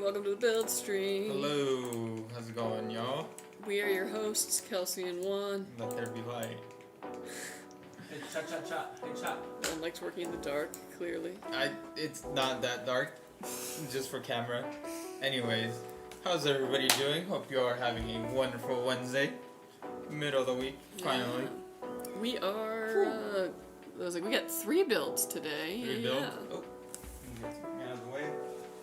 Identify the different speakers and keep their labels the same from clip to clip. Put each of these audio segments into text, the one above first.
Speaker 1: welcome to the build stream.
Speaker 2: Hello, how's it going, y'all?
Speaker 1: We are your hosts, Kelsey and Juan.
Speaker 2: Let there be light.
Speaker 3: Hey, chat. Hey, chat.
Speaker 1: One likes working in the dark, clearly.
Speaker 2: It's not that dark, just for camera. Anyways, how's everybody doing? Hope you are having a wonderful Wednesday, middle of the week, finally.
Speaker 1: Yeah. We are, we got 3 builds today.
Speaker 2: 3 builds? Oh, get out of the way.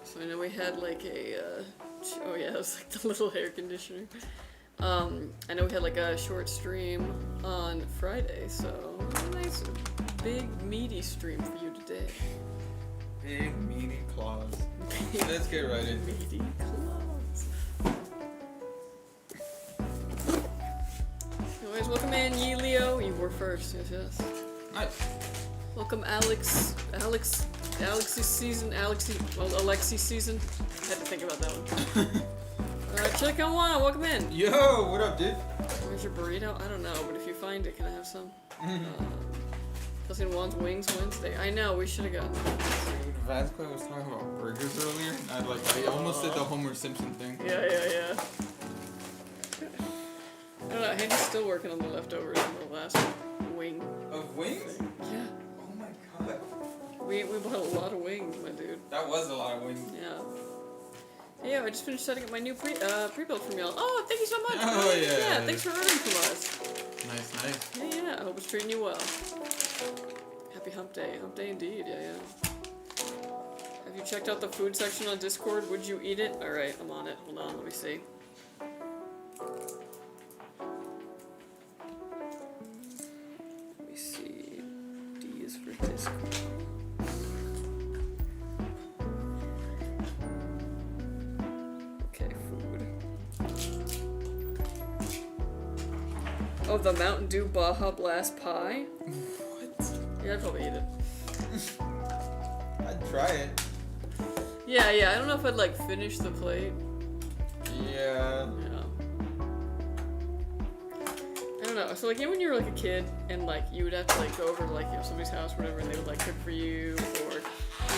Speaker 1: So I know we had like a, oh yeah, it was like the little air conditioner. I know we had like a short stream on Friday, so a nice big meaty stream for you today.
Speaker 2: Big meaty claws. Let's get right in.
Speaker 1: Meaty claws. Anyways, welcome in, Yi Leo. You were first, yes.
Speaker 2: Nice.
Speaker 1: Welcome, Alexi season. Alexi season. I had to think about that one. Check on one. Welcome in.
Speaker 2: Yo, what up, dude?
Speaker 1: Where's your burrito? I don't know, but if you find it, can I have some? Kelsey and Juan's Wings Wednesday. I know, we should have gotten that.
Speaker 2: Dude, Vasquez was talking about burgers earlier. I almost did the Homer Simpson thing.
Speaker 1: Yeah. I don't know, Handy's still working on the leftovers from the last wing.
Speaker 2: Of wings?
Speaker 1: Thing. Yeah.
Speaker 2: Oh my god.
Speaker 1: We bought a lot of wings, my dude.
Speaker 2: That was a lot of wings.
Speaker 1: Yeah. Yeah, I just finished setting up my new pre-build from y'all. Oh, thank you so much.
Speaker 2: Oh, yeah.
Speaker 1: Yeah, thanks for ordering from us.
Speaker 2: Nice.
Speaker 1: Yeah, I hope it's treating you well. Happy hump day. Hump day indeed, yeah. Have you checked out the food section on Discord? Would you eat it? Alright, I'm on it. Hold on, let me see. Let me see. D is for Discord. Oh, the Mountain Dew Baja Blast pie?
Speaker 2: What?
Speaker 1: Yeah, I'd probably eat it.
Speaker 2: I'd try it.
Speaker 1: Yeah, I don't know if I'd, like, finish the plate.
Speaker 2: Yeah.
Speaker 1: I don't know. So, like, when you were, like, a kid, and, like, you would have to, like, go over to, like, you know, somebody's house or whatever, and they would, like, cook for you, or it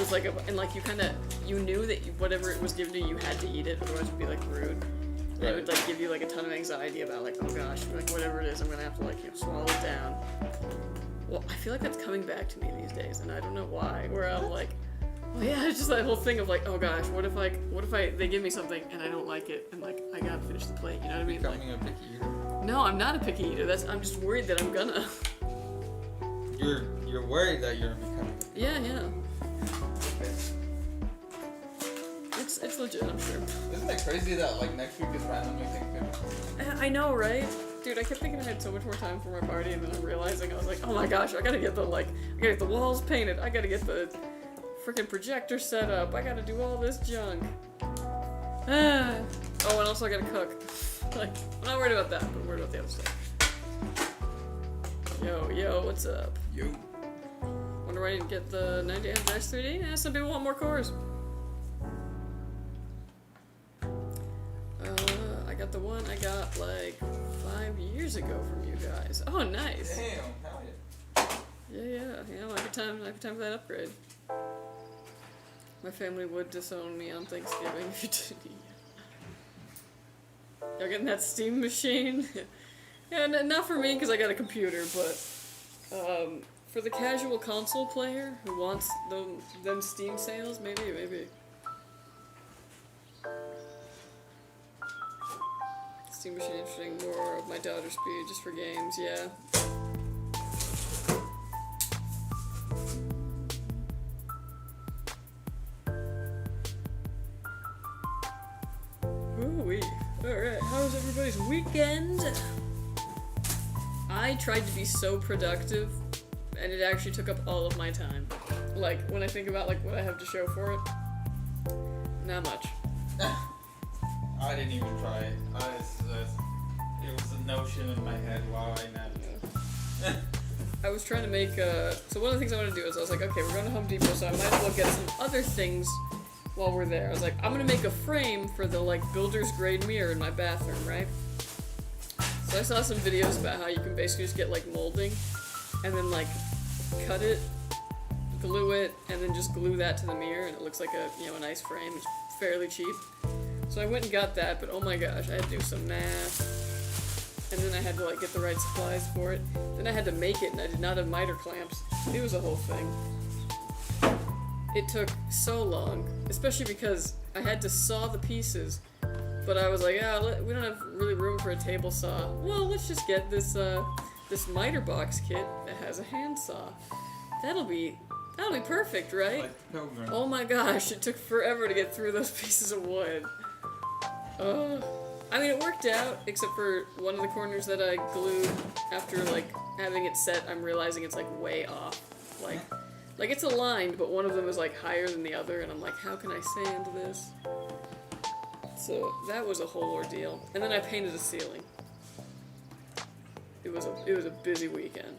Speaker 1: was, like, and, like, you knew that whatever it was given to you, you had to eat it, otherwise it would be, like, rude. And it would, like, give you, like, a ton of anxiety about, like, oh gosh, like, whatever it is, I'm gonna have to, like, you know, swallow it down. Well, I feel like that's coming back to me these days, and I don't know why, where I'm like, well, yeah, it's just that whole thing of, like, oh gosh, what if they give me something, and I don't like it, and, like, I gotta finish the plate, you know what I mean?
Speaker 2: Becoming a picky eater.
Speaker 1: No, I'm not a picky eater, I'm just worried that I'm gonna.
Speaker 2: You're worried that you're becoming a picky
Speaker 1: Yeah.
Speaker 2: eater.
Speaker 1: It's legit, I'm sure.
Speaker 2: Isn't it crazy that, like, next week is randomly Thanksgiving?
Speaker 1: I know, right? Dude, I kept thinking I had so much more time for my party, and then I'm realizing, I was like, oh my gosh, I gotta get the walls painted, I gotta get the freaking projector set up, I gotta do all this junk. Oh, and also I gotta cook. Like, I'm not worried about that, but I'm worried about the other stuff. Yo, what's up?
Speaker 2: Yo.
Speaker 1: Wonder why I didn't get the 90 Dash 3D? Yeah, some people want more cores. I got the one I got like 5 years ago from you guys. Oh, nice.
Speaker 2: Damn, hell yeah.
Speaker 1: Yeah, every time for that upgrade. My family would disown me on Thanksgiving if you didn't eat. Y'all getting that Steam machine? Yeah, not for me because I got a computer, but for the casual console player who wants them Steam sales, maybe. Steam machine interesting, more of my daughter's speed just for games, yeah. Ooh-wee. Alright, how was everybody's weekend? I tried to be so productive, and it actually took up all of my time. Like, when I think about, like, what I have to show for it, not much.
Speaker 2: I didn't even try it. It was a notion in my head while I navigated.
Speaker 1: I was trying to make, so one of the things I want to do is I was like, okay, we're going to Home Depot, so I might as well get some other things while we're there. I was like, I'm going to make a frame for the, like, builder's grade mirror in my bathroom, right? So I saw some videos about how you can basically just get, like, molding, and then, like, cut it, glue it, and then just glue that to the mirror, and it looks like a, you know, a nice frame. It's fairly cheap. So I went and got that, but oh my gosh, I had to do some math. And then I had to like get the right supplies for it. Then I had to make it, and I did not have miter clamps. It was a whole thing. It took so long, especially because I had to saw the pieces, but I was like, we don't have really room for a table saw. Well, let's just get this this miter box kit that has a hand saw. That'll be perfect, right?
Speaker 2: Like Pilgrim.
Speaker 1: Oh my gosh, it took forever to get through those pieces of wood. I mean, it worked out, except for one of the corners that I glued after, like, having it set, I'm realizing it's, like, way off. Like it's aligned, but one of them is, like, higher than the other, and I'm like, how can I sand this? So, that was a whole ordeal. And then I painted the ceiling. It was a busy weekend.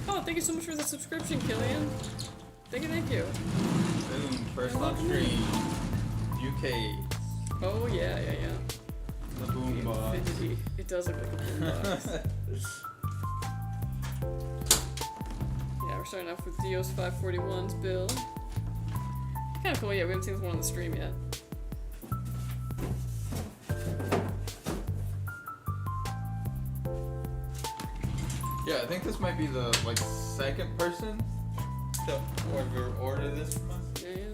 Speaker 1: Oh, thank you so much for the subscription, Killian. Thank you.
Speaker 2: Boom, first on stream. UK.
Speaker 1: Oh, yeah.
Speaker 2: The boom box.
Speaker 1: Infinity. It does look like a boom box. Yeah, we're starting off with Dios 541's build. Kinda cool, yeah, we haven't seen this one on the stream yet.
Speaker 2: Yeah, I think this might be the like second person to order this from us.
Speaker 1: Yeah.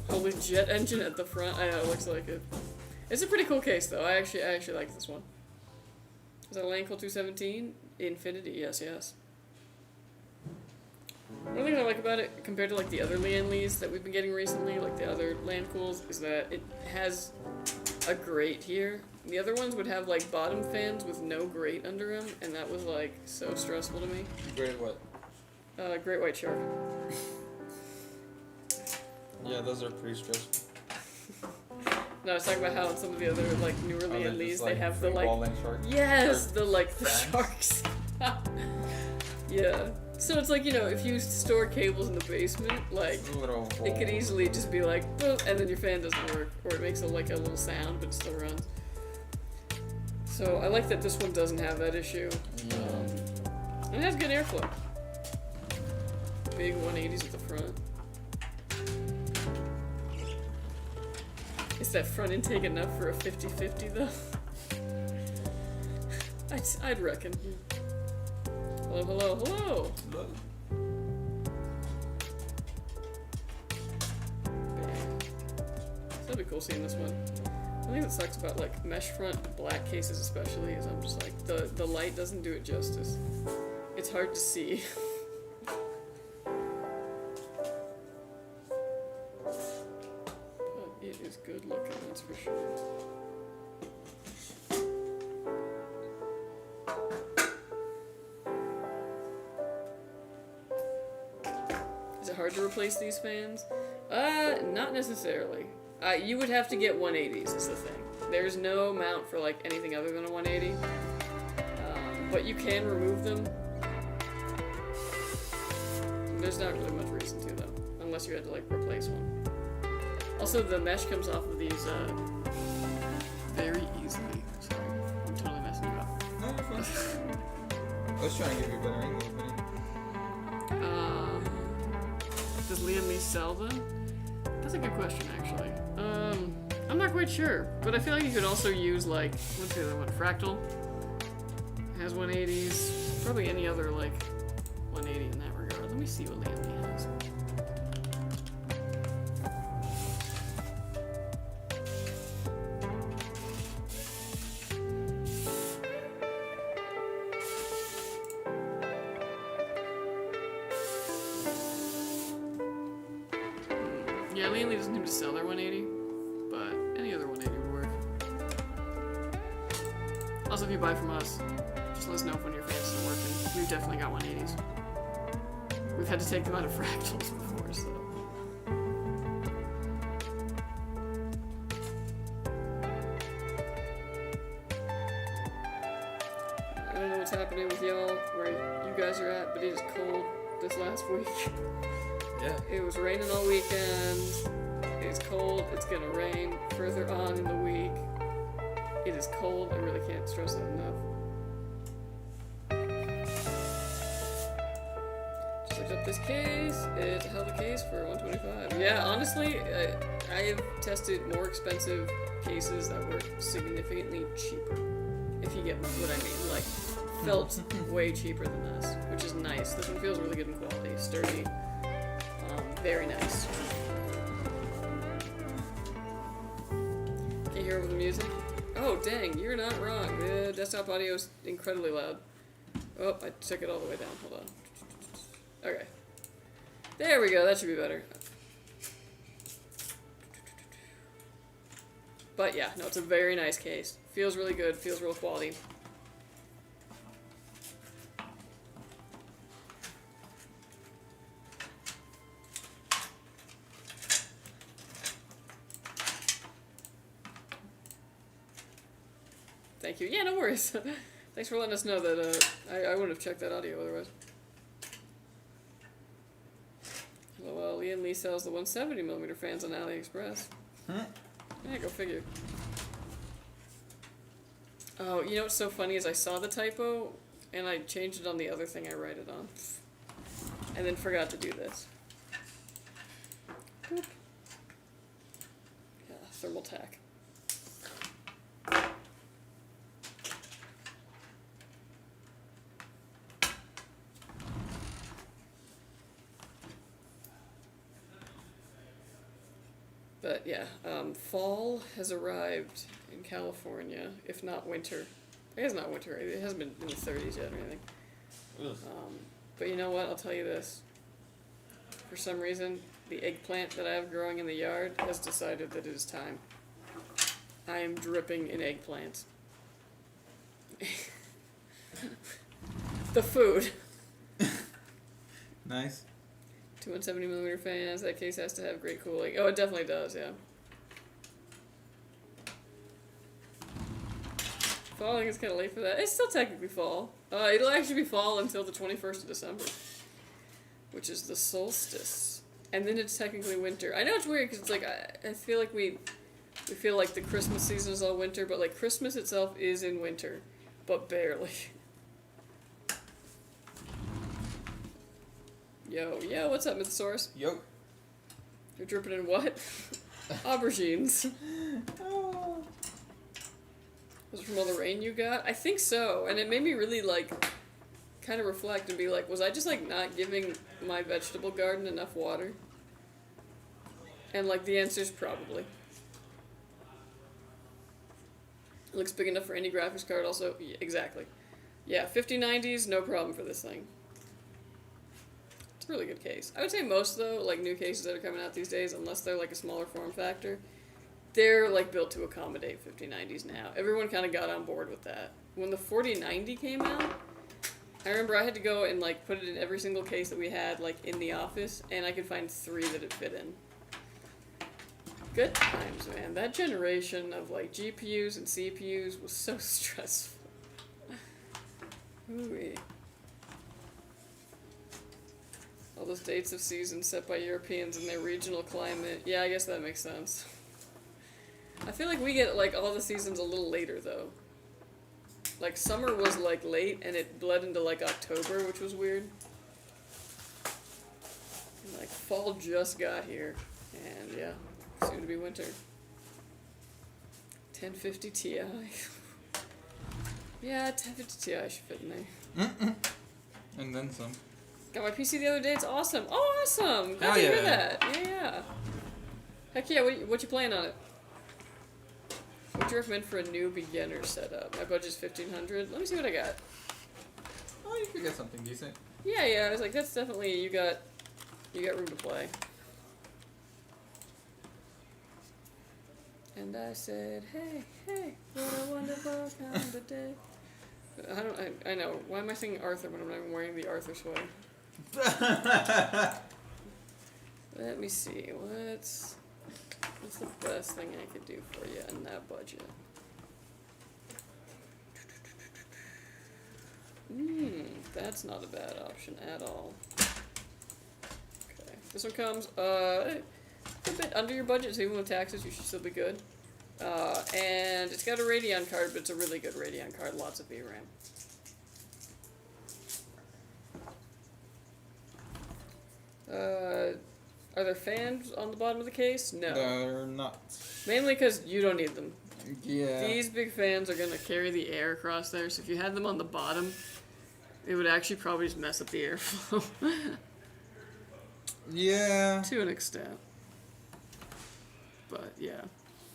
Speaker 1: Holy jet engine at the front. I know, it looks like it. It's a pretty cool case though. I actually like this one. Is that a Lancool 217? Infinity, yes. One thing I like about it, compared to like the other Lian Lees that we've been getting recently, like the other Lancools, is that it has a grate here. The other ones would have like bottom fans with no grate under them, and that was like so stressful to me.
Speaker 2: Great what?
Speaker 1: Great White Shark.
Speaker 2: Yeah, those are pretty stressful.
Speaker 1: No, I was talking about how in some of the other like newer Lian Lees they have the like
Speaker 2: shark.
Speaker 1: yes, the like the sharks. Yeah. So it's like, you know, if you store cables in the basement, like it could easily just be like, boop, and then your fan doesn't work, or it makes a little sound, but it still runs. So I like that this one doesn't have that issue. And it has good airflow. Big 180s at the front. Is that front intake enough for a 50-50 though? I'd reckon. Hello. That'd be cool seeing this one. I think that sucks about like mesh front black cases especially is I'm just like the light doesn't do it justice. It's hard to see. But it is good looking, that's for sure. Is it hard to replace these fans? Not necessarily. You would have to get 180s is the thing. There's no mount for like anything other than a 180. But you can remove them. There's not really much reason to though, unless you had to like replace one. Also, the mesh comes off of these very easily. Sorry, I'm totally messing you up.
Speaker 2: No, you're fine. I was trying to give you a better angle, but
Speaker 1: does Lian Lee sell them? That's a good question, actually. I'm not quite sure, but I feel like you could also use like what's the other one? Fractal has 180s. Probably any other like 180 in that regard. Let me see what Lian Lee has. Yeah, Lian Lee doesn't seem to sell their 180, but any other 180 would work. Also, if you buy from us, just let us know if one of your fans isn't working. We've definitely got 180s. We've had to take them out of fractals before, so. I don't know what's happening with y'all, where you guys are at, but it is cold this last week.
Speaker 2: yeah.
Speaker 1: It was raining all weekend. It's cold. It's gonna rain further on in the week. It is cold. I really can't stress it enough. Just like charge up this case. It held the case for $125. Yeah, honestly, I have tested more expensive cases that were significantly cheaper. If you get what I mean. Like, felt way cheaper than this, which is nice. This one feels really good in quality. Sturdy. Very nice. Can you hear over the music? Oh, dang, you're not wrong. The desktop audio is incredibly loud. Oh, I took it all the way down. Hold on. Okay. There we go. That should be better. But yeah, no, it's a very nice case. Feels really good. Feels real quality. Thank you. Yeah, no worries. Thanks for letting us know that I wouldn't have checked that audio otherwise. Well, Lian Lee sells the 170mm fans on AliExpress. Yeah, go figure. Oh, you know what's so funny is I saw the typo and I changed it on the other thing I write it on. And then forgot to do this. Boop. Yeah, Thermaltake. But yeah, fall has arrived in California, if not winter. I guess not winter, it hasn't been in the 30s yet or anything. But you know what, I'll tell you this. For some reason, the eggplant that I have growing in the yard has decided that it is time. I am dripping in eggplant. The food.
Speaker 2: Nice.
Speaker 1: 270mm fans, that case has to have great cooling. Oh, it definitely does, yeah. Fall, I think it's kind of late for that. It's still technically fall. It'll actually be fall until the 21st of December, which is the solstice. And then it's technically winter. I know it's weird because it's like, I feel like we feel like the Christmas season is all winter, but like Christmas itself is in winter, but barely. Yo, what's up, Mythosaurus?
Speaker 2: Yo.
Speaker 1: You're dripping in what? Aubergines.
Speaker 2: Oh.
Speaker 1: Was it from all the rain you got? I think so, and it made me really, like, kind of reflect and be like, was I just, like, not giving my vegetable garden enough water? And, like, the answer's probably. It looks big enough for any graphics card also. Yeah, exactly. Yeah, 5090s, no problem for this thing. It's a really good case. I would say most, though, like, new cases that are coming out these days, unless they're, like, a smaller form factor, they're, like, built to accommodate 5090s now. Everyone kind of got on board with that. When the 4090 came out, I remember I had to go and, like, put it in every single case that we had, like, in the office, and I could find 3 that it fit in. Good times, man. That generation of, like, GPUs and CPUs was so stressful. Ooh-wee. All those dates of season set by Europeans and their regional climate. Yeah, I guess that makes sense. I feel like we get, like, all the seasons a little later, though. Like, summer was, like, late, and it bled into, like, October, which was weird. And, like, fall just got here. And, yeah, soon to be winter. 1050 Ti. Yeah, 1050 Ti should fit in there.
Speaker 2: And then some.
Speaker 1: Got my PC the other day, it's awesome. Oh, awesome! Glad
Speaker 2: Hell
Speaker 1: to hear
Speaker 2: yeah.
Speaker 1: that. Yeah. Heck yeah, what you playing on it? What do you recommend for a new beginner setup? My budget's $1,500. Let me see what I got.
Speaker 2: Oh, you could get something decent.
Speaker 1: Yeah, I was like, that's definitely, you got room to play. And I said, hey, what a wonderful kind of day. I know, why am I singing Arthur when I'm not even wearing the Arthur sweater? Let me see, what's the best thing I could do for you in that budget? That's not a bad option at all. Okay, this one comes a bit under your budget, so even with taxes, you should still be good. And it's got a Radeon card, but it's a really good Radeon card, lots of VRAM. Are there fans on the bottom of the case? No.
Speaker 2: They're not.
Speaker 1: Mainly because you don't need them.
Speaker 2: Yeah.
Speaker 1: These big fans are going to carry the air across there, so if you had them on the bottom, it would actually probably just mess up the airflow.
Speaker 2: Yeah.
Speaker 1: To an extent. But, yeah.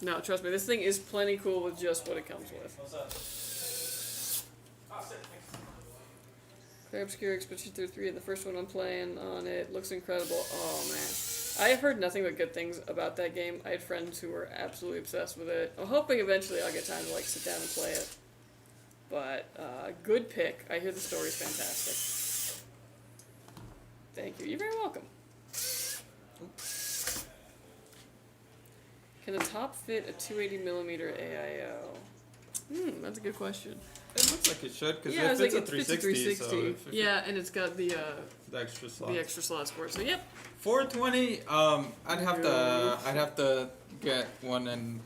Speaker 1: No, trust me, this thing is plenty cool with just what it comes with.
Speaker 3: What's up? Oh, sick.
Speaker 1: Very Obscure Expedition 3, and the first one I'm playing on it looks incredible. Oh, man. I have heard nothing but good things about that game. I had friends who were absolutely obsessed with it. I'm hoping eventually I'll get time to like sit down and play it. But good pick. I hear the story's fantastic. Thank you. You're very welcome. Can the top fit a 280mm AIO? That's a good question.
Speaker 2: It looks like it should, because
Speaker 1: Yeah,
Speaker 2: it fits
Speaker 1: like
Speaker 2: a 360. So if it
Speaker 1: yeah, and it's got the
Speaker 2: extra slots.
Speaker 1: the extra slots for it. So yep.
Speaker 2: 420. I'd have to get one and.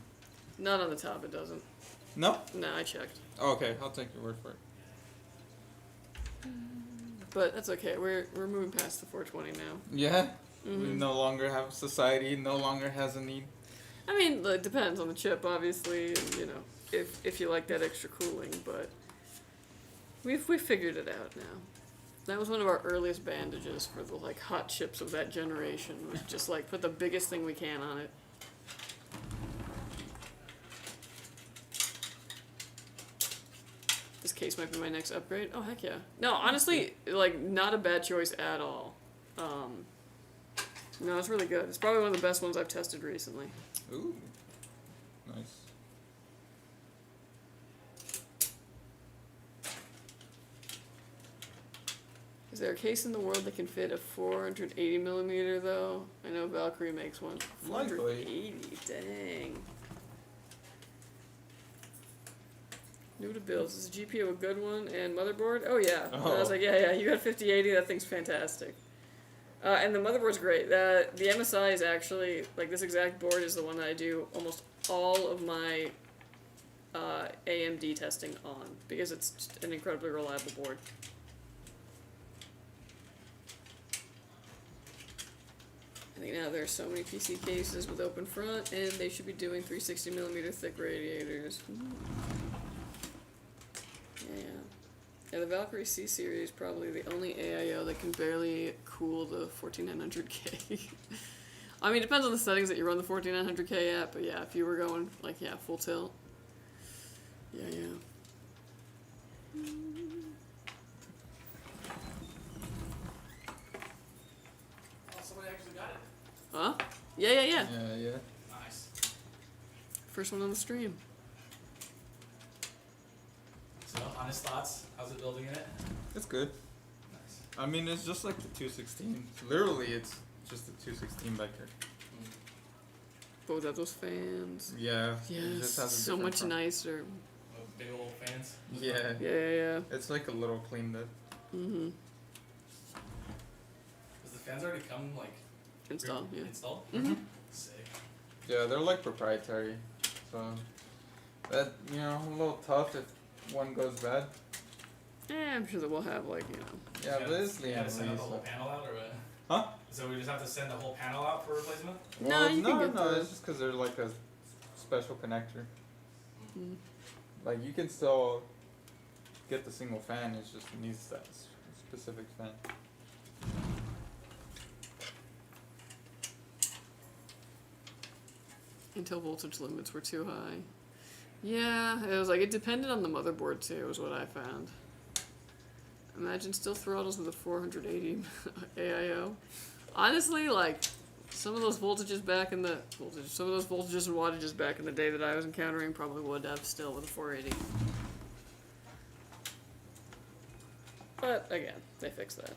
Speaker 1: Not on the top. It doesn't.
Speaker 2: No.
Speaker 1: No, I checked.
Speaker 2: Oh, okay, I'll take your word for it.
Speaker 1: But that's okay. We're moving past the 420 now.
Speaker 2: Yeah. We
Speaker 1: Mhm.
Speaker 2: no longer have society. No longer has a need.
Speaker 1: I mean, it depends on the chip, obviously, and you know, if you like that extra cooling. But we figured it out now. That was one of our earliest bandages for the like hot chips of that generation. Was just like put the biggest thing we can on it. This case might be my next upgrade. Oh heck yeah! No, honestly, like not a bad choice at all. No, it's really good. It's probably one of the best ones I've tested recently.
Speaker 2: Ooh. Nice.
Speaker 1: Is there a case in the world that can fit a 480mm though? I know Valkyrie makes one.
Speaker 2: Likely.
Speaker 1: 480, dang. New to builds. Is the GPU a good one? And motherboard? Oh yeah.
Speaker 2: Oh.
Speaker 1: I was like, yeah, you got 5080, that thing's fantastic. And the motherboard's great. The MSI is actually, like this exact board is the one that I do almost all of my AMD testing on, because it's just an incredibly reliable board. I think now there are so many PC cases with open front, and they should be doing 360mm thick radiators. Yeah, the Valkyrie C-Series is probably the only AIO that can barely cool the 14900K. I mean, it depends on the settings that you run the 14900K at, but yeah, if you were going, like, yeah, full tilt. Yeah.
Speaker 3: Oh, somebody actually got it.
Speaker 1: Huh? Yeah.
Speaker 2: Yeah.
Speaker 3: Nice.
Speaker 1: First one on the stream.
Speaker 3: So, honest thoughts. How's it building in it?
Speaker 2: It's good.
Speaker 3: Nice.
Speaker 2: I mean, it's just like the 216. Literally, it's just the 216 back here.
Speaker 1: But without those fans.
Speaker 2: Yeah. it
Speaker 1: Yes,
Speaker 2: just has a
Speaker 1: so
Speaker 2: different
Speaker 1: much
Speaker 2: front.
Speaker 1: nicer.
Speaker 3: Oh, big old fans.
Speaker 2: Yeah.
Speaker 1: Yeah.
Speaker 2: It's like a little cleaned up.
Speaker 1: Mm-hmm.
Speaker 3: Does the fans already come like
Speaker 1: Install, yeah.
Speaker 3: installed?
Speaker 1: Mm-hmm.
Speaker 3: Sick.
Speaker 2: Yeah, they're like proprietary. So, that, you know, a little tough if one goes bad.
Speaker 1: Yeah, I'm sure that we'll have, like, you know.
Speaker 2: Yeah, but it's
Speaker 3: You gotta
Speaker 2: Lian.
Speaker 3: send out the
Speaker 2: so-
Speaker 3: whole panel out or what?
Speaker 2: Huh?
Speaker 3: So we just have to send the whole panel out for replacement?
Speaker 1: No, you can get
Speaker 2: no,
Speaker 1: the-
Speaker 2: it's just because they're like a special connector.
Speaker 1: Mm.
Speaker 2: Like, you can still get the single fan, it's just it needs that specific fan.
Speaker 1: Until voltage limits were too high. Yeah, it was like, it depended on the motherboard too, was what I found. Imagine still throttles with a 480 AIO. Honestly, like, some of those voltages back in the, some of those voltages and wattages back in the day that I was encountering probably would have still with a 480. But, again, they fixed that.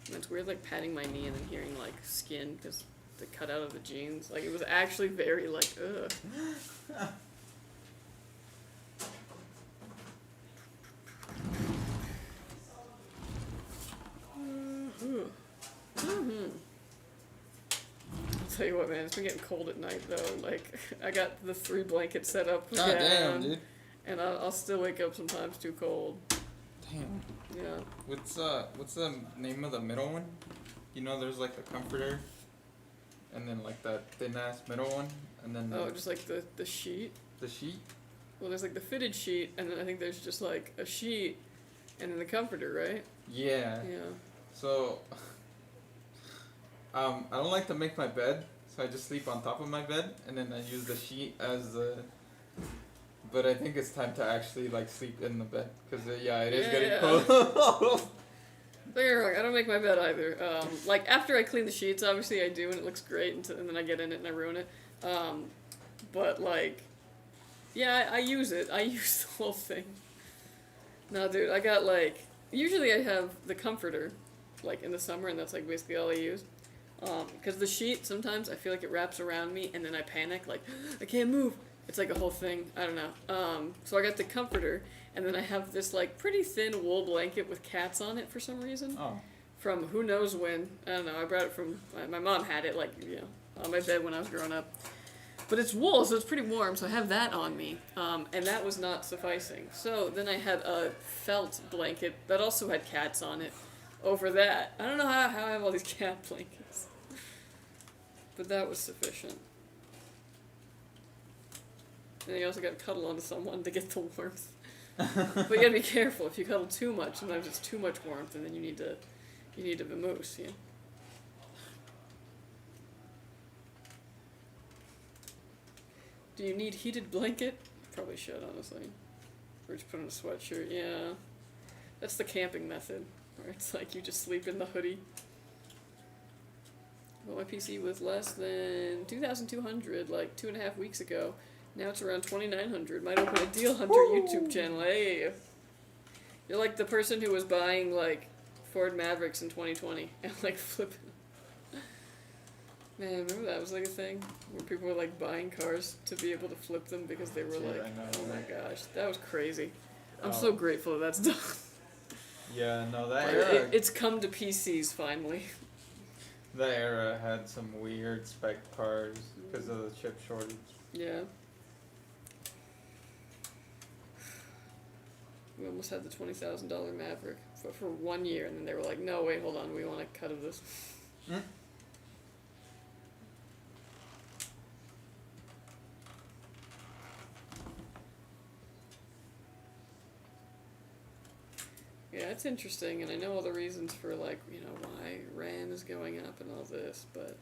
Speaker 1: And it's weird, like, patting my knee and then hearing, like, skin, because the cutout of the jeans. Like, it was actually very, like, ugh. I'll tell you what, man, it's been getting cold at night, though. Like, I got the 3 blanket set up.
Speaker 2: God damn, dude.
Speaker 1: And I'll still wake up sometimes too cold.
Speaker 2: Damn.
Speaker 1: Yeah.
Speaker 2: What's the name of the middle one? You know, there's like the comforter, and then like that thin ass middle one, and then
Speaker 1: Oh, just like the sheet?
Speaker 2: the sheet.
Speaker 1: Well, there's like the fitted sheet, and then I think there's just like a sheet, and then the comforter, right?
Speaker 2: Yeah.
Speaker 1: Yeah.
Speaker 2: So, I don't like to make my bed, so I just sleep on top of my bed, and then I use the sheet as the. But I think it's time to actually like sleep in the bed, cause yeah, it is getting
Speaker 1: Yeah.
Speaker 2: cold.
Speaker 1: You're wrong. I don't make my bed either. Like after I clean the sheets, obviously I do, and it looks great, and then I get in it and I ruin it. But like, yeah, I use it. I use the whole thing. No, dude, I got like. Usually I have the comforter, like in the summer, and that's like basically all I use. Because the sheet sometimes I feel like it wraps around me, and then I panic like I can't move. It's like a whole thing. I don't know. So I got the comforter, and then I have this like pretty thin wool blanket with cats on it for some reason.
Speaker 2: Oh.
Speaker 1: From who knows when. I don't know. I brought it from my mom had it like on my bed when I was growing up. But it's wool, so it's pretty warm. So I have that on me, and that was not sufficing. So then I had a felt blanket that also had cats on it. Over that, I don't know how I have all these cat blankets, but that was sufficient. And you also got to cuddle onto someone to get the warmth. But you gotta be careful. If you cuddle too much, sometimes it's too much warmth, and then you need to vamoose, yeah. Do you need heated blanket? Probably should, honestly. Or just put on a sweatshirt, yeah. That's the camping method, where it's like you just sleep in the hoodie. Well, my PC was less than 2,200 like 2.5 weeks ago. Now it's around 2,900. Might open a Deal Hunter YouTube channel. Hey, you're like the person who was buying like Ford Mavericks in 2020 and like flipping. Man, remember that was like a thing where people were like buying cars to be able to flip them because they were
Speaker 2: Dude,
Speaker 1: like,
Speaker 2: I know,
Speaker 1: oh my
Speaker 2: right?
Speaker 1: gosh, that was crazy. I'm
Speaker 2: Oh.
Speaker 1: so grateful that's done.
Speaker 2: Yeah, no, that
Speaker 1: Like,
Speaker 2: era.
Speaker 1: it's come to PCs finally.
Speaker 2: That era had some weird spec cars because of the chip shortage.
Speaker 1: Yeah. We almost had the $20,000 Maverick for 1 year, and then they were like, no, wait, hold on, we want a cut of this.
Speaker 2: Hmm?
Speaker 1: Yeah, it's interesting, and I know all the reasons for, like, why RAM is going up and all this, but...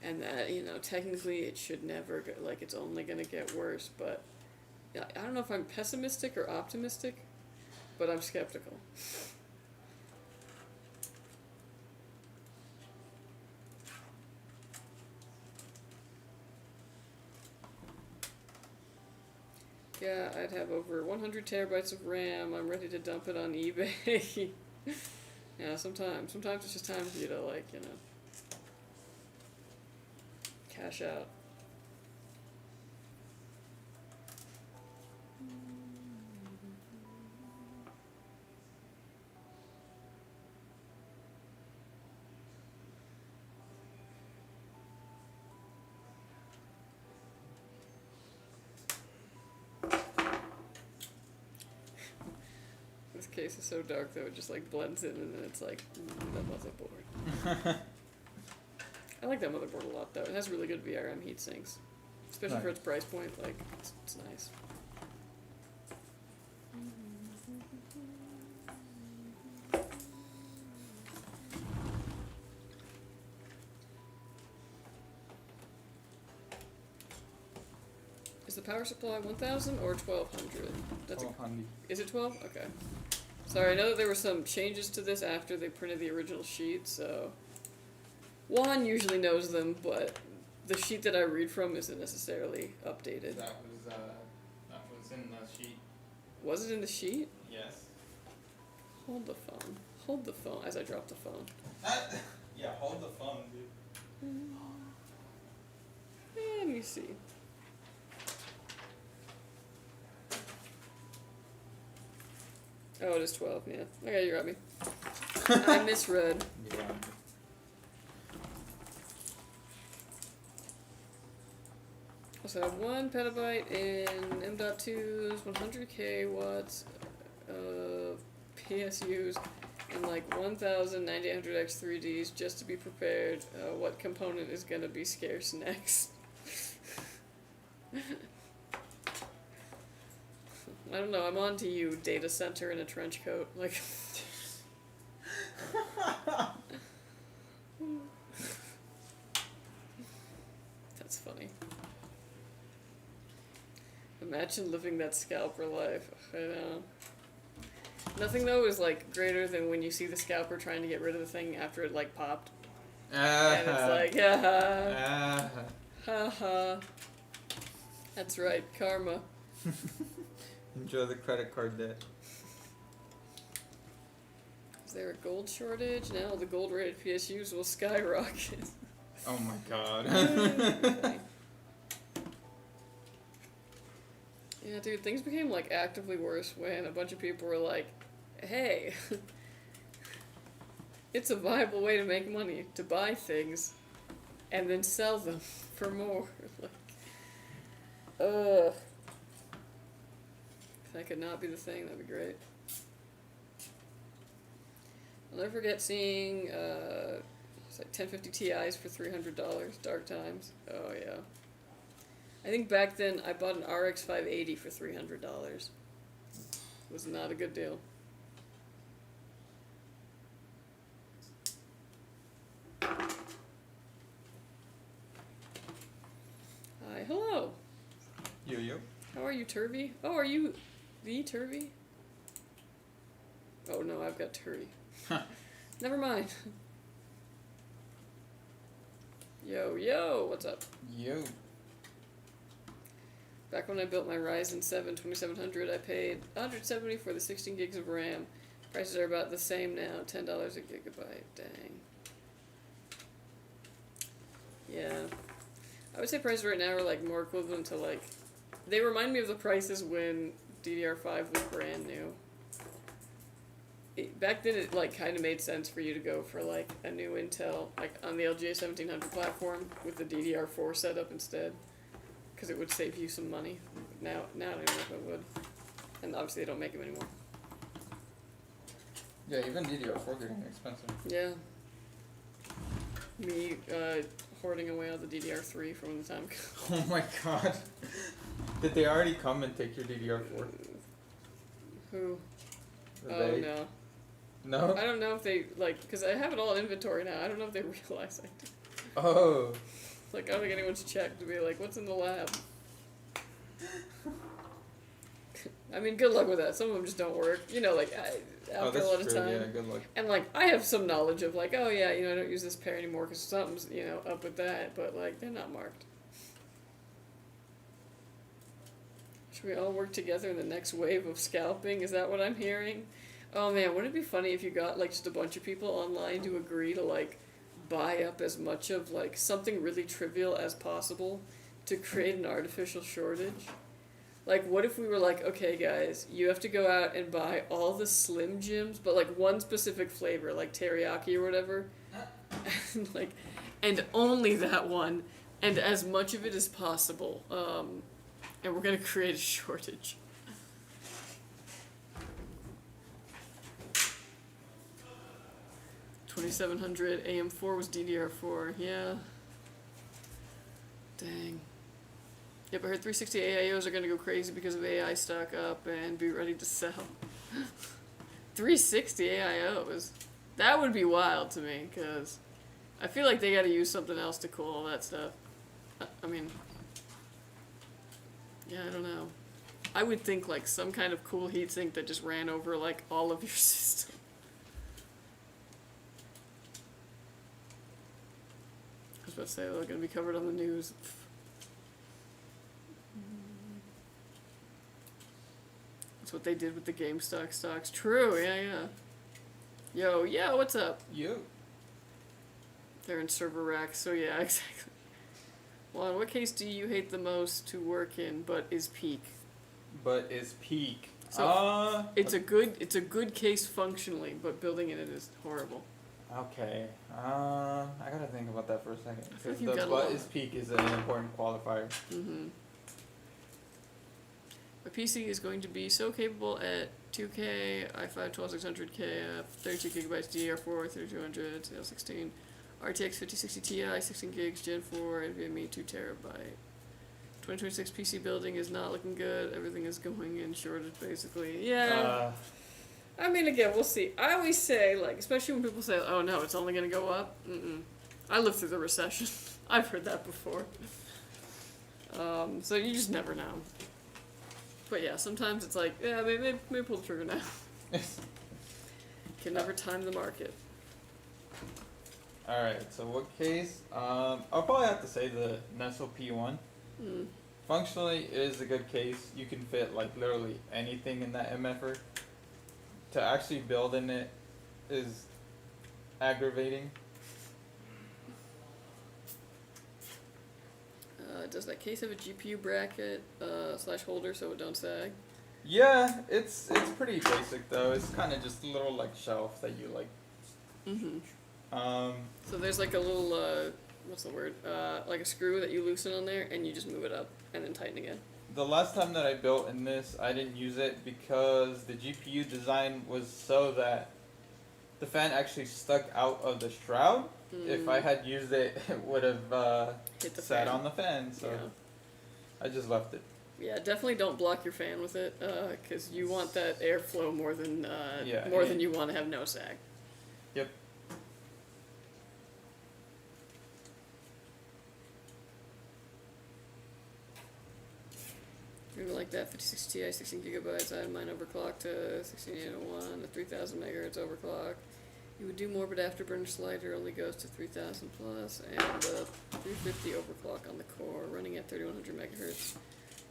Speaker 1: And that, technically it should never go, like, it's only gonna get worse, but... Yeah, I don't know if I'm pessimistic or optimistic, but I'm skeptical. Yeah, I'd have over 100 terabytes of RAM. I'm ready to dump it on eBay. Yeah, sometimes it's just time for you to, like, cash out. This case is so dark though, it just like blends in and then it's like, that motherboard. I like that motherboard a lot though. It has really good VRM heat sinks. Especially for
Speaker 2: Nice.
Speaker 1: its price point, like, it's nice. Is the power supply 1,000 or 1,200? That's a,
Speaker 2: 1200.
Speaker 1: is it 12? Okay. Sorry, I know that there were some changes to this after they printed the original sheet, so... Juan usually knows them, but the sheet that I read from isn't necessarily updated.
Speaker 2: That was in the sheet.
Speaker 1: Was it in the sheet?
Speaker 2: Yes.
Speaker 1: Hold the phone. Hold the phone as I drop the phone.
Speaker 2: Yeah, hold the phone, dude.
Speaker 1: Let me see. Oh, it is 12, yeah. Okay, you got me. I misread.
Speaker 2: Yeah.
Speaker 1: So 1 petabyte in M.2's 100k watts of PSUs and like 1,9800X 3Ds just to be prepared. What component is gonna be scarce next? I don't know, I'm on to you, data center in a trench coat. Like, that's funny. Imagine living that scalper life. I know. Nothing though is like greater than when you see the scalper trying to get rid of the thing after it like popped. And it's like, yeah, ha. That's right, karma.
Speaker 2: Enjoy the credit card debt.
Speaker 1: Is there a gold shortage? Now the gold rated PSUs will skyrocket.
Speaker 2: Oh my god.
Speaker 1: Yeah, dude, things became like actively worse when a bunch of people were like, hey, it's a viable way to make money, to buy things and then sell them for more. Like, ugh. If that could not be the thing, that'd be great. I'll never forget seeing it's like 1050 Ti's for $300, dark times. Oh yeah. I think back then I bought an RX 580 for $300. Was not a good deal. Hi, hello.
Speaker 2: Yo.
Speaker 1: How are you, Turvy? Oh, are you the Turvy? Oh no, I've got Tury. Never mind. Yo, what's up?
Speaker 2: Yo.
Speaker 1: Back when I built my Ryzen 7 2700, I paid $170 for the 16 gigs of RAM. Prices are about the same now, $10 a gigabyte. Dang. Yeah. I would say prices right now are like more equivalent to like... They remind me of the prices when DDR5 was brand new. Back then it like kind of made sense for you to go for like a new Intel, like on the LGA 1700 platform with the DDR4 setup instead. Because it would save you some money. Now I don't even know if it would. And obviously they don't make them anymore.
Speaker 2: Yeah, even DDR4 getting expensive.
Speaker 1: Yeah. Me hoarding away all the DDR3 from when the time comes.
Speaker 2: Oh my god. Did they already come and take your DDR4?
Speaker 1: Who?
Speaker 2: Or
Speaker 1: Oh
Speaker 2: they?
Speaker 1: no.
Speaker 2: No?
Speaker 1: I don't know if they, like, because I have it all in inventory now. I don't know if they realize I do.
Speaker 2: Oh.
Speaker 1: Like, I don't think anyone's checked to be like, what's in the lab? I mean, good luck with that. Some of them just don't work. You know, like, after a lot of time.
Speaker 2: Yeah, good luck.
Speaker 1: And, like, I have some knowledge of, like, oh, yeah, you know, I don't use this pair anymore because something's, you know, up with that. But, like, they're not marked. Should we all work together in the next wave of scalping? Is that what I'm hearing? Oh, man, wouldn't it be funny if you got, like, just a bunch of people online to agree to, like, buy up as much of, like, something really trivial as possible to create an artificial shortage? Like, what if we were like, okay, guys, you have to go out and buy all the Slim Jims, but, like, one specific flavor, like teriyaki or whatever, and, like, and only that one, and as much of it as possible, and we're gonna create a shortage. $2,700 AM4 was DDR4, yeah. Dang. Yep, I heard 360 AIOs are gonna go crazy because of AI stock up and be ready to sell. 360 AIOs? That would be wild to me, because I feel like they gotta use something else to cool all that stuff. I mean, yeah, I don't know. I would think like some kind of cool heatsink that just ran over like all of your system. I was about to say they're gonna be covered on the news. That's what they did with the GameStop stocks. True, yeah. Yo, what's up?
Speaker 2: Yo.
Speaker 1: They're in server racks, so yeah, exactly. Well, in what case do you hate the most to work in, but is peak?
Speaker 2: But is peak.
Speaker 1: So it's a good case functionally, but building in it is horrible.
Speaker 2: Okay. I gotta think about that for a second.
Speaker 1: I feel
Speaker 2: Because
Speaker 1: like you've
Speaker 2: the
Speaker 1: got a
Speaker 2: but
Speaker 1: lot.
Speaker 2: is peak is an important qualifier.
Speaker 1: Mm-hmm. My PC is going to be so capable at 2K, i5 12600K, 32 gigabytes DDR4, 3200, CL16, RTX 5060 Ti, 16 gigs, Gen 4, NVMe 2 terabyte. 2026 PC building is not looking good. Everything is going in shortage, basically. Yeah. I mean, again, we'll see. I always say, like, especially when people say, oh no, it's only going to go up. I lived through the recession. I've heard that before. So you just never know. But yeah, sometimes it's like, yeah, maybe pull the trigger now. Can never time the market.
Speaker 2: Alright, so what case? I'll probably have to say the Nestle P1. Functionally, it is a good case. You can fit like literally anything in that MFR. To actually build in it is aggravating.
Speaker 1: Does that case have a GPU bracket / holder so it don't sag?
Speaker 2: Yeah, it's pretty basic though. It's kind of just a little like shelf that you like.
Speaker 1: So there's like a little what's the word? Like a screw that you loosen on there and you just move it up and then tighten again.
Speaker 2: The last time that I built in this, I didn't use it because the GPU design was so that the fan actually stuck out of the shroud. If I had used it, it would have sat on the fan, so I just left it.
Speaker 1: Yeah, definitely don't block your fan with it, because you want that airflow more than than you want to have no sag.
Speaker 2: Yep.
Speaker 1: You're gonna like that 5060 Ti, 16 gigabytes. I had mine overclocked to 16801, the 3000 megahertz overclock. You would do more, but afterburner slider only goes to 3000 plus, and the 350 overclock on the core, running at 3100 megahertz.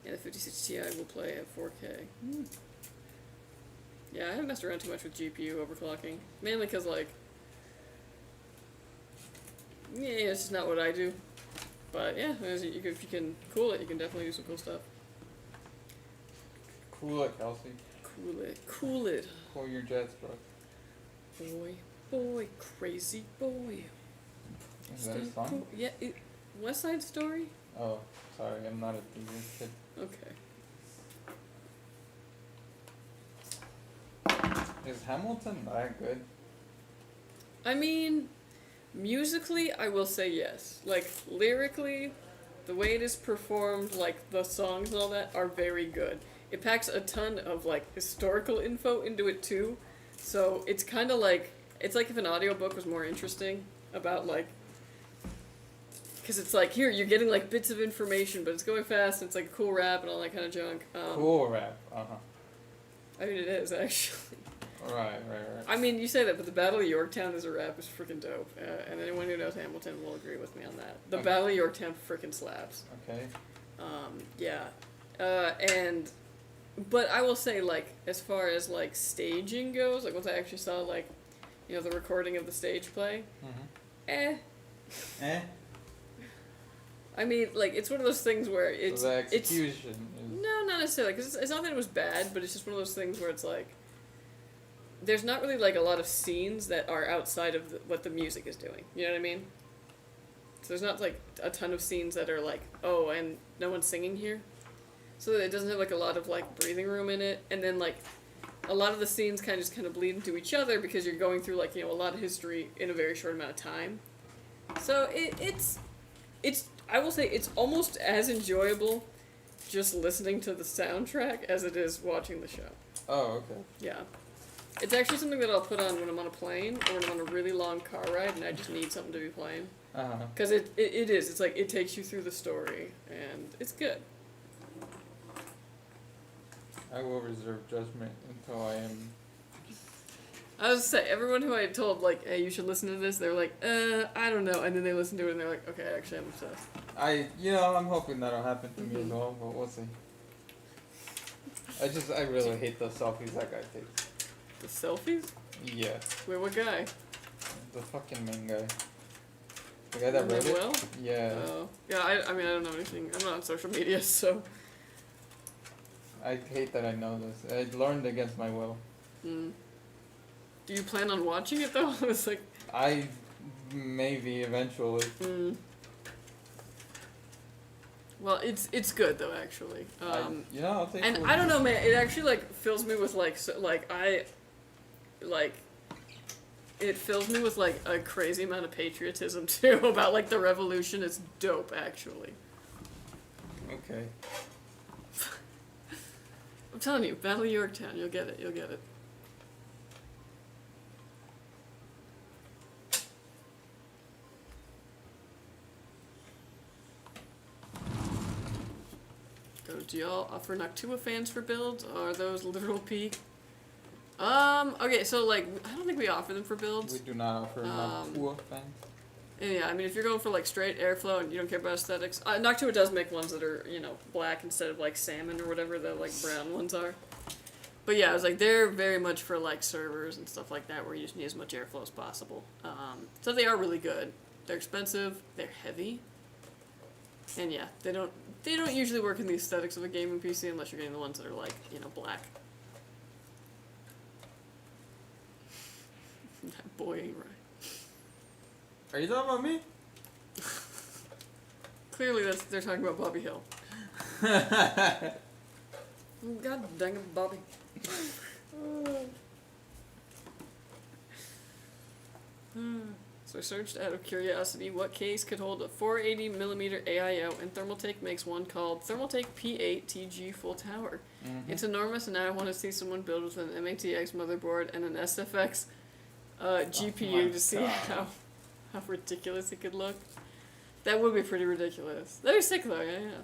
Speaker 1: And the 5060 Ti will play at 4K. Yeah, I haven't messed around too much with GPU overclocking, mainly because like, yeah, it's just not what I do. But yeah, if you can cool it, you can definitely do some cool stuff.
Speaker 2: Cool it, Kelsey.
Speaker 1: Cool it. Cool it.
Speaker 2: Cool your jets, bro.
Speaker 1: Boy, crazy boy.
Speaker 2: Is that a song?
Speaker 1: Cool. Yeah, West Side Story?
Speaker 2: Oh, sorry, I'm not a DJ kid.
Speaker 1: Okay.
Speaker 2: Is Hamilton that good?
Speaker 1: I mean, musically, I will say yes. Like, lyrically, the way it is performed, like, the songs and all that are very good. It packs a ton of, like, historical info into it, too. So, it's kind of like, it's like if an audiobook was more interesting about, like, because it's like, here, you're getting, like, bits of information, but it's going fast, and it's, like, cool rap and all that kind of junk.
Speaker 2: Cool rap,
Speaker 1: I mean, it is, actually.
Speaker 2: Right.
Speaker 1: I mean, you say that, but the Battle of Yorktown as a rap is freaking dope. And anyone who knows Hamilton will agree with me on that. The Battle of Yorktown freaking slaps.
Speaker 2: Okay.
Speaker 1: Yeah. But I will say, like, as far as, like, staging goes, like, once I actually saw, like, you know, the recording of the stage play, I mean, like, it's one of those things where it's...
Speaker 2: So the execution is...
Speaker 1: No, not necessarily, because it's not that it was bad, but it's just one of those things where it's like... There's not really, like, a lot of scenes that are outside of what the music is doing. You know what I mean? So there's not, like, a ton of scenes that are like, oh, and no one's singing here. So it doesn't have, like, a lot of, like, breathing room in it. And then, like, a lot of the scenes kind of bleed into each other because you're going through, like, you know, a lot of history in a very short amount of time. So it's I will say it's almost as enjoyable just listening to the soundtrack as it is watching the show.
Speaker 2: Oh, okay.
Speaker 1: Yeah. It's actually something that I'll put on when I'm on a plane or when I'm on a really long car ride and I just need something to be playing. Because it is. It's like, it takes you through the story, and it's good.
Speaker 2: I will reserve judgment until I am...
Speaker 1: I was gonna say, everyone who I told, like, hey, you should listen to this, they're like, I don't know. And then they listen to it and they're like, okay, actually, I'm obsessed.
Speaker 2: I'm hoping that'll happen to me as well, but we'll see. I really hate the selfies that guy takes.
Speaker 1: The selfies?
Speaker 2: Yeah.
Speaker 1: Wait, what guy?
Speaker 2: The fucking main guy. The guy that wrote it? Yeah.
Speaker 1: Yeah, I mean, I don't know anything. I'm not on social media, so...
Speaker 2: I hate that I know this. I learned against my will.
Speaker 1: Do you plan on watching it, though? It's like... Well, it's good though, actually.
Speaker 2: I'll take
Speaker 1: And
Speaker 2: one.
Speaker 1: I don't know, man. It actually like fills me with like it fills me with like a crazy amount of patriotism too about like the revolution. It's dope, actually.
Speaker 2: Okay.
Speaker 1: I'm telling you, Battle of Yorktown. You'll get it. You'll get it. Do y'all offer Noctua fans for builds? Or are those literal peak? Okay, so like, I don't think we offer them for builds.
Speaker 2: We do not offer Noctua fans.
Speaker 1: Yeah, I mean, if you're going for like straight airflow and you don't care about aesthetics, Noctua does make ones that are, you know, black instead of like salmon or whatever the like brown ones are. But yeah, I was like, they're very much for like servers and stuff like that where you just need as much airflow as possible. So they are really good. They're expensive. They're heavy. And yeah, they don't usually work in the aesthetics of a gaming PC unless you're getting the ones that are like, you know, black. That boy ain't right.
Speaker 2: Are you talking about me?
Speaker 1: Clearly they're talking about Bobby Hill. God dang it, Bobby. So I searched out of curiosity what case could hold a 480mm AIO, and Thermaltake makes one called Thermaltake P8 TG Full Tower.
Speaker 2: Mm-hmm.
Speaker 1: It's enormous, and now I want to see someone build with an MATX motherboard and an SFX GPU to see how ridiculous it could look. That would be pretty ridiculous. That'd be sick though, yeah.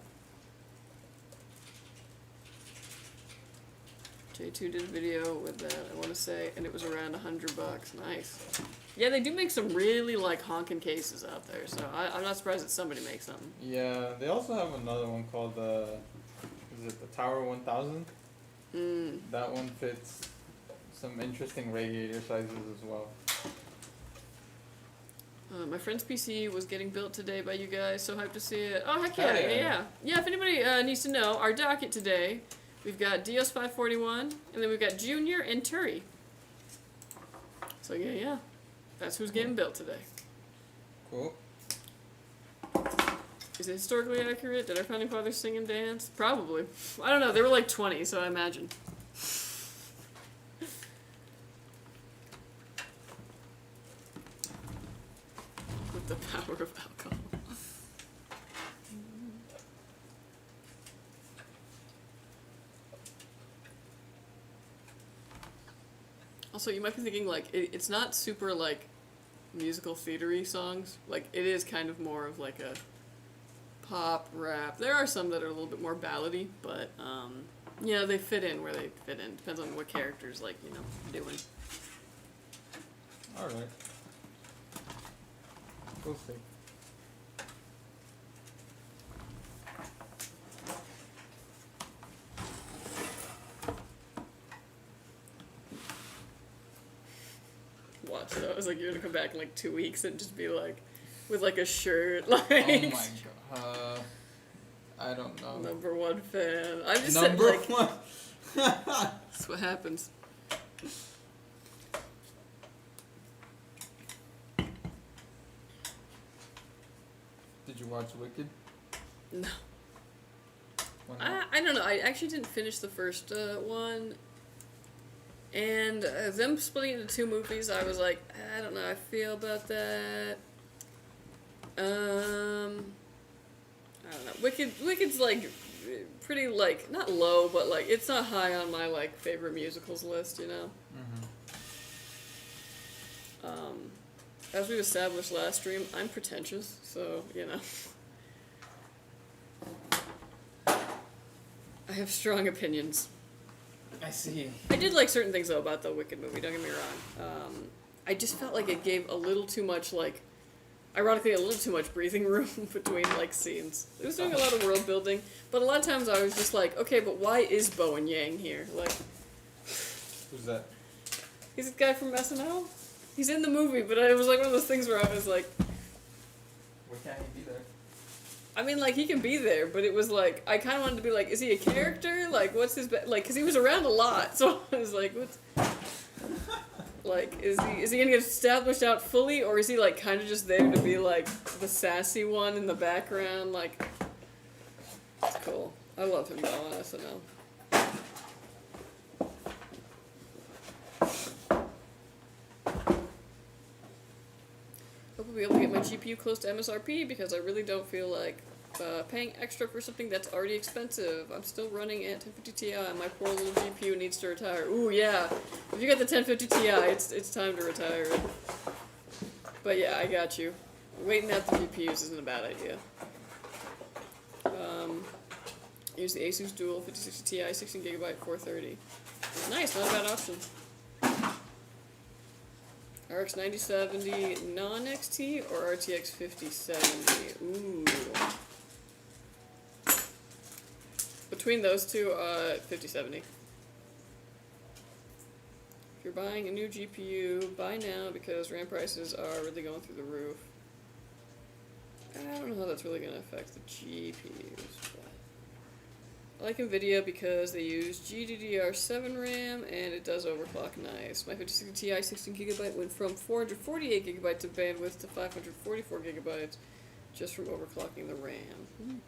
Speaker 1: J2 did a video with that, I want to say, and it was around $100. Nice. Yeah, they do make some really like honking cases out there, so I'm not surprised that somebody makes them.
Speaker 2: Yeah, they also have another one called is it the Tower 1000? That one fits some interesting radiator sizes as well.
Speaker 1: My friend's PC was getting built today by you guys, so hyped to see it. Oh, heck
Speaker 2: Hell
Speaker 1: yeah,
Speaker 2: yeah.
Speaker 1: yeah. Yeah, if anybody needs to know, our docket today, we've got Dios 541, and then we've got Junior and Tury. So yeah. That's who's getting built today.
Speaker 2: Cool.
Speaker 1: Is it historically accurate? Did our founding fathers sing and dance? Probably. I don't know, they were like 20, so I imagine. With the power of alcohol. Also, you might be thinking, like, it's not super, like, musical theater-y songs. Like, it is kind of more of, like, a pop, rap. There are some that are a little bit more ballady, but, you know, they fit in where they fit in. Depends on what character's, like, you know, doing.
Speaker 2: Alright. We'll see.
Speaker 1: Watch it. I was like, you're gonna come back in like 2 weeks and just be like, with like a shirt, like.
Speaker 2: Oh my god. I don't know.
Speaker 1: #1 fan. I just
Speaker 2: Number
Speaker 1: said, like,
Speaker 2: one.
Speaker 1: that's what happens.
Speaker 2: Did you watch Wicked?
Speaker 1: No.
Speaker 2: Why not?
Speaker 1: I don't know. I actually didn't finish the first one. And them splitting it into 2 movies, I was like, I don't know how I feel about that. I don't know. Wicked's like pretty like not low, but like it's not high on my like favorite musicals list, you know. As we've established last stream, I'm pretentious, so you know. I have strong opinions.
Speaker 2: I see.
Speaker 1: I did like certain things though about the Wicked movie, don't get me wrong. I just felt like it gave a little too much like, ironically a little too much breathing room between like scenes. It was doing a lot of world building, but a lot of times I was just like, okay, but why is Bowen Yang here? Like,
Speaker 2: Who's that?
Speaker 1: he's a guy from SNL? He's in the movie, but it was like one of those things where I was like,
Speaker 2: Why can't he be there?
Speaker 1: I mean, like, he can be there, but it was like, I kind of wanted to be like, is he a character? Like, what's his, like, because he was around a lot, so I was like, what's, like, is he gonna get established out fully, or is he, like, kind of just there to be, like, the sassy one in the background, like, It's cool. I love him though on SNL. Hope I'll be able to get my GPU close to MSRP because I really don't feel like paying extra for something that's already expensive. I'm still running at 1050 Ti. My poor little GPU needs to retire. Ooh, yeah. If you got the 1050 Ti, it's time to retire it. But yeah, I got you. Waiting out the GPUs isn't a bad idea. Use the ASUS Dual 5060 Ti 16GB 430. Nice, not a bad option. RX 9070 non-XT or RTX 5070? Ooh. Between those two, 5070. If you're buying a new GPU, buy now because RAM prices are really going through the roof. I don't know how that's really going to affect the GPUs. But I like NVIDIA because they use GDDR7 RAM and it does overclock nice. My 5060 Ti 16GB went from 448GB of bandwidth to 544GB just from overclocking the RAM.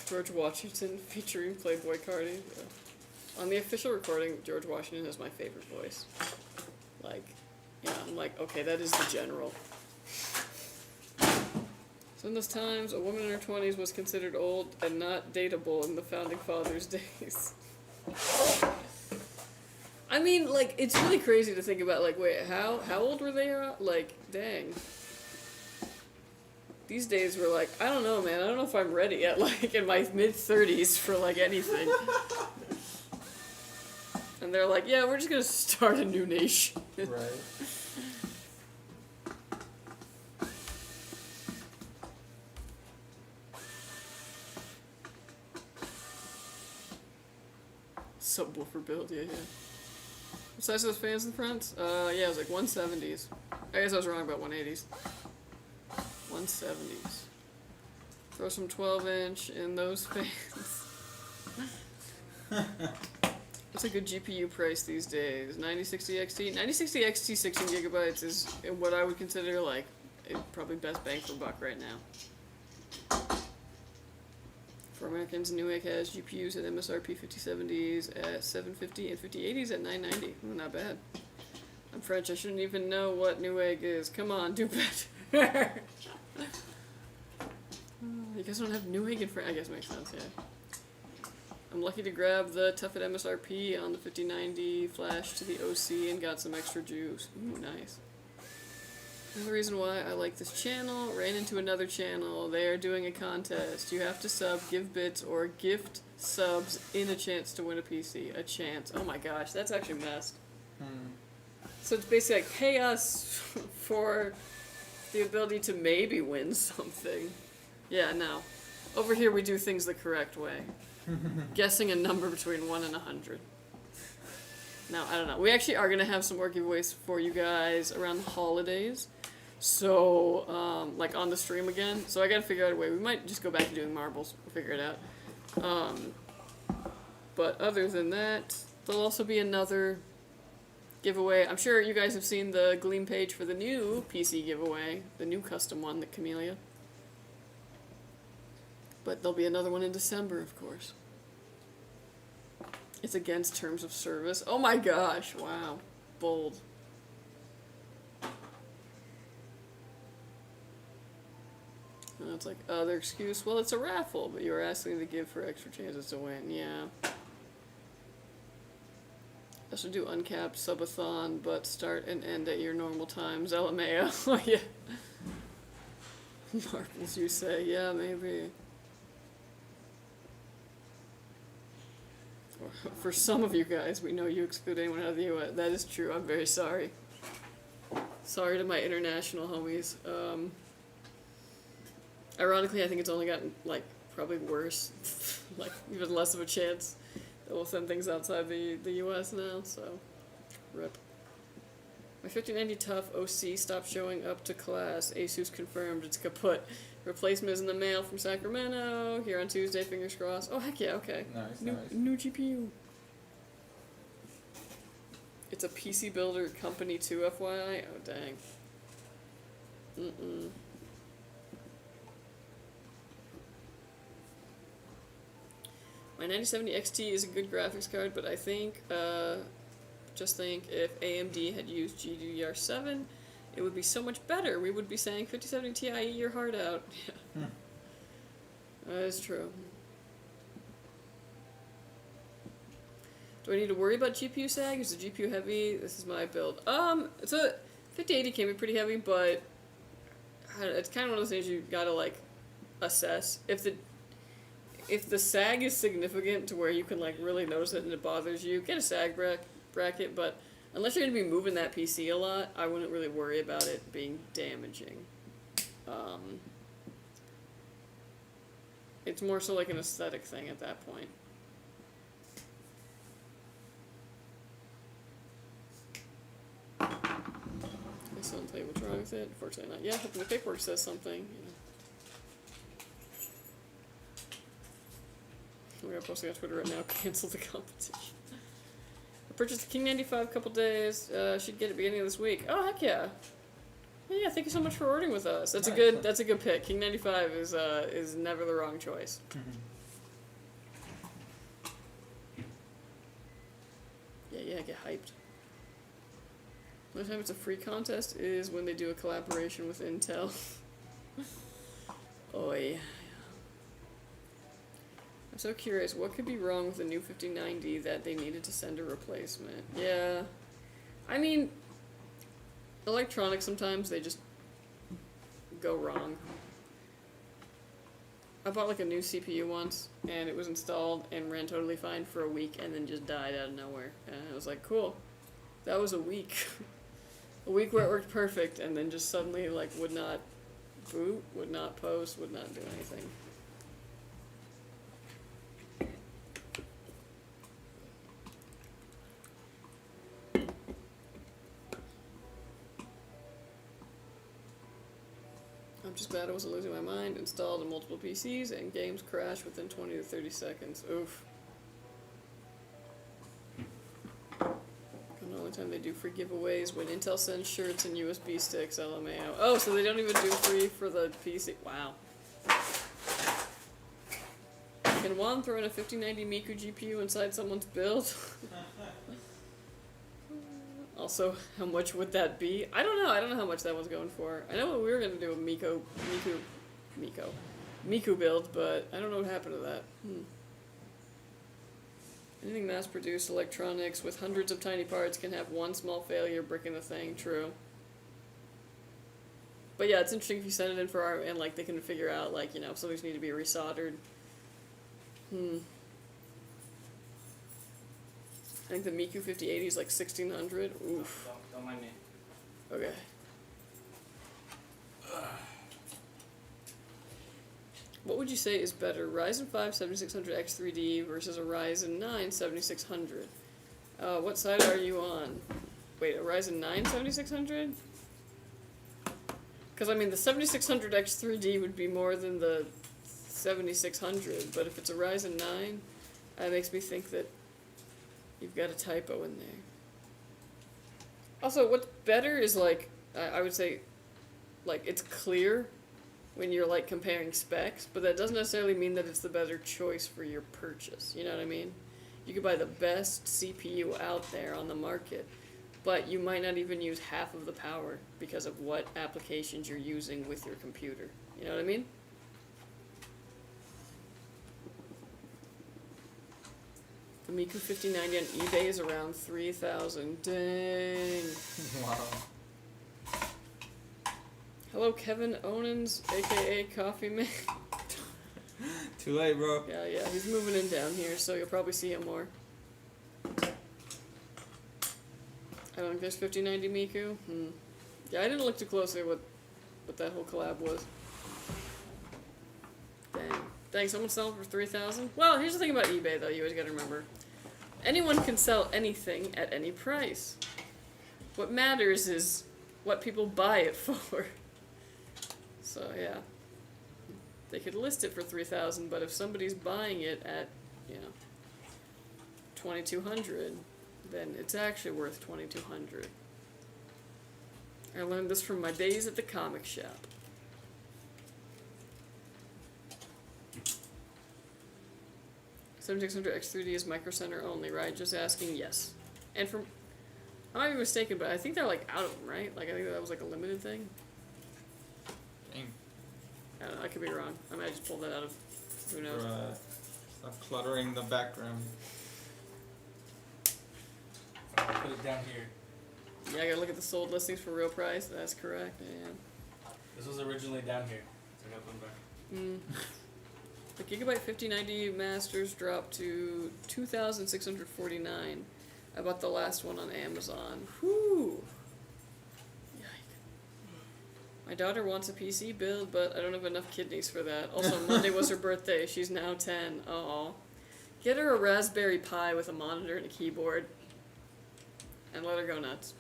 Speaker 1: George Washington featuring Playboy Cardi. Yeah. On the official recording, George Washington is my favorite voice. Like, yeah, I'm like, okay, that is the general. So in those times, a woman in her 20s was considered old and not dateable in the Founding Fathers' days. I mean, like, it's really crazy to think about, like, wait, how old were they? Like, dang. These days we're like, I don't know, man. I don't know if I'm ready yet, like, in my mid-30s for, like, anything. And they're like, yeah, we're just gonna start a new nation.
Speaker 2: Right.
Speaker 1: Subwoofer build, yeah. What size are those fans in the front? Yeah, it was like 170s. I guess I was wrong about 180s. 170s. Throw some 12-inch in those fans. What's a good GPU price these days? 9060 XT? 9060 XT 16GB is what I would consider like probably best bang for buck right now. For Americans, Newegg has GPUs at MSRP 5070s at 750 and 5080s at 990. Ooh, not bad. I'm French, I shouldn't even know what Newegg is. Come on, do better. You guys don't have Newegg in France? I guess it makes sense, yeah. I'm lucky to grab the Tough at MSRP on the 5090 flash to the OC and got some extra juice. Ooh, nice. Another reason why I like this channel, ran into another channel. They are doing a contest. You have to sub, give bits, or gift subs in a chance to win a PC. A chance. Oh my gosh, that's actually messed. So it's basically like, pay us for the ability to maybe win something. Yeah, no. Over here we do things the correct way. Guessing a number between 1 and 100. Now, I don't know. We actually are going to have some more giveaways for you guys around the holidays. So, like on the stream again. So I got to figure out a way. We might just go back to doing marbles. We'll figure it out. But other than that, there'll also be another giveaway. I'm sure you guys have seen the Gleam page for the new PC giveaway. The new custom one, the Camellia. But there'll be another one in December, of course. It's against terms of service. Oh my gosh, wow. Bold. And it's like, their excuse, well, it's a raffle, but you're asking to give for extra chances to win. Yeah. I should do uncapped subathon, but start and end at your normal times. LMAO. Oh, yeah. Marbles, you say. Yeah, maybe. For some of you guys, we know you exclude anyone out of the US. That is true. I'm very sorry. Sorry to my international homies. Ironically, I think it's only gotten, like, probably worse. Like, even less of a chance that we'll send things outside the US now, so rip. My 5090 Tough OC stopped showing up to class. ASUS confirmed it's kaput. Replacement is in the mail from Sacramento. Here on Tuesday, fingers crossed. Oh, heck yeah, okay.
Speaker 2: Nice,
Speaker 1: New
Speaker 2: nice.
Speaker 1: GPU. It's a PC Builder company too, FYI. Oh dang. My 9070 XT is a good graphics card, but I think, just think if AMD had used GDDR7, it would be so much better. We would be saying 5070 Ti, eat your heart out. Yeah. That is true. Do I need to worry about GPU sag? Is the GPU heavy? This is my build. It's a 5080 can be pretty heavy, but it's kind of one of those things you gotta like assess. If the sag is significant to where you can like really notice it and it bothers you, get a sag bracket. But unless you're gonna be moving that PC a lot, I wouldn't really worry about it being damaging. It's more so like an aesthetic thing at that point. I still don't tell you what's wrong with it. Unfortunately not. Yeah, hoping the paperwork says something. We're gonna post it on Twitter right now. Cancel the competition. I purchased the King 95 a couple days. Should get it beginning of this week. Oh heck yeah! Yeah, thank you so much for ordering with us. That's a good pick. King 95 is never the wrong choice. Yeah, get hyped. The only time it's a free contest is when they do a collaboration with Intel. Oi. I'm so curious, what could be wrong with the new 5090 that they needed to send a replacement? Yeah. I mean, electronics sometimes they just go wrong. I bought like a new CPU once, and it was installed and ran totally fine for a week and then just died out of nowhere. And I was like, cool. That was a week. A week where it worked perfect, and then just suddenly like would not boot, would not post, would not do anything. I'm just glad I wasn't losing my mind. Installed on multiple PCs and games crash within 20 to 30 seconds. Oof. And the only time they do free giveaways when Intel sends shirts and USB sticks, LMAO. Oh, so they don't even do free for the PC. Wow. Can Juan throw in a 5090 Miku GPU inside someone's build? Also, how much would that be? I don't know. I don't know how much that one's going for. I know what we were going to do a Miku build, but I don't know what happened to that. Anything mass-produced electronics with hundreds of tiny parts can have one small failure bricking the thing. True. But yeah, it's interesting if you send it in for our, and like they can figure out like, you know, if something's need to be resoldered. I think the Miku 5080 is like 1600. Oof.
Speaker 3: Don't mind me.
Speaker 1: Okay. What would you say is better, Ryzen 5 7600 X3D versus a Ryzen 9 7600? What side are you on? Wait, a Ryzen 9 7600? Because I mean, the 7600 X3D would be more than the 7600, but if it's a Ryzen 9, that makes me think that you've got a typo in there. Also, what's better is like, I would say, like, it's clear when you're like comparing specs, but that doesn't necessarily mean that it's the better choice for your purchase. You know what I mean? You could buy the best CPU out there on the market, but you might not even use half of the power because of what applications you're using with your computer. You know what I mean? The Miku 5090 on eBay is around 3,000. Dang.
Speaker 2: Wow.
Speaker 1: Hello, Kevin Onens, aka Coffee Man.
Speaker 2: Too late, bro.
Speaker 1: Yeah, he's moving in down here, so you'll probably see him more. I don't think there's 5090 Miku. Yeah, I didn't look too closely at what that whole collab was. Dang, someone selling for 3,000? Well, here's the thing about eBay, though. You always gotta remember. Anyone can sell anything at any price. What matters is what people buy it for. So, yeah. They could list it for 3,000, but if somebody's buying it at, you know, 2,200, then it's actually worth $2,200. I learned this from my days at the comic shop. $7600X3D is Micro Center only, right? Just asking, yes. And from, I might be mistaken, but I think they're like out of them, right? Like I think that was like a limited thing.
Speaker 2: Dang.
Speaker 1: I don't know, I could be wrong. I might just pull that out of, who knows.
Speaker 2: Stop cluttering the background.
Speaker 3: Put it down here.
Speaker 1: Yeah, I gotta look at the sold listings for real price. That's correct, man.
Speaker 3: This was originally down here, so I gotta put it back.
Speaker 1: The Gigabyte 5090 Masters dropped to $2,649. I bought the last one on Amazon. Whew. Yike. My daughter wants a PC build, but I don't have enough kidneys for that. Also, Monday was her birthday. She's now 10. Aw. Get her a Raspberry Pi with a monitor and a keyboard. And let her go nuts.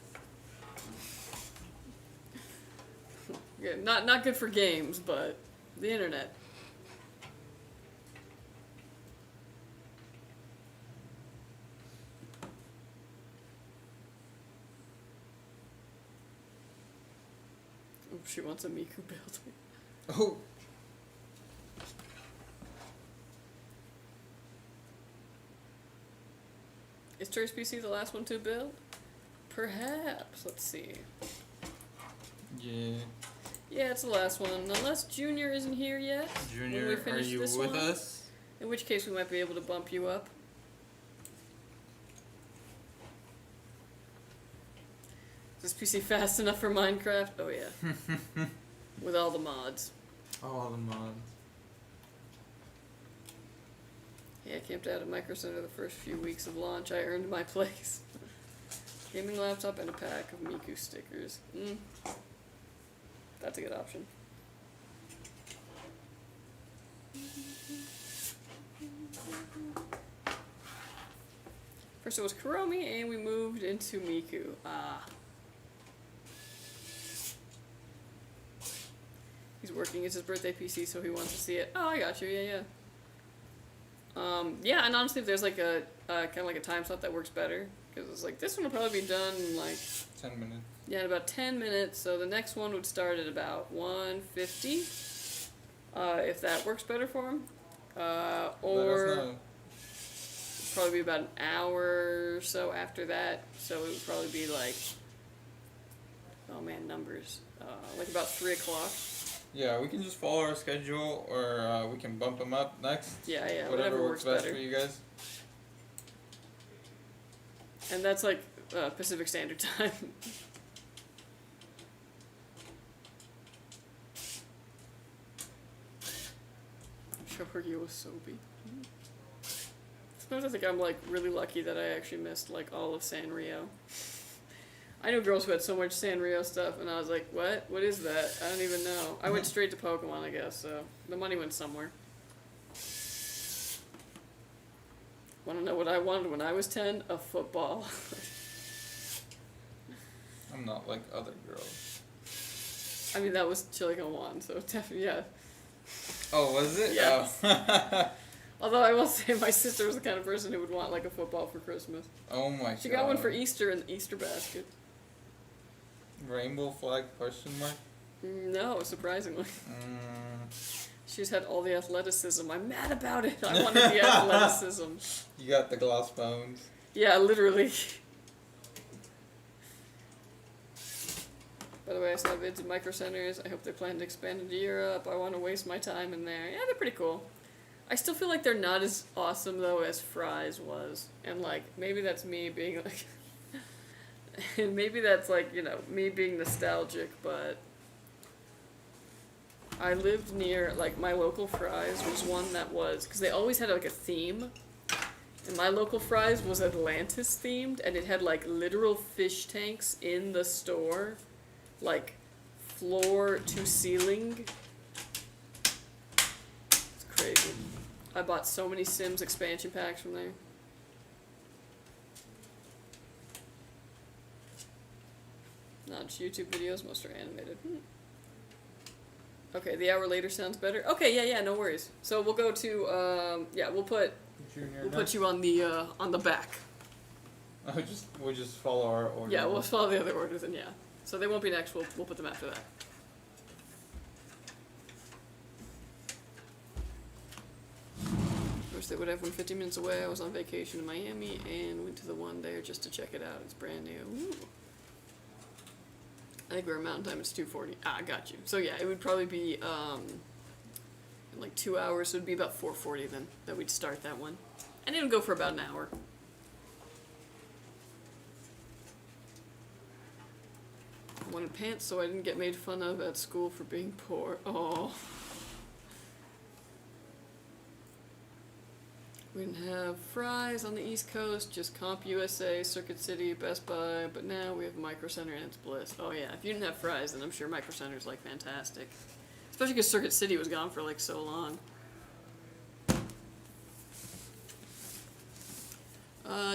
Speaker 1: Yeah, not good for games, but the internet. Oh, she wants a Miku build.
Speaker 2: Oh.
Speaker 1: Is Tury's PC the last one to build? Perhaps. Let's see.
Speaker 2: Yeah.
Speaker 1: Yeah, it's the last one. Unless Junior isn't here yet. when we
Speaker 2: Junior, are
Speaker 1: finish
Speaker 2: you
Speaker 1: this
Speaker 2: with
Speaker 1: one.
Speaker 2: us?
Speaker 1: In which case we might be able to bump you up. Is this PC fast enough for Minecraft? Oh yeah. With all the mods.
Speaker 2: All the mods.
Speaker 1: Yeah, I camped out at Micro Center the first few weeks of launch. I earned my place. Gaming laptop and a pack of Miku stickers. That's a good option. First it was Kuromi, and we moved into Miku. He's working. It's his birthday PC, so he wants to see it. Oh, I got you. Yeah. Yeah, and honestly, if there's like a kind of like a time slot that works better, because it's like this one will probably be done in like
Speaker 2: 10 minutes.
Speaker 1: Yeah, in about 10 minutes. So the next one would start at about 1:50, if that works better for him. Or probably be about an hour or so after that. So it would probably be like, oh man, numbers. Like about 3 o'clock.
Speaker 2: Yeah, we can just follow our schedule, or we can bump them up next.
Speaker 1: Yeah,
Speaker 2: Whatever works best
Speaker 1: better
Speaker 2: for you guys.
Speaker 1: And that's like Pacific Standard Time. Show her Yoasobi. Sometimes I think I'm like really lucky that I actually missed like all of Sanrio. I knew girls who had so much Sanrio stuff, and I was like, what? What is that? I don't even know. I went straight to Pokemon, I guess, so the money went somewhere. Want to know what I wanted when I was 10? A football.
Speaker 2: I'm not like other girls.
Speaker 1: I mean, that was Chilico 1, so definitely, yeah.
Speaker 2: Oh, was it?
Speaker 1: Yes.
Speaker 2: Oh.
Speaker 1: Although I will say my sister was the kind of person who would want like a football for Christmas.
Speaker 2: Oh my god.
Speaker 1: She got one for Easter in the Easter basket.
Speaker 2: Rainbow flag question mark?
Speaker 1: No, surprisingly. She's had all the athleticism. I'm mad about it. I wanted the athleticism.
Speaker 2: You got the gloss bones.
Speaker 1: Yeah, literally. By the way, I saw vids of Micro Centers. I hope they plan to expand into Europe. I want to waste my time in there. Yeah, they're pretty cool. I still feel like they're not as awesome, though, as Fry's was. And, like, maybe that's me being, like... and maybe that's, like, you know, me being nostalgic, but... I lived near, like, my local Fry's was one that was... Because they always had, like, a theme. And my local Fry's was Atlantis-themed, and it had, like, literal fish tanks in the store. Like, floor to ceiling. It's crazy. I bought so many Sims expansion packs from there. Not just YouTube videos, most are animated. Okay, the hour later sounds better. Okay, yeah, no worries. So we'll go to, yeah, we'll put you on the back.
Speaker 2: We'll just follow our order.
Speaker 1: Yeah, we'll follow the other orders, and yeah. So they won't be next. We'll put them after that. Wish they would have one 50 minutes away. I was on vacation in Miami and went to the one there just to check it out. It's brand new. Ooh. I think we're at Mountain Time. It's 2:40. Ah, I got you. So yeah, it would probably be in like 2 hours. So it'd be about 4:40 then that we'd start that one, and it'll go for about an hour. I wanted pants so I didn't get made fun of at school for being poor. Oh. We didn't have fries on the East Coast, just Comp USA, Circuit City, Best Buy, but now we have Micro Center and it's bliss. Oh yeah, if you didn't have fries, then I'm sure Micro Center's like fantastic. Especially because Circuit City was gone for like so long.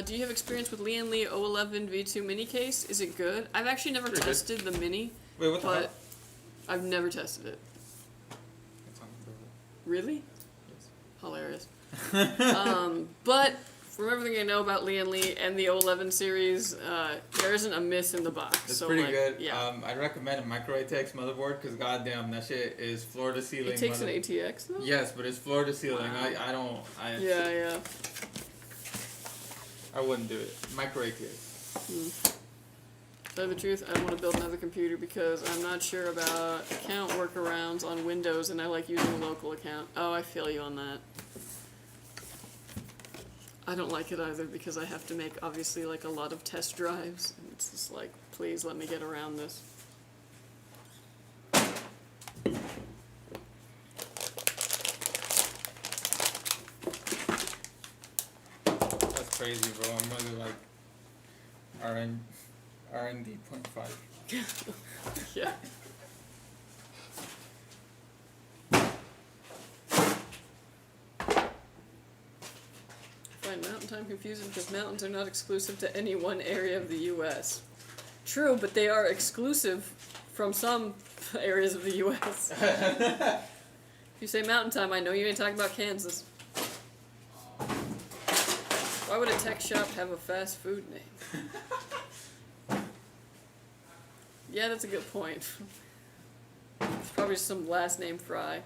Speaker 1: Do you have experience with Lian 011 V2 mini case? Is it good? I've actually never tested the mini.
Speaker 2: Wait, what the hell?
Speaker 1: But I've never tested it. Really?
Speaker 2: Yes.
Speaker 1: Hilarious. But from everything I know about Lian Li and the 011 series, there isn't a miss in the box.
Speaker 2: It's
Speaker 1: so
Speaker 2: pretty
Speaker 1: like,
Speaker 2: good.
Speaker 1: Yeah.
Speaker 2: I'd recommend a micro ATX motherboard because goddamn, that shit is floor to ceiling.
Speaker 1: It takes an ATX though?
Speaker 2: Yes, but it's floor to ceiling.
Speaker 1: Wow.
Speaker 2: Yeah.
Speaker 1: Yeah.
Speaker 2: I wouldn't do it. Micro ATX.
Speaker 1: To tell you the truth, I want to build another computer because I'm not sure about account workarounds on Windows and I like using a local account. Oh, I feel you on that. I don't like it either because I have to make obviously like a lot of test drives. And it's just like, please let me get around this.
Speaker 2: That's crazy, bro. I'm really like R&D 0.5.
Speaker 1: Yeah. I find Mountain Time confusing because mountains are not exclusive to any one area of the U.S. True, but they are exclusive from some areas of the U.S. If you say Mountain Time, I know you ain't talking about Kansas. Why would a tech shop have a fast food name? Yeah, that's a good point. It's probably just some last name Fry.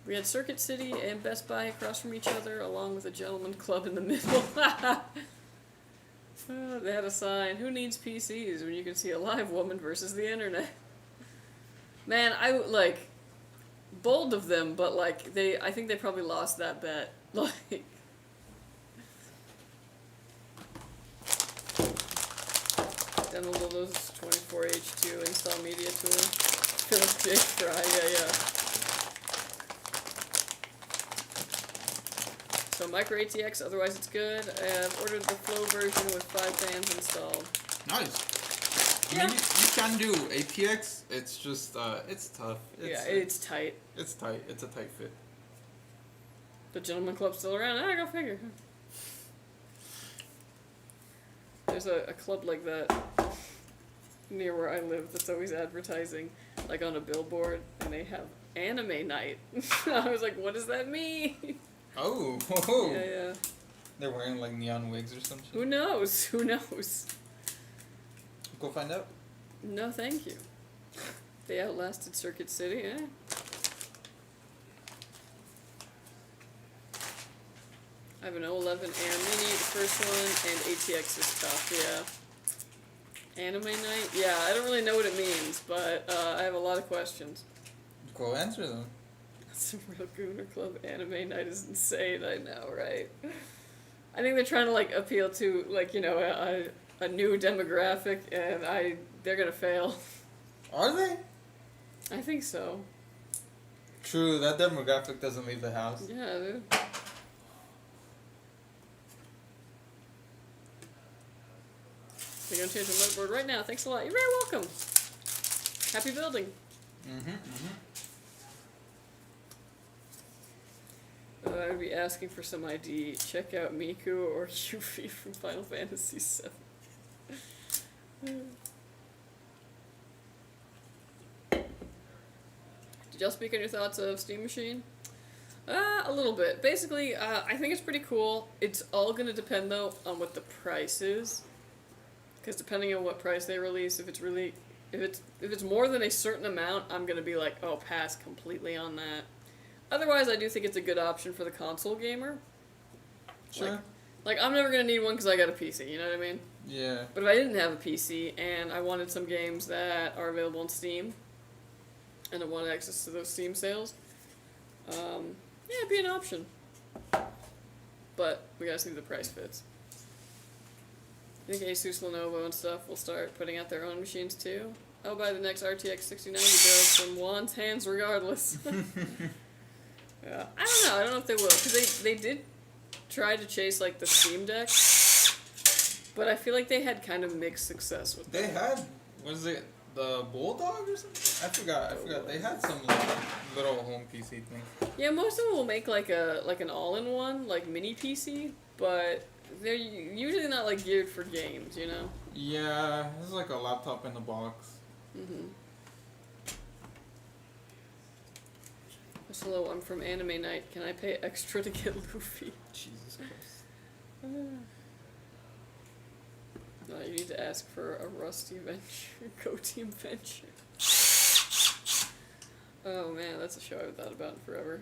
Speaker 1: We had Circuit City and Best Buy across from each other, along with a gentleman club in the middle. They had a sign, who needs PCs when you can see a live woman versus the internet? Man, like, bold of them, but like, I think they probably lost that bet. Like, download those 24H2 install media tool. Philip J. Fry, yeah. So micro ATX, otherwise it's good. I've ordered the Flow version with 5 fans installed.
Speaker 2: Nice.
Speaker 1: Yeah.
Speaker 2: I mean, you can do ATX. It's just it's tough.
Speaker 1: It's tight.
Speaker 2: It's tight. It's a tight fit.
Speaker 1: The Gentleman Club's still around. Go figure. There's a club like that near where I live that's always advertising, like on a billboard, and they have anime night. I was like, what does that mean?
Speaker 2: Oh.
Speaker 1: Yeah.
Speaker 2: They're wearing like neon wigs or some shit.
Speaker 1: Who knows? Who knows?
Speaker 2: Go find out.
Speaker 1: No, thank you. They outlasted Circuit City, eh? I have an 011 Air Mini, the first one, and ATX is tough, yeah. Anime night? Yeah, I don't really know what it means, but I have a lot of questions.
Speaker 2: Go answer them.
Speaker 1: Some real Gooner Club anime night is insane, I know, right? I think they're trying to, like, appeal to, like, you know, a new demographic, and they're gonna fail.
Speaker 2: Are they?
Speaker 1: I think so.
Speaker 2: True, that demographic doesn't leave the house.
Speaker 1: Yeah, dude. They're gonna change the motherboard right now. Thanks a lot. You're very welcome. Happy building. I would be asking for some ID. Check out Miku or Yuffie from Final Fantasy VII. Did y'all speak on your thoughts of Steam Machine? A little bit. Basically, I think it's pretty cool. It's all gonna depend though on what the price is, because depending on what price they release, if it's more than a certain amount, I'm gonna be like, oh, pass completely on that. Otherwise, I do think it's a good option for the console gamer.
Speaker 2: Sure.
Speaker 1: Like I'm never gonna need one because I got a PC. You know what I mean?
Speaker 2: Yeah.
Speaker 1: But if I didn't have a PC and I wanted some games that are available on Steam, and I wanted access to those Steam sales, yeah, it'd be an option. But we gotta see if the price fits. I think ASUS, Lenovo, and stuff will start putting out their own machines too. I'll buy the next RTX 6090 build from Juan's hands regardless. Yeah, I don't know. I don't know if they will, because they did try to chase like the Steam Deck, but I feel like they had kind of mixed success with
Speaker 2: They
Speaker 1: that.
Speaker 2: had, was it the Bulldog or something? I forgot. They had some like little home PC thing.
Speaker 1: Yeah, most of them will make like an all-in-one, like mini PC, but they're usually not like geared for games, you know?
Speaker 2: Yeah, it's like a laptop in the box.
Speaker 1: Mhm. Hello, I'm from Anime Night. Can I pay extra to get Luffy?
Speaker 2: Jesus Christ.
Speaker 1: No, you need to ask for a Rusty Venture. Go Team Venture. Oh man, that's a show I've thought about in forever.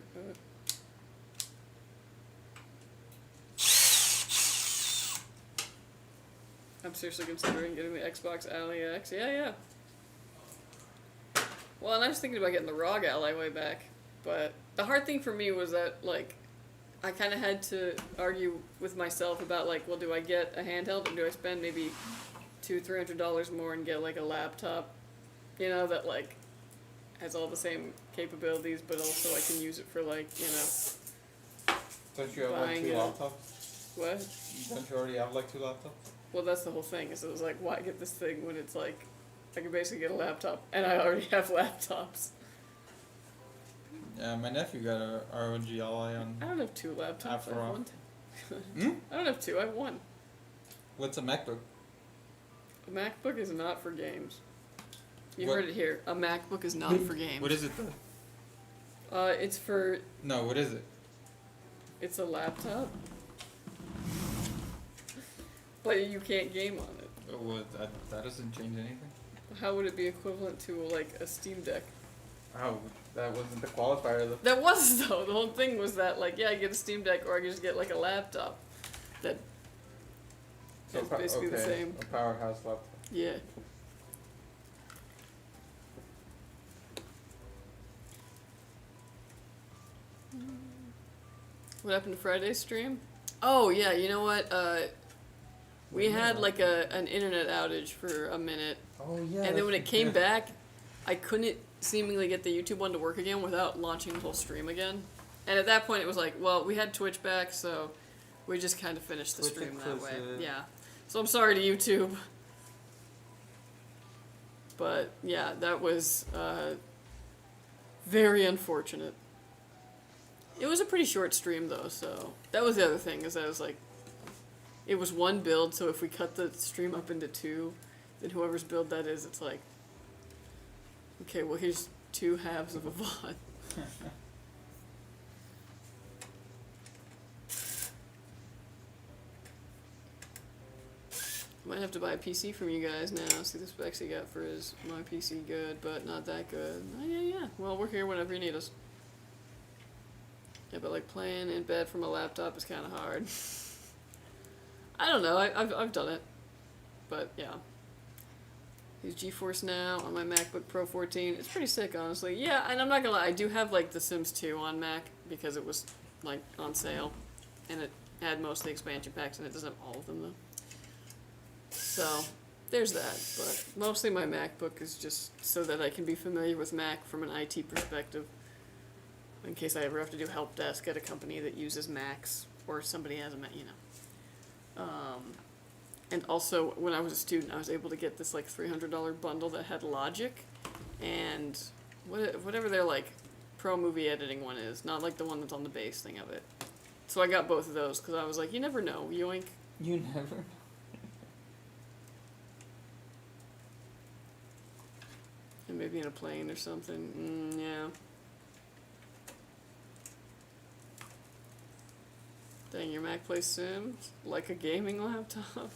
Speaker 1: I'm seriously considering getting the Xbox Ally X. Yeah. Well, and I was thinking about getting the ROG Ally way back, but the hard thing for me was that, like, I kind of had to argue with myself about, like, well, do I get a handheld or do I spend maybe $200-300 more and get, like, a laptop, you know, that, like, has all the same capabilities, but also I can use it for, like, you know.
Speaker 2: Don't you have like
Speaker 1: Buying
Speaker 2: two
Speaker 1: it.
Speaker 2: laptops?
Speaker 1: What?
Speaker 2: Don't you already have like two laptops?
Speaker 1: Well, that's the whole thing, is it was like, why get this thing when it's like, I can basically get a laptop, and I already have laptops.
Speaker 2: Yeah, my nephew got a ROG Ally on.
Speaker 1: I don't have two laptops, I have
Speaker 2: ASRock.
Speaker 1: one.
Speaker 2: Hmm?
Speaker 1: I don't have two, I have one.
Speaker 2: What's a MacBook?
Speaker 1: A MacBook is not for games. You
Speaker 2: What-
Speaker 1: heard it here. A MacBook is not for games.
Speaker 2: What is it though?
Speaker 1: It's for,
Speaker 2: No, what is it?
Speaker 1: it's a laptop. But you can't game on it.
Speaker 2: Well, that doesn't change anything.
Speaker 1: How would it be equivalent to, like, a Steam Deck?
Speaker 2: Oh, that wasn't the qualifier though.
Speaker 1: That was, though. The whole thing was that, like, yeah, I get a Steam Deck or I can just get, like, a laptop. That is basically the same.
Speaker 2: A powerhouse laptop.
Speaker 1: Yeah. What happened to Friday's stream? Oh, yeah, you know what? We had, like, an internet outage for a minute.
Speaker 2: Oh yeah.
Speaker 1: And then when it came back, I couldn't seemingly get the YouTube one to work again without launching the whole stream again. And at that point, it was like, well, we had Twitch back, so we just kind of finished the
Speaker 2: Twitch
Speaker 1: stream that way.
Speaker 2: inclusive.
Speaker 1: Yeah. So I'm sorry to YouTube. But yeah, that was very unfortunate. It was a pretty short stream though, so that was the other thing, is that it was like, it was one build, so if we cut the stream up into two, then whoever's build that is, it's like, okay, well here's two halves of a VOD. Might have to buy a PC from you guys now. See the specs he got for his my PC good, but not that good. Oh, yeah. Well, we're here whenever you need us. Yeah, but like playing in bed from a laptop is kind of hard. I don't know. I've done it, but yeah. Use GeForce Now on my MacBook Pro 14. It's pretty sick, honestly. Yeah, and I'm not gonna lie. I do have like The Sims 2 on Mac because it was like on sale, and it had most of the expansion packs, and it doesn't have all of them though. So, there's that, but mostly my MacBook is just so that I can be familiar with Mac from an IT perspective, in case I ever have to do help desk at a company that uses Macs, or somebody has a Mac, you know. And also, when I was a student, I was able to get this like $300 bundle that had Logic, and whatever their like pro movie editing one is, not like the one that's on the base thing of it. So I got both of those, because I was like, you never know, yoink.
Speaker 2: You never.
Speaker 1: And maybe in a plane or something. Yeah. Dang, your Mac plays Sims like a gaming laptop.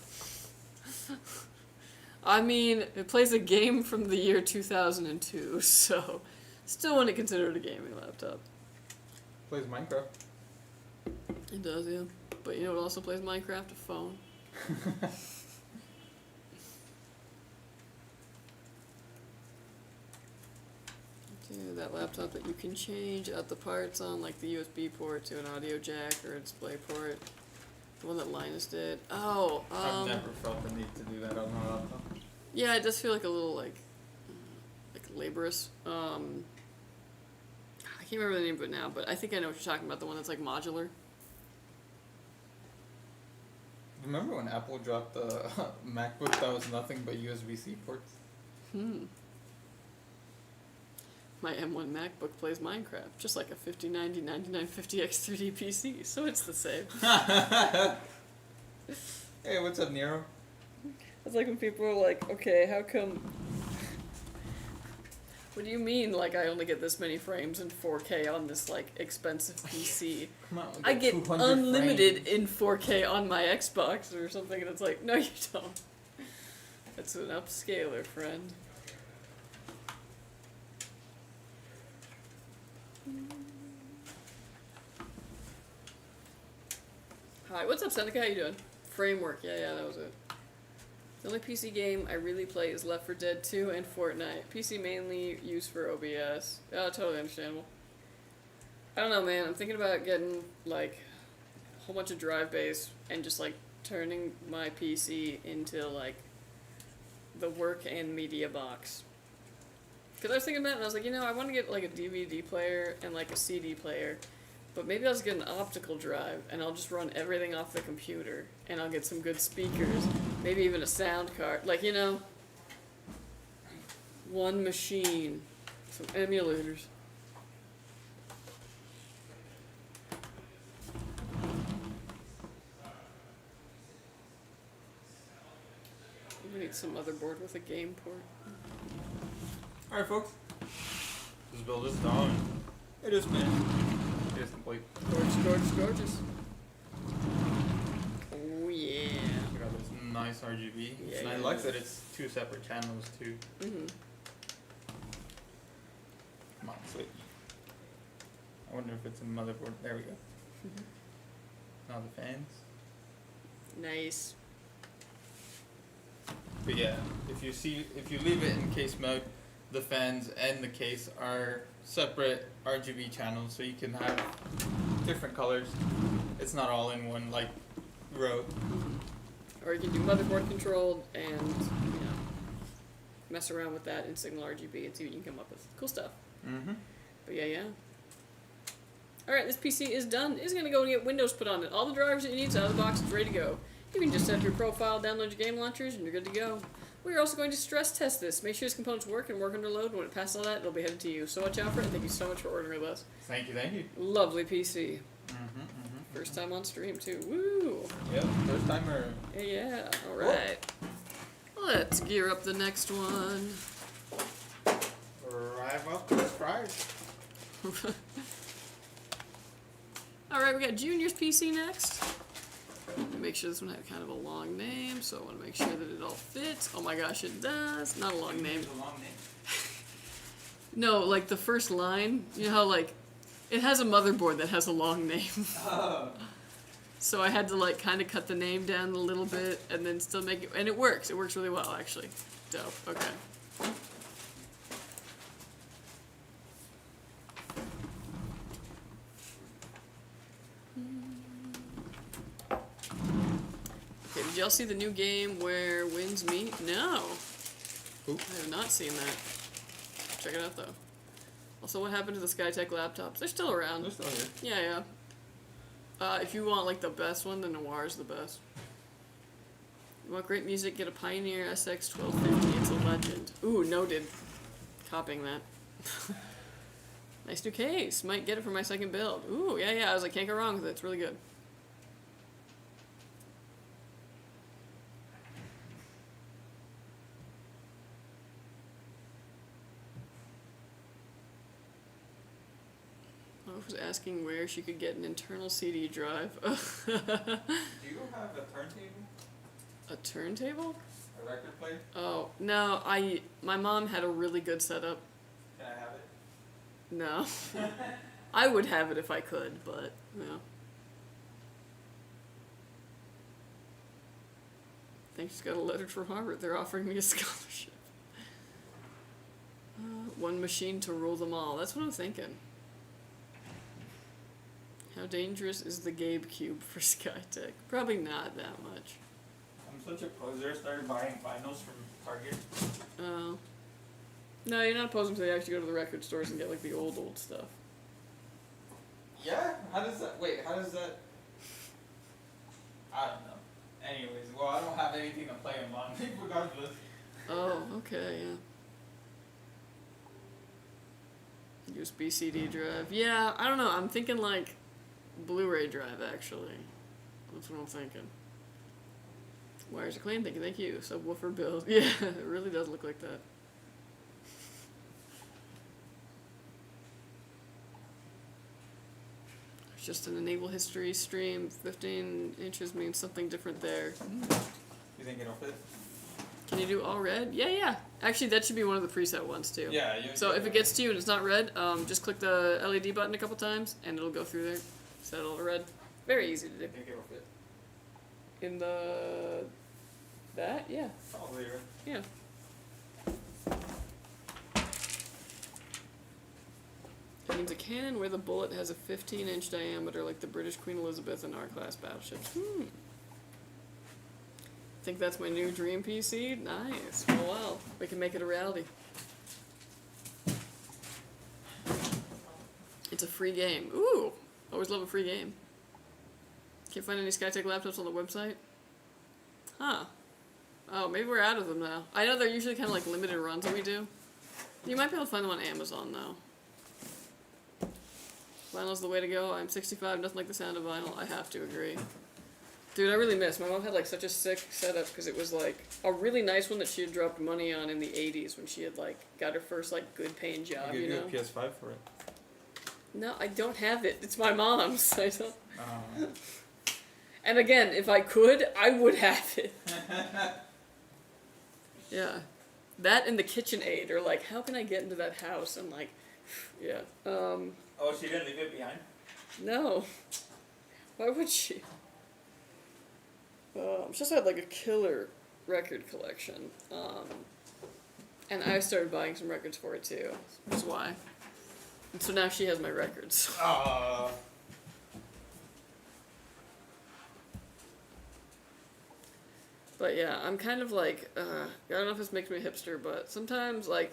Speaker 1: I mean, it plays a game from the year 2002, so still wouldn't consider it a gaming laptop.
Speaker 2: Plays Minecraft.
Speaker 1: It does, yeah. But you know what also plays Minecraft? A phone. Dude, that laptop that you can change out the parts on, like the USB port to an audio jack or a display port. The one that Linus did. Oh,
Speaker 2: I've never felt the need to do that on my laptop.
Speaker 1: yeah, it does feel like a little like laborious. I can't remember the name of it now, but I think I know what you're talking about. The one that's like modular.
Speaker 2: Remember when Apple dropped the MacBook that was nothing but USB-C ports?
Speaker 1: My M1 MacBook plays Minecraft, just like a 5090 9950X 3D PC, so it's the same.
Speaker 2: Hey, what's up, Nero?
Speaker 1: It's like when people are like, okay, how come... What do you mean, like, I only get this many frames in 4K on this, like, expensive PC?
Speaker 2: Come on,
Speaker 1: I get unlimited
Speaker 2: frames.
Speaker 1: in 4K on my Xbox or something, and it's like, no, you don't. That's an upscaler, friend. Hi, what's up, Seneca? How you doing? Framework, yeah, that was it. The only PC game I really play is Left 4 Dead 2 and Fortnite. PC mainly used for OBS. Oh, totally understandable. I don't know, man. I'm thinking about getting, like, a whole bunch of drive bays and just, like, turning my PC into, like, the work and media box. Because I was thinking about it and I was like, you know, I want to get, like, a DVD player and, like, a CD player. But maybe I'll just get an optical drive, and I'll just run everything off the computer, and I'll get some good speakers, maybe even a sound card. Like, you know, one machine, some emulators. We need some motherboard with a game port.
Speaker 2: Alright, folks. This build is done. It is finished. It is complete.
Speaker 1: Gorgeous, gorgeous, gorgeous. Oh, yeah.
Speaker 2: We got this nice RGB.
Speaker 1: Yeah,
Speaker 2: And I
Speaker 1: yeah,
Speaker 2: like
Speaker 1: yeah.
Speaker 2: that it's 2 separate channels, too.
Speaker 1: Mm-hmm.
Speaker 2: Come on, switch. I wonder if it's a motherboard. There we go. Now the fans.
Speaker 1: Nice.
Speaker 2: But yeah, if you leave it in case mode, the fans and the case are separate RGB channels, so you can have different colors. It's not all in one like row.
Speaker 1: Or you can do motherboard controlled and, you know, mess around with that in Signal RGB and see what you can come up with. Cool stuff.
Speaker 2: Mm-hmm.
Speaker 1: But yeah. Alright, this PC is done. It's gonna go and get Windows put on it. All the drivers that you need is out of the box, it's ready to go. You can just set up your profile, download your game launchers, and you're good to go. We're also going to stress test this. Make sure its components work and work under load. When it passes all that, it'll be headed to you. So watch out for it, and thank you so much for ordering with us.
Speaker 2: Thank you, thank you.
Speaker 1: Lovely PC.
Speaker 2: Mm-hmm.
Speaker 1: First time on stream, too. Woo!
Speaker 2: Yep, first timer.
Speaker 1: Yeah, alright. Let's gear up the next one.
Speaker 2: Drive up the price.
Speaker 1: Alright, we got Junior's PC next. Let me make sure this one had kind of a long name, so I want to make sure that it all fits. Oh my gosh, it does. Not a long name. No, like the first line. You know how, like, it has a motherboard that has a long name.
Speaker 2: Oh.
Speaker 1: So I had to, like, kind of cut the name down a little bit and then still make it. And it works. It works really well, actually. Dope. Okay. Okay, did y'all see the new game where winds meet? No.
Speaker 2: Ooh.
Speaker 1: I have not seen that. Check it out, though. Also, what happened to the Skytech laptops? They're still around.
Speaker 2: They're still here.
Speaker 1: Yeah. If you want, like, the best one, then Noir is the best. You want great music, get a Pioneer SX 1250. It's a legend. Ooh, noted. Copying that. Nice new case. Might get it for my second build. Ooh, yeah. I was like, can't go wrong with it. It's really good. was asking where she could get an internal CD drive.
Speaker 2: Do you have a turntable?
Speaker 1: A turntable?
Speaker 2: A record player?
Speaker 1: Oh, no, my mom had a really good setup.
Speaker 2: Can I have it?
Speaker 1: No. I would have it if I could, but, no. I think she's got a letter from Harvard. They're offering me a scholarship. One machine to rule them all. That's what I'm thinking. How dangerous is the Gabe Cube for Skytech? Probably not that much.
Speaker 3: I'm such a poser. I started buying vinyls from Target.
Speaker 1: Oh. No, you're not opposed to they actually go to the record stores and get like the old stuff.
Speaker 2: Yeah? How does that... Wait, how does that... I don't know. Anyways, well, I don't have anything to play them on, regardless.
Speaker 1: Oh, okay, yeah. USB CD drive. Yeah, I don't know. I'm thinking like Blu-ray drive, actually. That's what I'm thinking. Wires are clean. Thank you. Subwoofer build. Yeah, it really does look like that. It's just an enable history stream. 15 inches means something different there.
Speaker 2: You think it'll fit?
Speaker 1: Can you do all red? Yeah. Actually, that should be one of the preset ones, too.
Speaker 2: Yeah.
Speaker 1: So if it gets to you and it's not red, just click the LED button a couple times, and it'll go through there. Set it all to red. Very easy to do.
Speaker 2: I think it'll fit.
Speaker 1: In the... that? Yeah.
Speaker 2: Probably, right?
Speaker 1: Yeah. It means a cannon where the bullet has a 15-inch diameter like the British Queen Elizabeth and R-class battleships. Think that's my new dream PC? Nice. Well, we can make it a reality. It's a free game. Ooh! Always love a free game. Can't find any Skytech laptops on the website? Huh. Oh, maybe we're out of them now. I know they're usually kind of like limited runs that we do. You might be able to find them on Amazon, though. Vinyl's the way to go. I'm 65, nothing like the sound of vinyl. I have to agree. Dude, I really miss. My mom had like such a sick setup because it was like a really nice one that she had dropped money on in the 80s when she had like got her first like good paying job, you know?
Speaker 2: a PS5 for it.
Speaker 1: No, I don't have it. It's my mom's. I don't. And again, if I could, I would have it. Yeah. That and the KitchenAid are like, how can I get into that house? And like, yeah.
Speaker 3: Oh, she didn't leave it behind?
Speaker 1: No. Why would she? She just had like a killer record collection. And I started buying some records for it too. That's why. And so now she has my records. But yeah, I'm kind of like, I don't know if this makes me a hipster, but sometimes I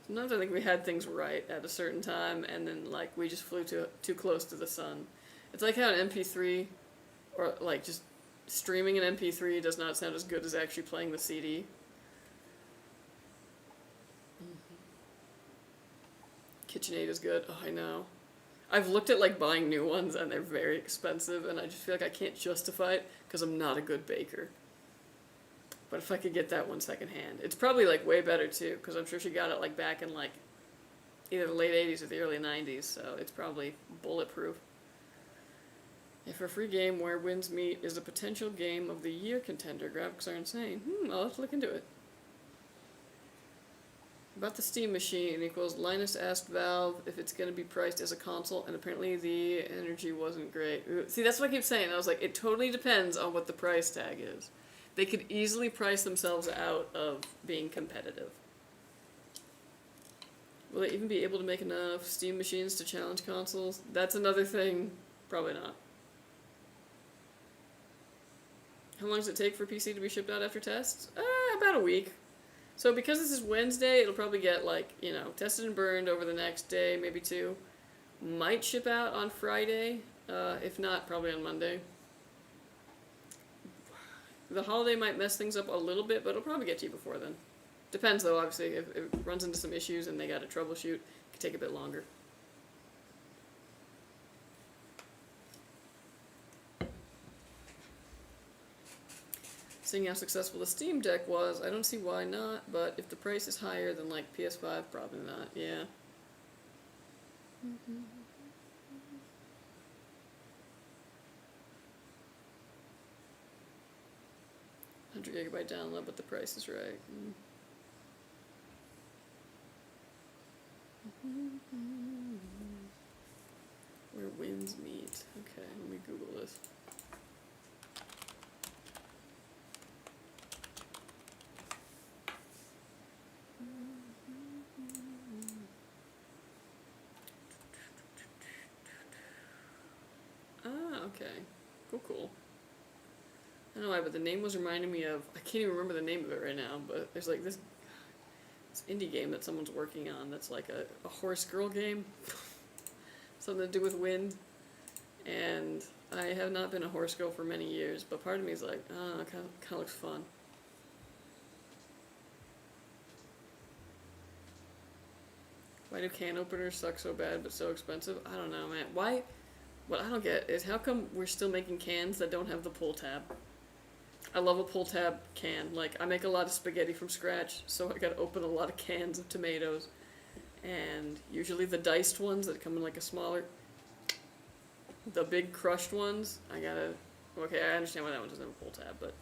Speaker 1: think we had things right at a certain time, and then like we just flew too close to the sun. It's like how an MP3, or like just streaming an MP3 does not sound as good as actually playing the CD. KitchenAid is good. Oh, I know. I've looked at like buying new ones and they're very expensive, and I just feel like I can't justify it because I'm not a good baker. But if I could get that one secondhand, it's probably like way better too, because I'm sure she got it like back in like either the late 80s or the early 90s, so it's probably bulletproof. If a free game where wins meet is a potential game of the year contender, graphics are insane. I'll have to look into it. About the Steam machine equals Linus asked Valve if it's going to be priced as a console, and apparently the energy wasn't great. See, that's what I keep saying. I was like, it totally depends on what the price tag is. They could easily price themselves out of being competitive. Will they even be able to make enough Steam machines to challenge consoles? That's another thing. Probably not. How long does it take for PC to be shipped out after tests? About a week. So because this is Wednesday, it'll probably get like, tested and burned over the next day, maybe two. Might ship out on Friday, if not, probably on Monday. The holiday might mess things up a little bit, but it'll probably get to you before then. Depends though, obviously, if it runs into some issues and they gotta troubleshoot, it could take a bit longer. Seeing how successful the Steam Deck was, I don't see why not, but if the price is higher than like PS5, probably not, yeah. $100 GB download, but the price is right. Where winds meet. Okay, let me Google this. Ah, okay. Cool. I don't know why, but the name was reminding me of, I can't even remember the name of it right now, but there's like this indie game that someone's working on that's like a horse girl game. Something to do with wind. And I have not been a horse girl for many years, but part of me is like, oh, it kind of looks fun. Why do can openers suck so bad but so expensive? I don't know, man. Why? What I don't get is how come we're still making cans that don't have the pull tab? I love a pull tab can. Like, I make a lot of spaghetti from scratch, so I gotta open a lot of cans of tomatoes. And usually the diced ones that come in like a smaller, the big crushed ones, I gotta, okay, I understand why that one doesn't have a pull tab, but.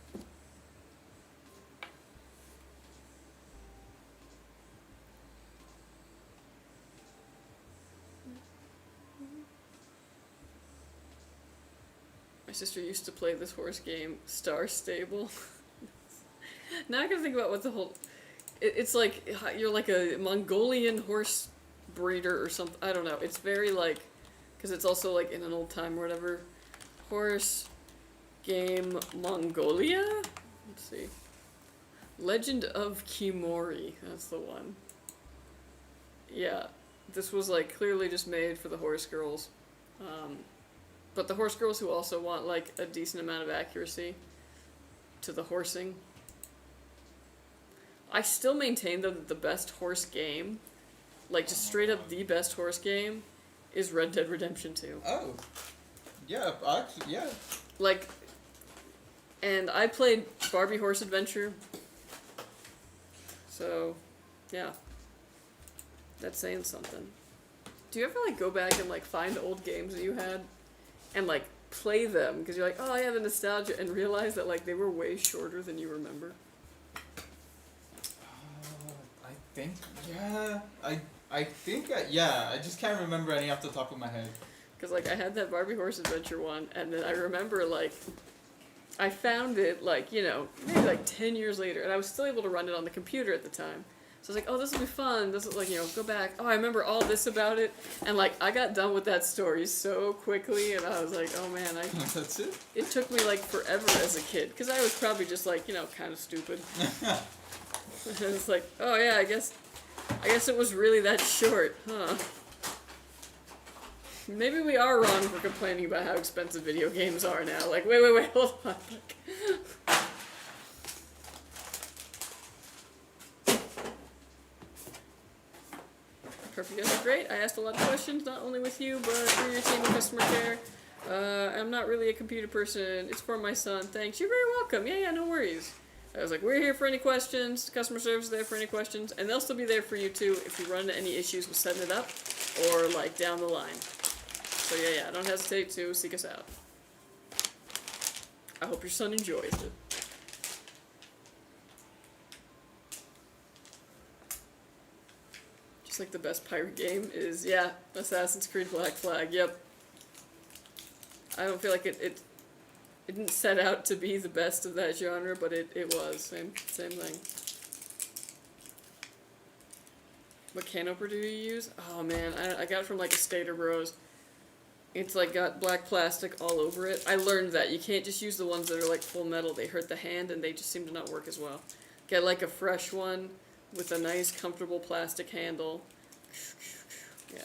Speaker 1: My sister used to play this horse game, Star Stable. Now I gotta think about what the whole... It's like, you're like a Mongolian horse breeder or something. I don't know. It's very like... Because it's also like in an old time or whatever. Horse game Mongolia? Let's see. Legend of Kimori. That's the one. Yeah. This was like clearly just made for the horse girls. But the horse girls who also want like a decent amount of accuracy to the horsing. I still maintain though that the best horse game, like just straight up the best horse game, is Red Dead Redemption 2.
Speaker 2: Oh. Yeah, actually, yeah.
Speaker 1: Like, and I played Barbie Horse Adventure. So, yeah. That's saying something. Do you ever like go back and like find old games that you had? And like play them because you're like, oh, I have the nostalgia, and realize that like they were way shorter than you remember.
Speaker 2: I think, yeah. I think, yeah. I just can't remember any off the top of my head.
Speaker 1: Because like I had that Barbie Horse Adventure one, and then I remember like I found it like, you know, maybe like 10 years later, and I was still able to run it on the computer at the time. So I was like, oh, this will be fun. This is like, you know, go back. Oh, I remember all this about it. And like, I got done with that story so quickly, and I was like, oh man,
Speaker 2: That's it?
Speaker 1: It took me like forever as a kid, because I was probably just like, you know, kind of stupid. And it's like, oh yeah, I guess it was really that short, huh? Maybe we are wrong for complaining about how expensive video games are now. Like, wait, hold on. Perfect, guys are great. I asked a lot of questions, not only with you, but through your team of customer care. I'm not really a computer person. It's for my son. Thanks. You're very welcome. Yeah, no worries. I was like, we're here for any questions. Customer service is there for any questions. And they'll still be there for you, too, if you run into any issues with setting it up or, like, down the line. So, yeah, don't hesitate to seek us out. I hope your son enjoys it. Just like the best pirate game is, yeah, Assassin's Creed Black Flag, yep. I don't feel like it didn't set out to be the best of that genre, but it was. Same thing. What can opener do you use? Oh man, I got it from like a Stater Bros. It's like got black plastic all over it. I learned that. You can't just use the ones that are like full metal. They hurt the hand and they just seem to not work as well. Get like a fresh one with a nice comfortable plastic handle. Yeah.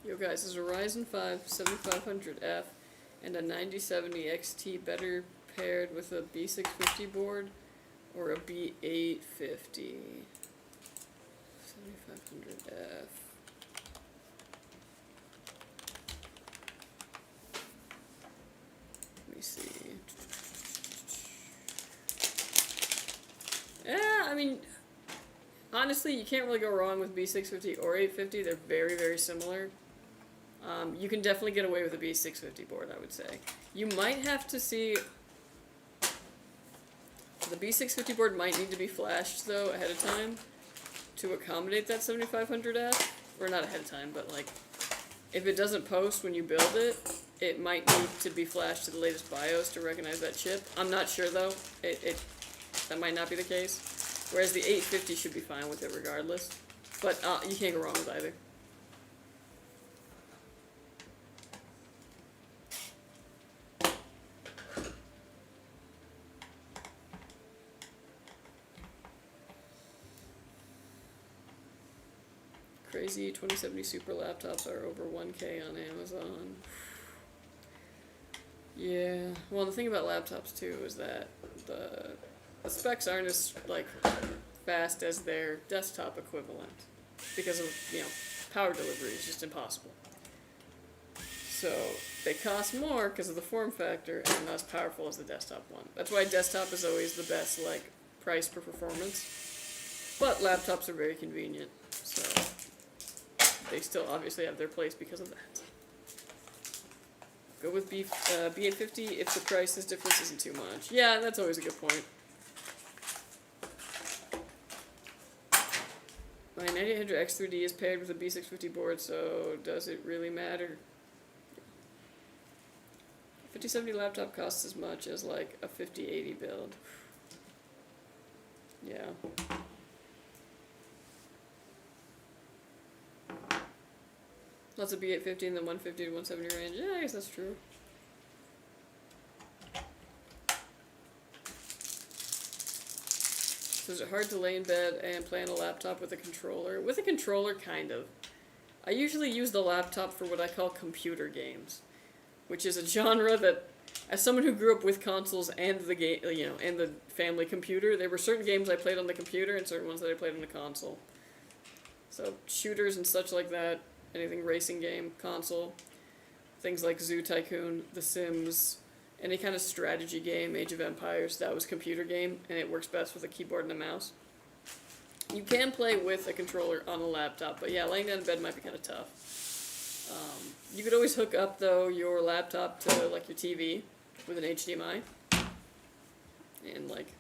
Speaker 1: Yo guys, is a Ryzen 5 7500F and a 9070 XT better paired with a B650 board or a B850. 7500F. Let me see. Yeah, I mean, honestly, you can't really go wrong with B650 or 850. They're very, very similar. You can definitely get away with a B650 board, I would say. You might have to see... The B650 board might need to be flashed, though, ahead of time to accommodate that 7500F. Or not ahead of time, but, like, if it doesn't post when you build it, it might need to be flashed to the latest BIOS to recognize that chip. I'm not sure, though. That might not be the case. Whereas the 850 should be fine with it regardless. But you can't go wrong with either. Crazy 2070 Super laptops are over 1K on Amazon. Yeah, well, the thing about laptops too is that the specs aren't as like fast as their desktop equivalent because of, you know, power delivery is just impossible. So they cost more because of the form factor and not as powerful as the desktop one. That's why desktop is always the best, like, price per performance. But laptops are very convenient, so they still obviously have their place because of that. Go with B850 if the price difference isn't too much. Yeah, that's always a good point. My 9800 X3D is paired with a B650 board, so does it really matter? 5070 laptop costs as much as like a 5080 build. Yeah. Lots of B850 in the 150 to 170 range. Yeah, I guess that's true. So is it hard to lay in bed and play on a laptop with a controller? With a controller, kind of. I usually use the laptop for what I call computer games, which is a genre that, as someone who grew up with consoles and the game, you know, and the family computer, there were certain games I played on the computer and certain ones that I played on the console. So shooters and such like that. Anything racing game, console, things like Zoo Tycoon, The Sims, any kind of strategy game, Age of Empires, that was computer game, and it works best with a keyboard and a mouse. You can play with a controller on a laptop, but yeah, laying down in bed might be kind of tough. You could always hook up, though, your laptop to, like, your TV with an HDMI, and, like,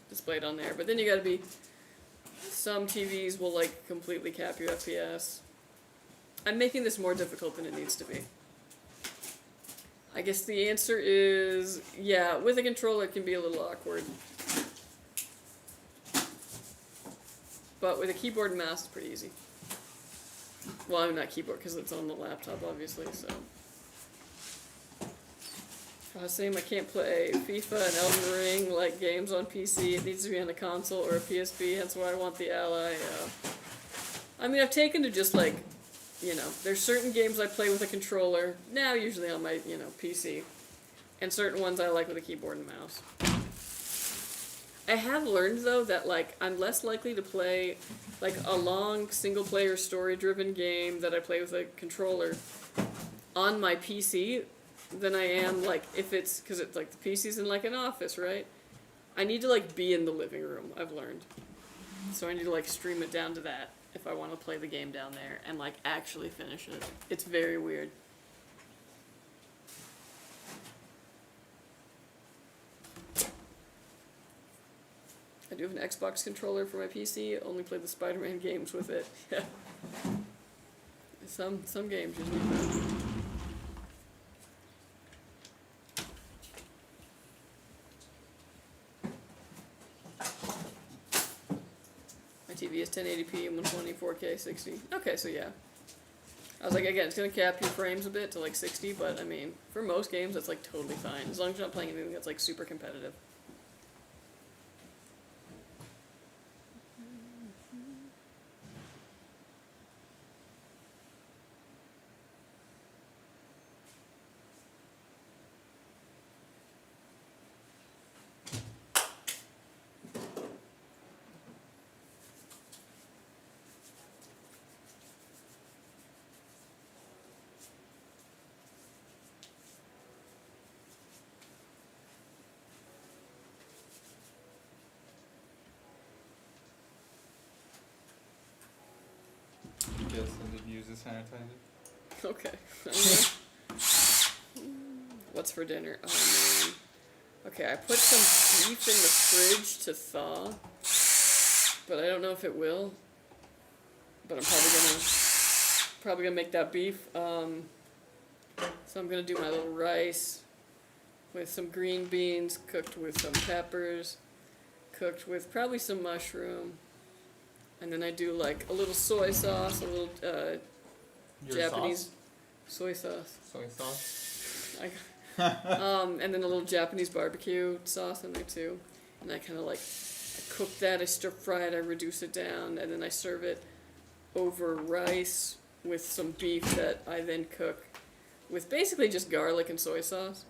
Speaker 1: display it on there, but then you gotta be... Some TVs will, like, completely cap your FPS. I'm making this more difficult than it needs to be. I guess the answer is, yeah, with a controller it can be a little awkward. But with a keyboard and mouse, it's pretty easy. Well, I'm not keyboard because it's on the laptop, obviously, so... I was saying I can't play FIFA and Elden Ring like games on PC. It needs to be on a console or a PSP. That's why I want the Ally. I mean, I've taken to just like, you know, there's certain games I play with a controller. Now, usually on my, you know, PC, and certain ones I like with a keyboard and mouse. I have learned though that like I'm less likely to play like a long single-player story-driven game that I play with a controller on my PC. Than I am, like, if it's, because it's, like, the PC's in, like, an office, right? I need to, like, be in the living room, I've learned. So I need to, like, stream it down to that if I want to play the game down there and, like, actually finish it. It's very weird. I do have an Xbox controller for my PC, only play the Spider-Man games with it. Yeah. Some games just need that. TV is 1080p and 120, 4K, 60. Okay, so yeah. I was like, again, it's going to cap your frames a bit to like 60, but I mean, for most games, that's like totally fine. As long as you're not playing anything that's like super competitive.
Speaker 2: sanitizer.
Speaker 1: Okay. What's for dinner? Oh man. Okay, I put some beef in the fridge to thaw, but I don't know if it will. But I'm probably gonna make that beef. So I'm gonna do my little rice with some green beans cooked with some peppers, cooked with probably some mushroom, and then I do like a little soy sauce, a little
Speaker 2: Your
Speaker 1: Japanese
Speaker 2: sauce?
Speaker 1: soy sauce.
Speaker 2: Soy sauce.
Speaker 1: And then a little Japanese barbecue sauce in there too. And I kind of like, I cook that, I stir fry it, I reduce it down, and then I serve it over rice with some beef that I then cook with basically just garlic and soy sauce.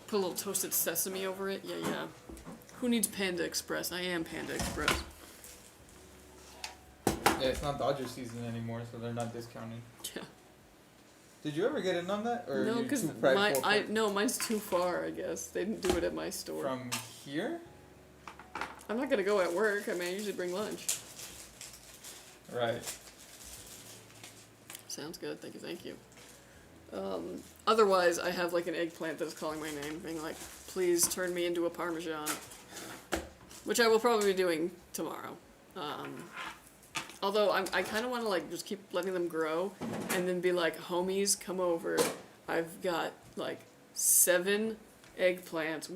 Speaker 1: Put a little toasted sesame over it. Yeah. Who needs Panda Express? I am Panda Express.
Speaker 2: Yeah, it's not Dodger season anymore, so they're not discounting.
Speaker 1: Yeah.
Speaker 2: Did you ever get in on that, or
Speaker 1: No,
Speaker 2: you
Speaker 1: because
Speaker 2: too prideful
Speaker 1: mine's too far. I guess they didn't do it at my store.
Speaker 2: from here?
Speaker 1: I'm not gonna go at work. I mean, I usually bring lunch.
Speaker 2: Right.
Speaker 1: Sounds good. Thank you. Otherwise, I have like an eggplant that's calling my name, being like, "Please turn me into a Parmesan," which I will probably be doing tomorrow. Although I kind of want to like just keep letting them grow, and then be like, "Homies, come over. I've got like 7 eggplants.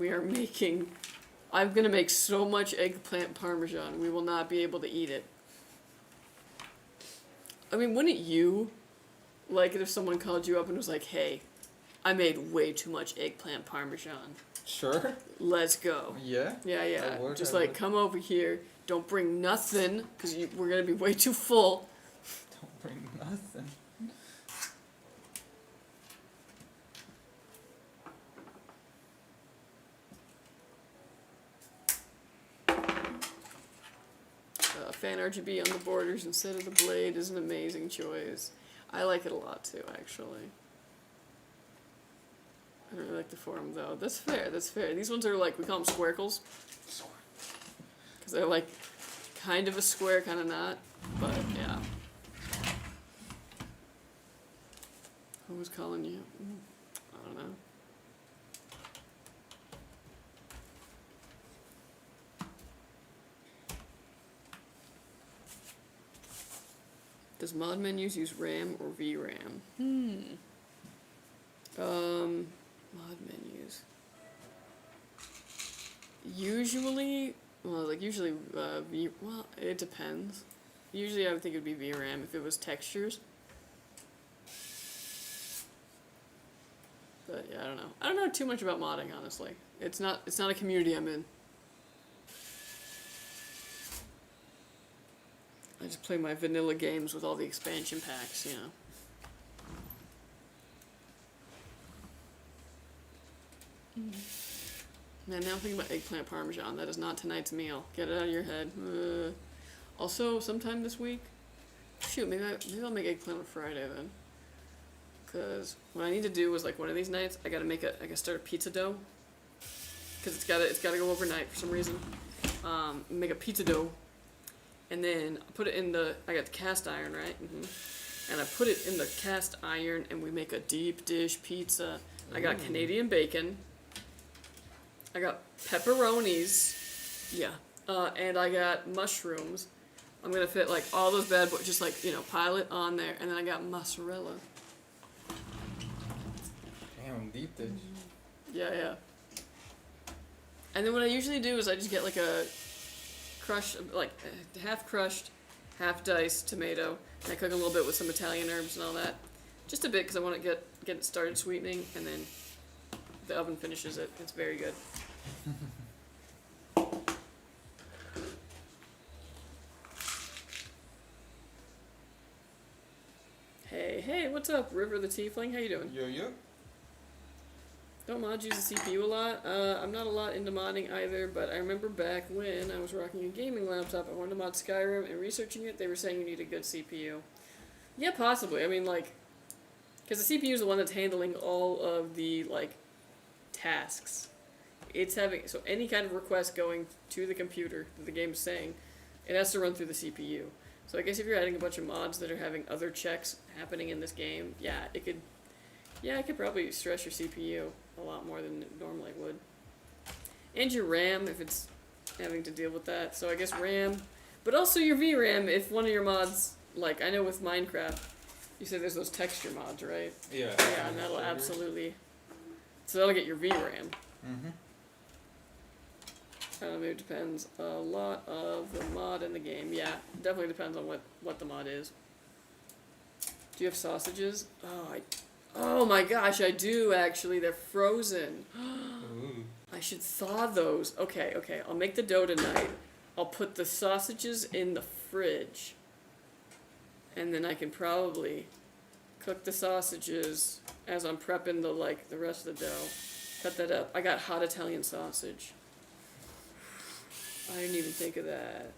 Speaker 1: I'm gonna make so much eggplant Parmesan. We will not be able to eat it." I mean, wouldn't you like it if someone called you up and was like, "Hey, I made way too much eggplant Parmesan.
Speaker 2: Sure.
Speaker 1: Let's go."
Speaker 2: Yeah.
Speaker 1: Yeah.
Speaker 2: I would,
Speaker 1: Just
Speaker 2: I
Speaker 1: like,
Speaker 2: would.
Speaker 1: come over here. Don't bring nothing, because we're going to be way too full.
Speaker 2: Don't bring nothing.
Speaker 1: Fan RGB on the borders instead of the blade is an amazing choice. I like it a lot too, actually. I don't really like the form though. That's fair. These ones are like, we call them squircles. Because they're like kind of a square, kind of not. But yeah. Who was calling you? I don't know. Does mod menus use RAM or VRAM? Mod menus. Usually, well, it depends. Usually I would think it would be VRAM if it was textures. But yeah, I don't know. I don't know too much about modding, honestly. It's not a community I'm in. I just play my vanilla games with all the expansion packs, you know. Man, now I'm thinking about eggplant Parmesan. That is not tonight's meal. Get it out of your head. Also, sometime this week, shoot, maybe I'll make eggplant on Friday then. Cause what I need to do is like one of these nights, I gotta start a pizza dough. Cause it's gotta go overnight for some reason. Make a pizza dough. And then I put it in I got the cast iron, right? And I put it in the cast iron and we make a deep dish pizza. I got Canadian bacon. I got pepperonis. Yeah. And I got mushrooms. I'm gonna fit like all those bad boys, just like, you know, pile it on there. And then I got mozzarella.
Speaker 2: Damn, deep dish.
Speaker 1: Yeah. And then what I usually do is I just get like a half crushed, half diced tomato, and I cook a little bit with some Italian herbs and all that. Just a bit because I want to get it started sweetening, and then the oven finishes it. It's very good. Hey, what's up, River the Tiefling? How you doing?
Speaker 2: Yo.
Speaker 1: Don't mods use the CPU a lot? I'm not a lot into modding either, but I remember back when I was rocking a gaming laptop, I wanted to mod Skyrim, and researching it, they were saying you need a good CPU. Yeah, possibly. I mean, like, because the CPU is the one that's handling all of the, like, tasks. So any kind of request going to the computer that the game's saying, it has to run through the CPU. So I guess if you're adding a bunch of mods that are having other checks happening in this game, it could probably stress your CPU a lot more than it normally would. And your RAM, if it's having to deal with that. So I guess RAM, but also your VRAM if one of your mods, like I know with Minecraft, you said there's those texture mods, right?
Speaker 2: Yeah.
Speaker 1: Yeah, and that'll absolutely, so that'll get your VRAM.
Speaker 2: Mm-hmm.
Speaker 1: Maybe it depends a lot of the mod in the game. Yeah, definitely depends on what the mod is. Do you have sausages? Oh my gosh, I do actually. They're frozen.
Speaker 2: Ooh.
Speaker 1: I should thaw those. Okay. I'll make the dough tonight. I'll put the sausages in the fridge. And then I can probably cook the sausages as I'm prepping the rest of the dough. Cut that up. I got hot Italian sausage. I didn't even think of that.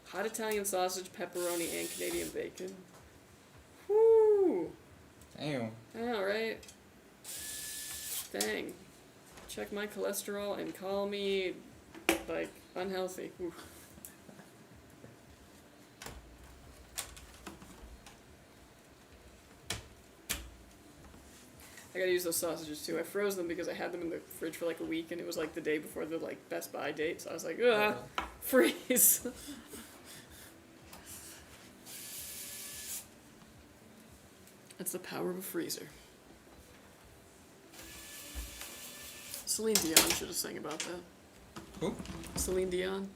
Speaker 1: Hot Italian sausage, pepperoni, and Canadian bacon. Whoo!
Speaker 2: Damn.
Speaker 1: I know, right? Dang. Check my cholesterol and call me, unhealthy. Oof. I gotta use those sausages too. I froze them because I had them in the fridge for a week and it was the day before the Best Buy date, so I was like, freeze. That's the power of a freezer. Celine Dion should have sang about that.
Speaker 2: Who?
Speaker 1: Celine Dion.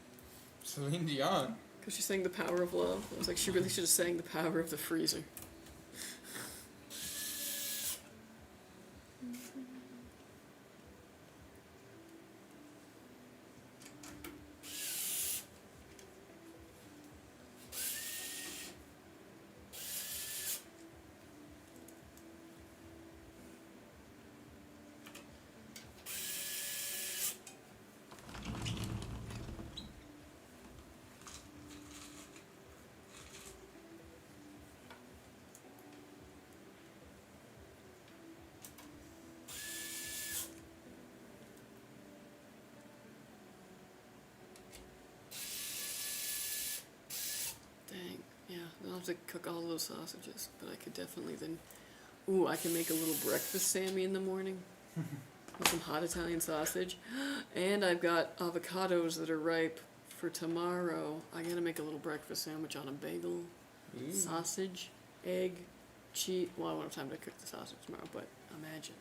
Speaker 2: Celine Dion.
Speaker 1: Because she sang The Power of Love. I was like, she really should have sang The Power of the Freezer. I'll have to cook all those sausages, but I could definitely then... Ooh, I can make a little breakfast Sammy in the morning with some hot Italian sausage. And I've got avocados that are ripe for tomorrow. I gotta make a little breakfast sandwich on a bagel, sausage, egg, cheese. Well, I won't have time to cook the sausage tomorrow, but imagine.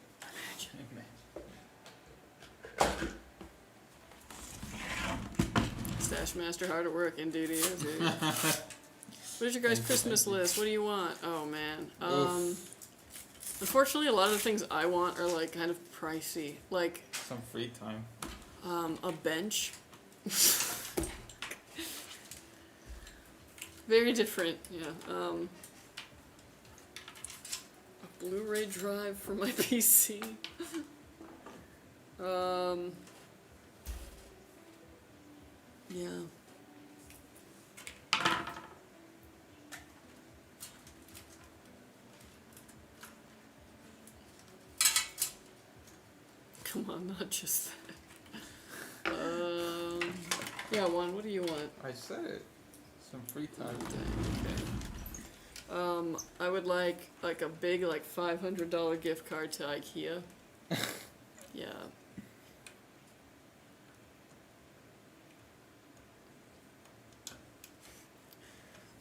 Speaker 1: Stash Master hard at work, indeed he is. What is your guys' Christmas list? What do you want? Oh man. Unfortunately, a lot of the things I want are kind of pricey.
Speaker 2: Some free time.
Speaker 1: A bench. Very different, yeah. A Blu-ray drive for my PC. Yeah. Come on, not just that. Yeah, Juan, what do you want?
Speaker 2: I said it. Some free time.
Speaker 1: Okay. I would like a big $500 gift card to IKEA. Yeah.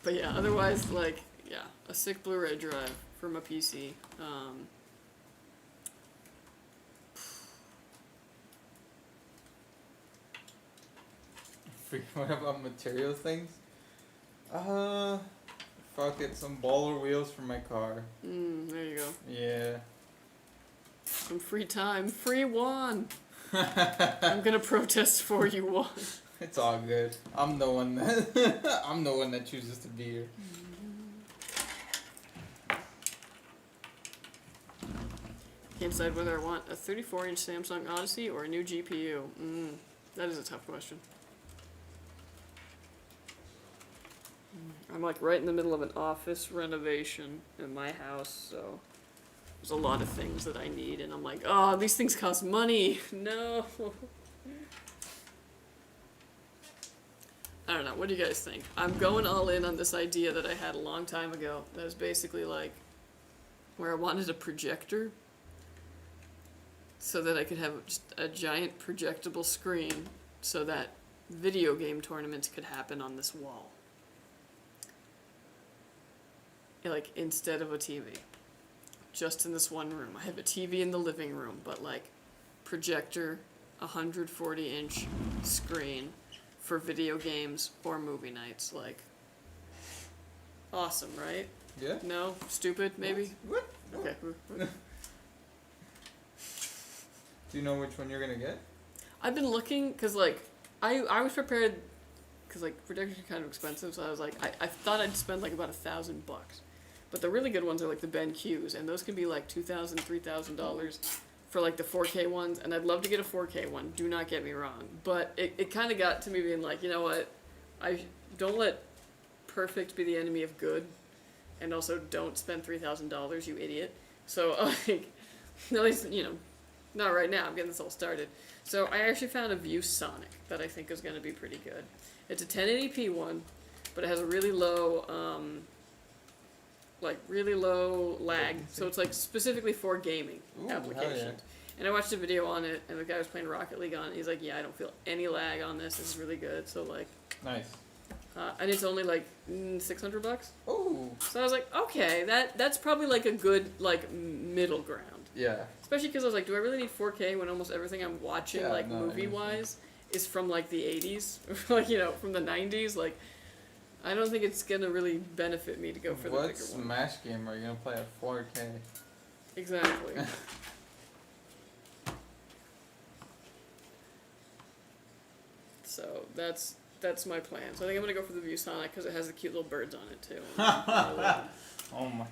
Speaker 1: But yeah, otherwise a sick Blu-ray drive for my PC.
Speaker 2: What about material things? Fuck it, some baller wheels for my car.
Speaker 1: There you go.
Speaker 2: Yeah.
Speaker 1: Some free time. Free Juan! I'm gonna protest for you, Juan.
Speaker 2: It's all good. I'm the one that I'm the one that chooses to be here.
Speaker 1: Can't decide whether I want a 34-inch Samsung Odyssey or a new GPU. That is a tough question. I'm right in the middle of an office renovation in my house, so there's a lot of things that I need, and I'm like, oh, these things cost money. No. I don't know. What do you guys think? I'm going all in on this idea that I had a long time ago. That was basically like where I wanted a projector so that I could have just a giant projectable screen so that video game tournaments could happen on this wall. Like, instead of a TV. Just in this one room. I have a TV in the living room, but like projector, 140-inch screen for video games or movie nights. Like, awesome, right?
Speaker 2: Yeah.
Speaker 1: No? Stupid, maybe?
Speaker 2: What?
Speaker 1: Okay.
Speaker 2: Do you know which one you're gonna get?
Speaker 1: I've been looking, because, like, I was prepared, because, like, projectors are kind of expensive, so I was like, I thought I'd spend, like, about $1,000. But the really good ones are, like, the BenQs, and those can be, like, $2,000, $3,000 for, like, the 4K ones, and I'd love to get a 4K one, do not get me wrong. But it kind of got to me being like, you know what, I don't let perfect be the enemy of good, and also don't spend $3,000, you idiot. So, like, at least, you know, not right now, I'm getting this all started. So I actually found a Seasonic that I think is going to be pretty good. It's a 1080p one, but it has a really low, really low lag. So it's like specifically for gaming applications.
Speaker 2: Yeah.
Speaker 1: And I watched a video on it, and the guy was playing Rocket League on it. He's like, yeah, I don't feel any lag on this. This is really good. So like,
Speaker 2: Nice.
Speaker 1: and it's only like $600.
Speaker 2: Oh.
Speaker 1: So I was like, okay, that's probably like a good like middle ground.
Speaker 2: Yeah.
Speaker 1: Especially because I was like, do I really need 4K when almost everything I'm watching,
Speaker 2: Yeah,
Speaker 1: like,
Speaker 2: no,
Speaker 1: movie-wise, is from, like, the 80s? Like, you know, from the 90s? Like, I don't think it's going to really benefit me to go for the
Speaker 2: What
Speaker 1: bigger one.
Speaker 2: Smash game are you gonna play at 4K?
Speaker 1: Exactly. So, that's my plan. So I think I'm going to go for the Seasonic because it has the cute little birds on it, too.
Speaker 2: Oh my.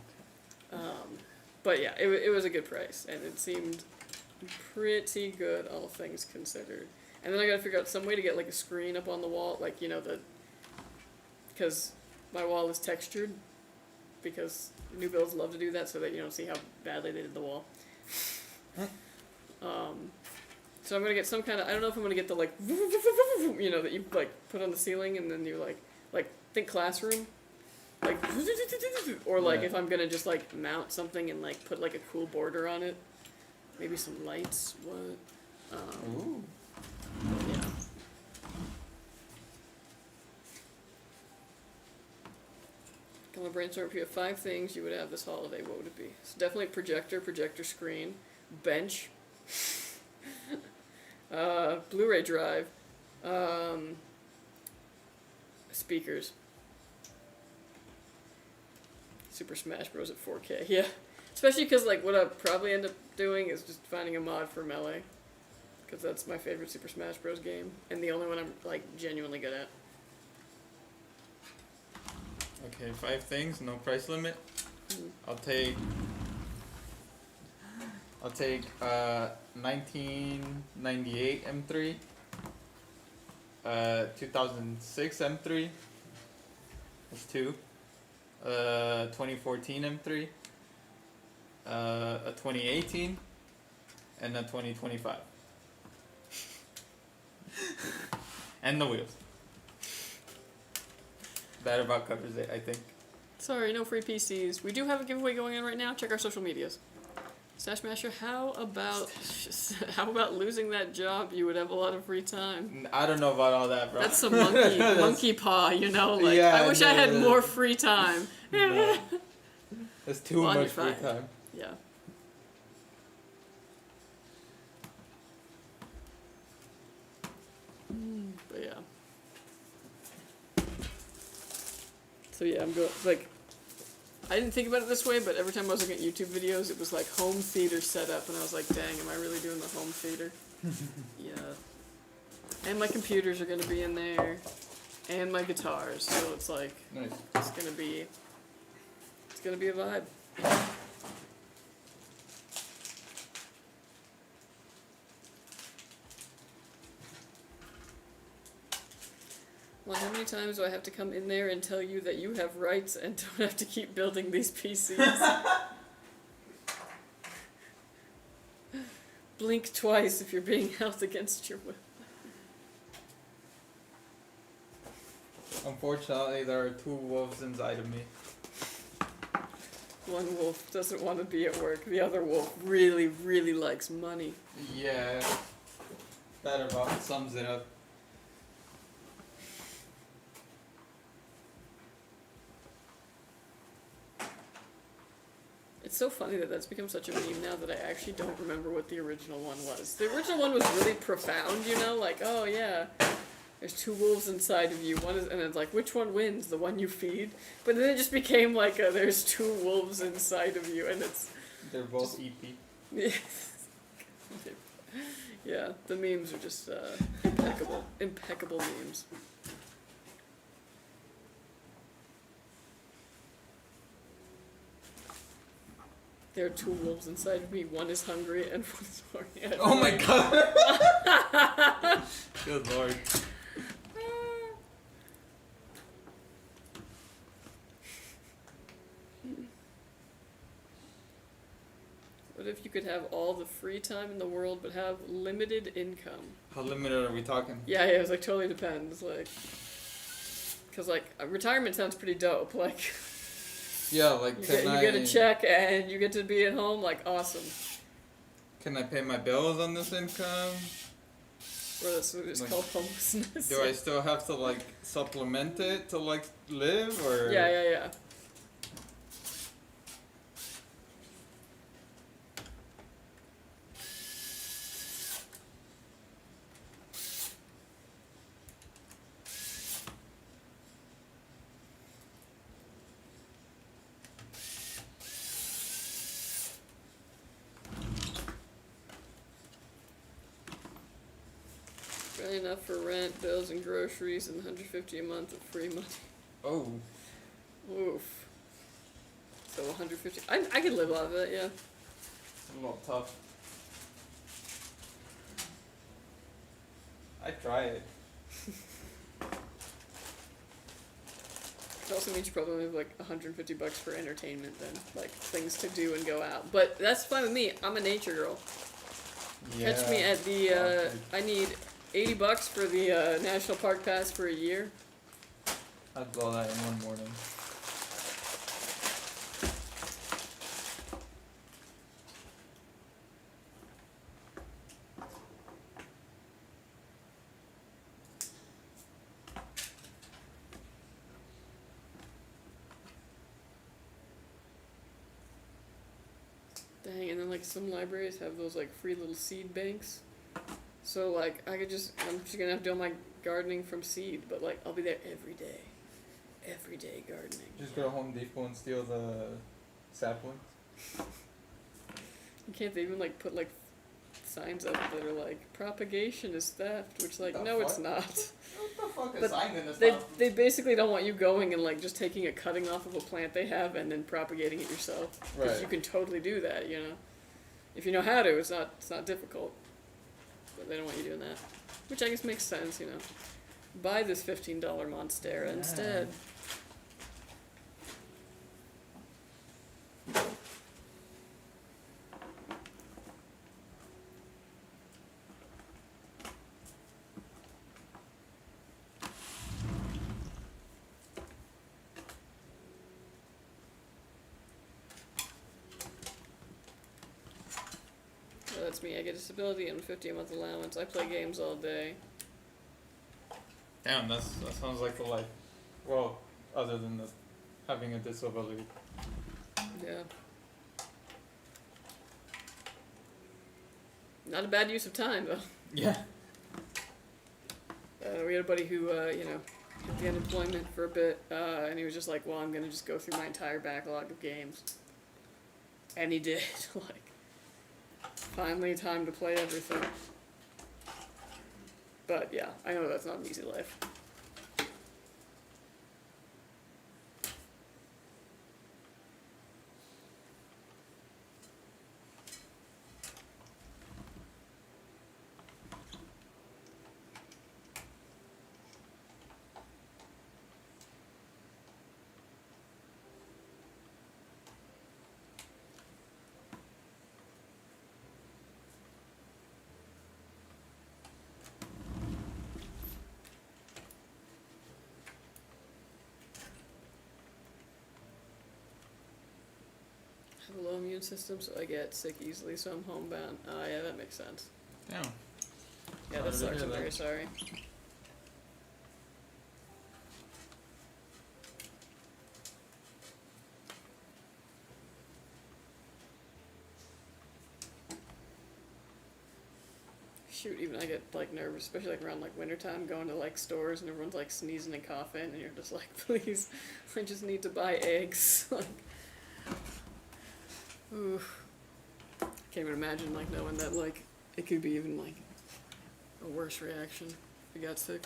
Speaker 1: But yeah, it was a good price, and it seemed pretty good, all things considered. And then I gotta figure out some way to get like a screen up on the wall, like, you know, because my wall is textured, because new builds love to do that so that you don't see how badly they did the wall. So I'm gonna get some kind of, I don't know if I'm gonna get the like, you know, that you like put on the ceiling and then you like think classroom. Like, or like
Speaker 2: Yeah.
Speaker 1: if I'm gonna just like mount something and like put like a cool border on it, maybe some lights. What?
Speaker 2: Ooh.
Speaker 1: Yeah. Gonna brainstorm if you have 5 things you would have this holiday. What would it be? So definitely projector screen, bench, Blu-ray drive, speakers. Super Smash Bros. At 4K, yeah. Especially because, like, what I'll probably end up doing is just finding a mod for Melee. Because that's my favorite Super Smash Bros. Game. And the only one I'm, like, genuinely good at.
Speaker 2: Okay, 5 things, no price limit.
Speaker 1: Mm.
Speaker 2: I'll take 1998 M3, 2006 M3. That's 2. 2014 M3, a 2018, and a 2025. And the wheels. That about covers it, I think.
Speaker 1: Sorry, no free PCs. We do have a giveaway going on right now. Check our social medias. Stashmasher, how about losing that job? You would have a lot of free time.
Speaker 2: I don't know about all that, bro.
Speaker 1: That's some monkey paw, you know? Like,
Speaker 2: Yeah,
Speaker 1: I wish I had
Speaker 2: no.
Speaker 1: more free time.
Speaker 2: No. That's too
Speaker 1: Well,
Speaker 2: much
Speaker 1: you're
Speaker 2: free
Speaker 1: fine.
Speaker 2: time.
Speaker 1: Yeah. But yeah. So yeah, I'm going, like, I didn't think about it this way, but every time I was looking at YouTube videos, it was like home theater setup, and I was like, dang, am I really doing the home theater? Yeah. And my computers are gonna be in there, and my guitars, so it's like,
Speaker 2: Nice.
Speaker 1: it's gonna be a vibe. Well, how many times do I have to come in there and tell you that you have rights and don't have to keep building these PCs? Blink twice if you're being held against your will.
Speaker 2: Unfortunately, there are 2 wolves inside of me.
Speaker 1: One wolf doesn't want to be at work. The other wolf really, really likes money.
Speaker 2: Yeah. That about sums it up.
Speaker 1: It's so funny that that's become such a meme now that I actually don't remember what the original one was. The original one was really profound, you know, like, oh yeah, there's 2 wolves inside of you. One is, and it's like, which one wins? The one you feed? But then it just became like, there's 2 wolves inside of you, and it's...
Speaker 2: They're both EP.
Speaker 1: Yeah, the memes are just impeccable. Impeccable memes. There are 2 wolves inside of me. One is hungry and one is horny.
Speaker 2: Oh my god! Good lord.
Speaker 1: What if you could have all the free time in the world but have limited income?
Speaker 2: How limited are we talking?
Speaker 1: Yeah, it was like totally depends. Like, because like retirement sounds pretty dope. Like,
Speaker 2: Yeah, like
Speaker 1: you get a check and you get to be at home. Like, awesome.
Speaker 2: Can I pay my bills on this income?
Speaker 1: Or that's what it's
Speaker 2: Like,
Speaker 1: called, homelessness.
Speaker 2: Do I still have to like supplement it to like live or?
Speaker 1: Yeah. Barely enough for rent, bills, and groceries, and $150 a month of free money.
Speaker 2: Oh.
Speaker 1: Oof. So 150. I could live off of it, yeah.
Speaker 2: It's a little tough. I'd try it.
Speaker 1: It also means you probably only have like $150 for entertainment then, like things to do and go out. But that's fine with me. I'm a nature girl.
Speaker 2: Yeah.
Speaker 1: Catch me at the. I need $80 for the national park pass for a year.
Speaker 2: I'd blow that in one morning.
Speaker 1: Dang, and then like some libraries have those like free little seed banks. So like I'm just gonna have to do all my gardening from seed, but like I'll be there every day. Every day gardening.
Speaker 2: Just go to Home Depot and steal the saplings.
Speaker 1: You can't even like put like signs up that are like propagation is theft, which like
Speaker 2: The
Speaker 1: no it's
Speaker 2: fuck?
Speaker 1: not.
Speaker 2: What the fuck
Speaker 1: But
Speaker 2: is sign gonna
Speaker 1: They
Speaker 2: stop?
Speaker 1: they basically don't want you going and like just taking a cutting off of a plant they have and then propagating it yourself. Because
Speaker 2: Right.
Speaker 1: you can totally do that, you know. If you know how to, it's not difficult. But they don't want you doing that. Which I guess makes sense, you know. Buy this $15 Monstera instead. So that's me. I get disability and $50 a month allowance. I play games all day.
Speaker 2: Damn, that sounds like the life. Well, other than the having a disability.
Speaker 1: Yeah. Not a bad use of time, though.
Speaker 2: Yeah.
Speaker 1: We had a buddy who, you know, hit the unemployment for a bit, and he was just like, well, I'm going to just go through my entire backlog of games. And he did. Like, finally time to play everything. But, yeah, I know that's not an easy life. a low immune system, so I get sick easily, so I'm homebound. Oh yeah, that makes sense.
Speaker 2: Damn.
Speaker 1: Yeah,
Speaker 2: Sorry
Speaker 1: that
Speaker 2: to
Speaker 1: sucks.
Speaker 2: hear
Speaker 1: I'm
Speaker 2: that.
Speaker 1: very sorry. Shoot, even I get like nervous, especially like around like wintertime, going to like stores and everyone's like sneezing and coughing, and you're just like, please, I just need to buy eggs. Like, oof. Can't even imagine like knowing that like it could be even like a worse reaction if you got sick.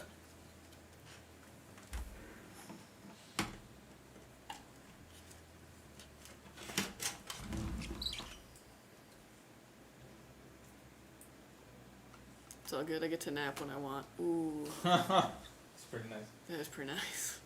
Speaker 1: It's all good. I get to nap when I want. Ooh,
Speaker 2: It's pretty nice.
Speaker 1: that is pretty nice.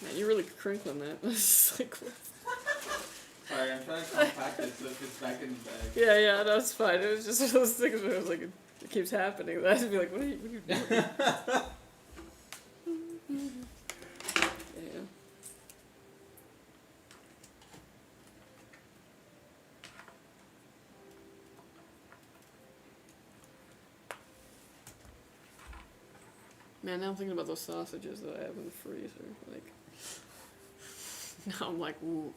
Speaker 1: Man, you're really crinkling that. It's like,
Speaker 2: Sorry, I'm trying to compact it so it fits back in the bag.
Speaker 1: yeah, that's fine. It was just one of those things where it was like, it keeps happening. I have to be like, what are you doing? Yeah. Man, now I'm thinking about those sausages that I have in the freezer. Like, now I'm like, ooh.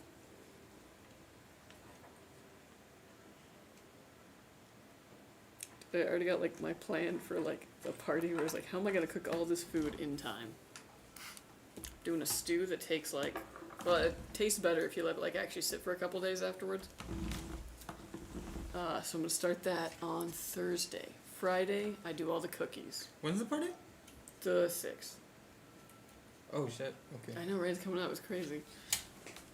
Speaker 1: I already got like my plan for like the party where it's like, how am I gonna cook all this food in time? Doing a stew that takes like, well, it tastes better if you let it like actually sit for a couple days afterwards. So I'm gonna start that on Thursday. Friday, I do all the cookies.
Speaker 2: When's the party?
Speaker 1: The 6th.
Speaker 2: Oh shit. Okay.
Speaker 1: I know, right? It's coming out. It's crazy.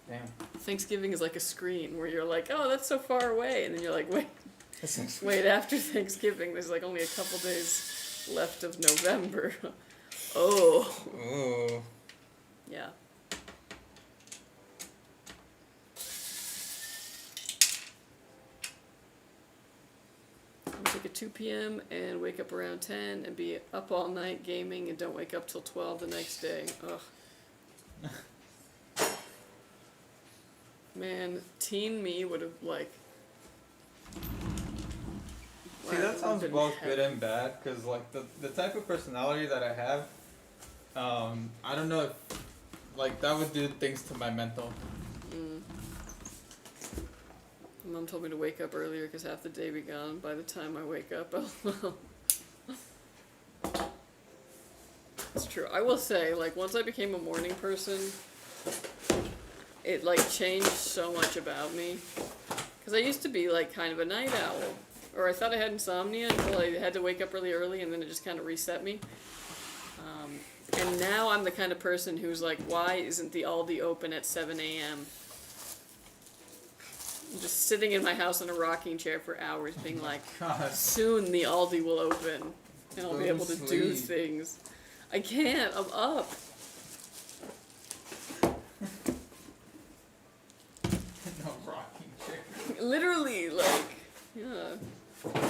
Speaker 2: Damn.
Speaker 1: Thanksgiving is like a screen where you're like, oh, that's so far away, and then you're like, wait, after Thanksgiving, there's like only a couple days left of November. Oh.
Speaker 2: Oh.
Speaker 1: Yeah. I'm gonna take a 2 p.m. and wake up around 10 and be up all night gaming and don't wake up till 12 the next day. Ugh. Man, teen me would have like.
Speaker 2: See, that sounds both good and bad, because like the type of personality that I have, I don't know if like that would do things to my mental.
Speaker 1: My mom told me to wake up earlier because half the day be gone. By the time I wake up, it's true. I will say, like, once I became a morning person, it like changed so much about me. Because I used to be like kind of a night owl, or I thought I had insomnia until I had to wake up really early, and then it just kind of reset me. And now I'm the kind of person who's like, why isn't the Aldi open at 7 a.m.? I'm just sitting in my house in a rocking chair for hours being like,
Speaker 2: God.
Speaker 1: soon the Aldi will open and I'll
Speaker 2: Go
Speaker 1: be
Speaker 2: to
Speaker 1: able to do
Speaker 2: sleep.
Speaker 1: things. I can't, I'm up.
Speaker 2: No rocking chair.
Speaker 1: Literally, like, yeah.
Speaker 2: I'm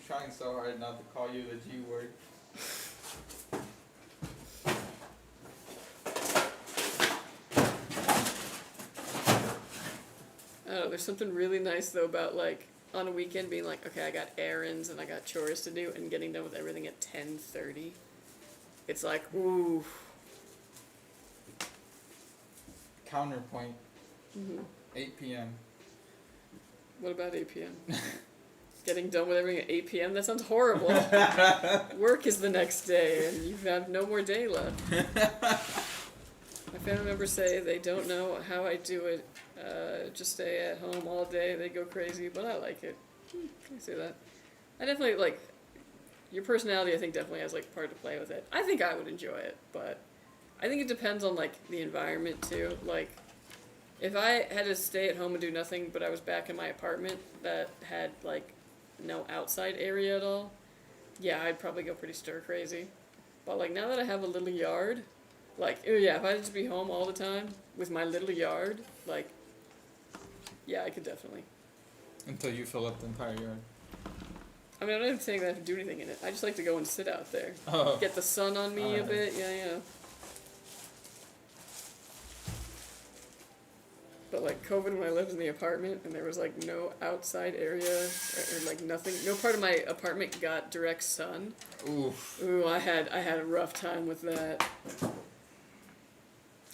Speaker 2: trying so hard not to call you the G word.
Speaker 1: I don't know, there's something really nice though about like on a weekend being like, okay, I got errands and I got chores to do, and getting done with everything at 10:30. It's like, ooh.
Speaker 2: Counterpoint.
Speaker 1: Mhm.
Speaker 2: 8 p.m.
Speaker 1: What about 8 p.m.? Getting done with everything at 8 p.m.? That sounds horrible. Work is the next day and you have no more day left. My family members say they don't know how I do it. Just stay at home all day. They go crazy, but I like it. Can I say that? I definitely like. your personality, I think, definitely has like part to play with it. I think I would enjoy it, but I think it depends on like the environment too. Like, if I had to stay at home and do nothing, but I was back in my apartment that had like no outside area at all, yeah, I'd probably go pretty stir crazy. But like now that I have a little yard, like yeah, if I had to be home all the time with my little yard, like yeah, I could definitely.
Speaker 2: Until you fill up the entire yard.
Speaker 1: I mean, I'm not even saying that I have to do anything in it. I just like to go and sit out there.
Speaker 2: Oh.
Speaker 1: Get the sun on me a bit, yeah. But like COVID when I lived in the apartment and there was like no outside area or like nothing, no part of my apartment got direct sun.
Speaker 2: Oof.
Speaker 1: Ooh, I had a rough time with that.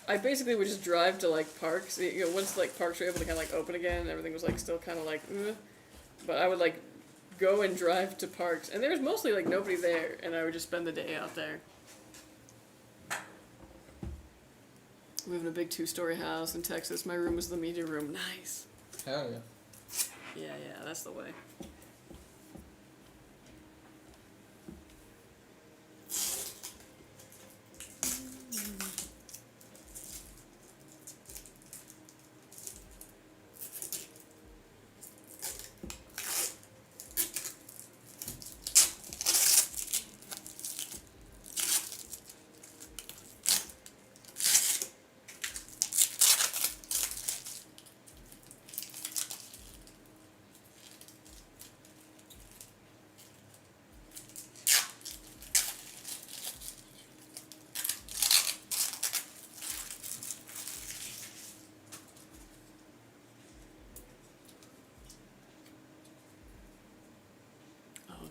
Speaker 1: I basically would just drive to like parks, you know, once like parks were able to kind of like open again and everything was like still kind of like, but I would like go and drive to parks and there was mostly like nobody there and I would just spend the day out there. We live in a big 2-story house in Texas. My room was the media room. Nice.
Speaker 2: Hell yeah.
Speaker 1: Yeah, that's the way.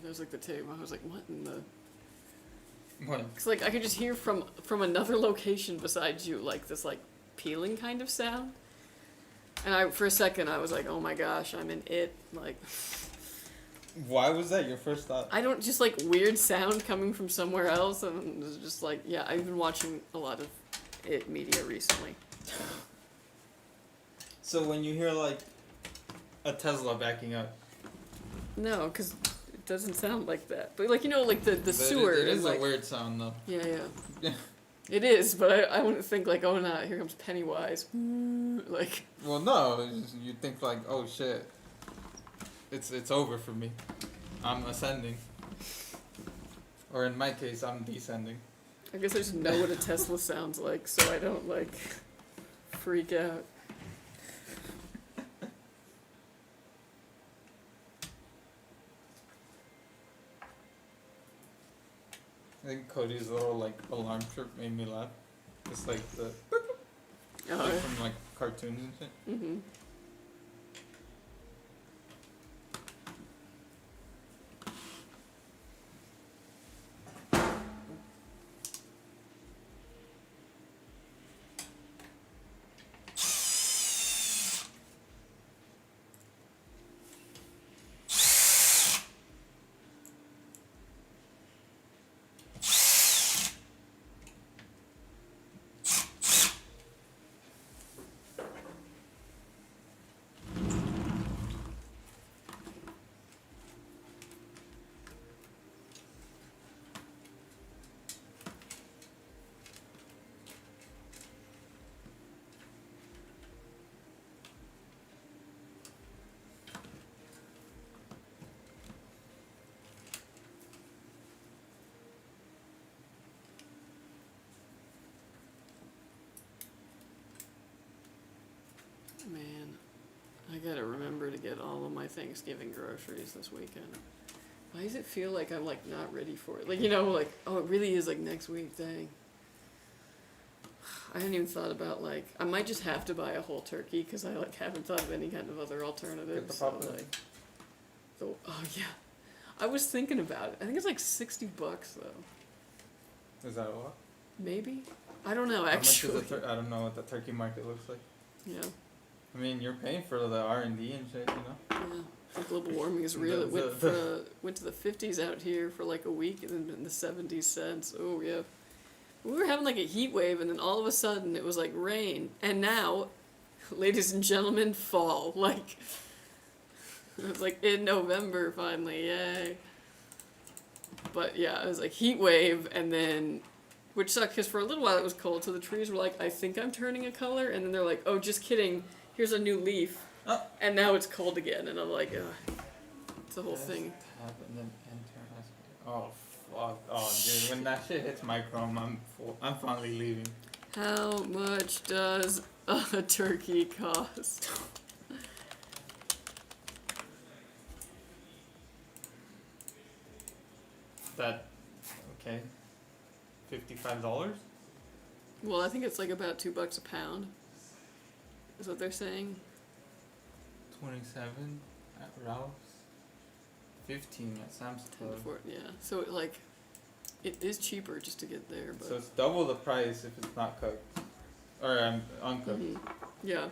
Speaker 1: That was like the tape. I was like, what in the...
Speaker 2: What?
Speaker 1: Cause like I could just hear from another location besides you, like this like peeling kind of sound. And for a second I was like, oh my gosh, I'm in it. Like...
Speaker 2: Why was that your first thought?
Speaker 1: I don't, just like weird sound coming from somewhere else and it was just like, yeah, I've been watching a lot of it media recently.
Speaker 2: So when you hear like a Tesla backing up.
Speaker 1: No, cause it doesn't sound like that. But like, you know, like the sewer.
Speaker 2: It is
Speaker 1: and, like,
Speaker 2: a weird sound though.
Speaker 1: Yeah. It is, but I wouldn't think like, oh no, here comes Pennywise. Like.
Speaker 2: Well, no, you think like, oh shit, it's over for me. I'm ascending. Or in my case, I'm descending.
Speaker 1: I guess I just know what a Tesla sounds like, so I don't like freak out.
Speaker 2: I think Cody's little like alarm chirp made me laugh. It's like the
Speaker 1: Oh,
Speaker 2: like from like cartoons and shit.
Speaker 1: mm-hmm. Man, I gotta remember to get all of my Thanksgiving groceries this weekend. Why does it feel like I'm like not ready for it? Like, you know, like, oh, it really is like next week, dang. I hadn't even thought about like, I might just have to buy a whole turkey because I like haven't thought of any kind of other alternatives.
Speaker 2: Get the
Speaker 1: So
Speaker 2: popcorn.
Speaker 1: like, oh yeah, I was thinking about it. I think it's like $60 though.
Speaker 2: Is that a lot?
Speaker 1: Maybe? I don't know
Speaker 2: How much
Speaker 1: actually.
Speaker 2: is I don't know what the turkey market looks like.
Speaker 1: Yeah.
Speaker 2: I mean, you're paying for the R&D and shit, you know?
Speaker 1: Yeah, the global warming is real. It went to the 50s out here for like a week, and then in the 70s since. Oh yeah, we were having like a heat wave, and then all of a sudden it was like rain, and now, ladies and gentlemen, fall. Like it's like in November finally, yay! But yeah, it was like heat wave, and then, which sucked because for a little while it was cold, so the trees were like, I think I'm turning a color, and then they're like, oh, just kidding, here's a new leaf, and now it's cold again, and I'm like, ugh. It's the whole thing.
Speaker 2: Tab and then enter. Oh fuck! Oh dude, when that shit hits my Chrome, I'm finally leaving.
Speaker 1: How much does a turkey cost?
Speaker 2: That okay? $55.
Speaker 1: Well, I think it's like about $2 a pound. Is what they're saying.
Speaker 2: 27 at Ralph's. 15 at Sam's
Speaker 1: 10
Speaker 2: Club.
Speaker 1: to 4, yeah. So it is cheaper just to get there, but.
Speaker 2: So it's double the price if it's not cooked, or uncooked.
Speaker 1: Yeah,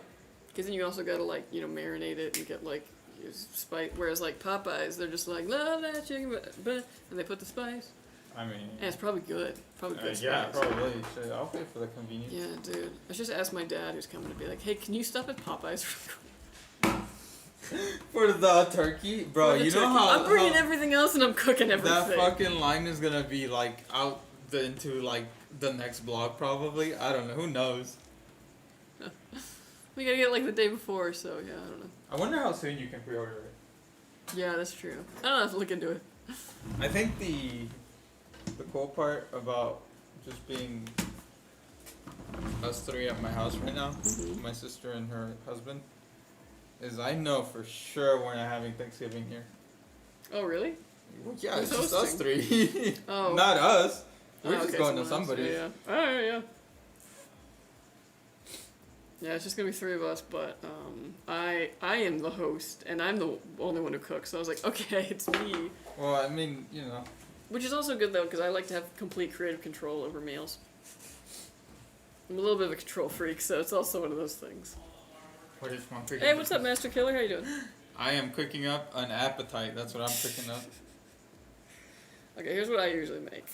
Speaker 1: because then you also gotta like marinate it and get like spice. Whereas like Popeyes, they're just like love that chicken, but and they put the spice.
Speaker 2: I mean.
Speaker 1: And it's probably good. Probably good
Speaker 2: yeah,
Speaker 1: spice.
Speaker 2: probably. Shit, I'll pay for the convenience.
Speaker 1: Yeah, dude. I just asked my dad, who's coming, to be like, hey, can you stop at Popeyes real quick?
Speaker 2: For the turkey, bro.
Speaker 1: For the
Speaker 2: You know
Speaker 1: turkey.
Speaker 2: how
Speaker 1: I'm bringing everything else and I'm cooking everything.
Speaker 2: that fucking line is gonna be like out into like the next block probably. I don't know. Who knows?
Speaker 1: We gotta get it like the day before, so yeah, I don't know.
Speaker 2: I wonder how soon you can pre-order it.
Speaker 1: Yeah, that's true. I don't have to look into it.
Speaker 2: I think the cool part about just being us three at my house right now, my sister and her husband, is I know for sure we're not having Thanksgiving here.
Speaker 1: Oh, really?
Speaker 2: Well, yeah,
Speaker 1: Who's
Speaker 2: it's just us
Speaker 1: hosting?
Speaker 2: three.
Speaker 1: Oh.
Speaker 2: Not us. We're
Speaker 1: Oh,
Speaker 2: just
Speaker 1: okay,
Speaker 2: going to
Speaker 1: someone else.
Speaker 2: somebody's.
Speaker 1: Yeah. Alright, yeah. Yeah, it's just gonna be 3 of us, but I am the host, and I'm the only one who cooks, so I was like, okay, it's me.
Speaker 2: Well, I mean, you know.
Speaker 1: Which is also good, though, because I like to have complete creative control over meals. I'm a little bit of a control freak, so it's also one of those things.
Speaker 2: What is one cooking?
Speaker 1: Hey, what's up, Master Killer? How you doing?
Speaker 2: I am cooking up an appetite. That's what I'm cooking up.
Speaker 1: Okay, here's what I usually make.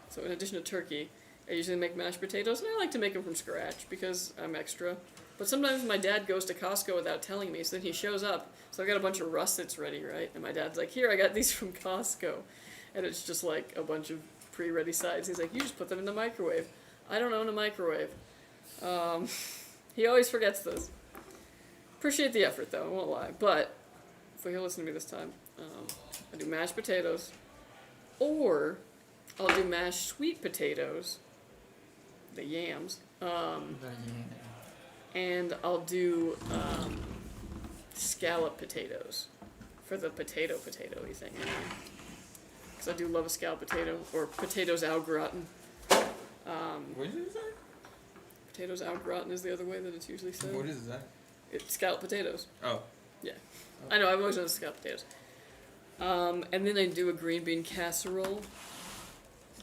Speaker 1: So in addition to turkey, I usually make mashed potatoes, and I like to make them from scratch because I'm extra. But sometimes my dad goes to Costco without telling me, so then he shows up. So I've got a bunch of russets ready, right? And my dad's like, here, I got these from Costco. And it's just like a bunch of pre-ready sides. He's like, you just put them in the microwave. I don't own a microwave. He always forgets those. Appreciate the effort, though, I won't lie. But, if he'll listen to me this time, I do mashed potatoes. Or, I'll do mashed sweet potatoes. The yams. And I'll do scallop potatoes. For the potato-y thing. Because I do love a scallop potato. Or potatoes au gratin.
Speaker 2: What did you say?
Speaker 1: Potatoes au gratin is the other way that it's usually said.
Speaker 2: What is that?
Speaker 1: It's scalloped potatoes.
Speaker 2: Oh.
Speaker 1: Yeah. I know, I've always done scalloped potatoes. And then I do a green bean casserole.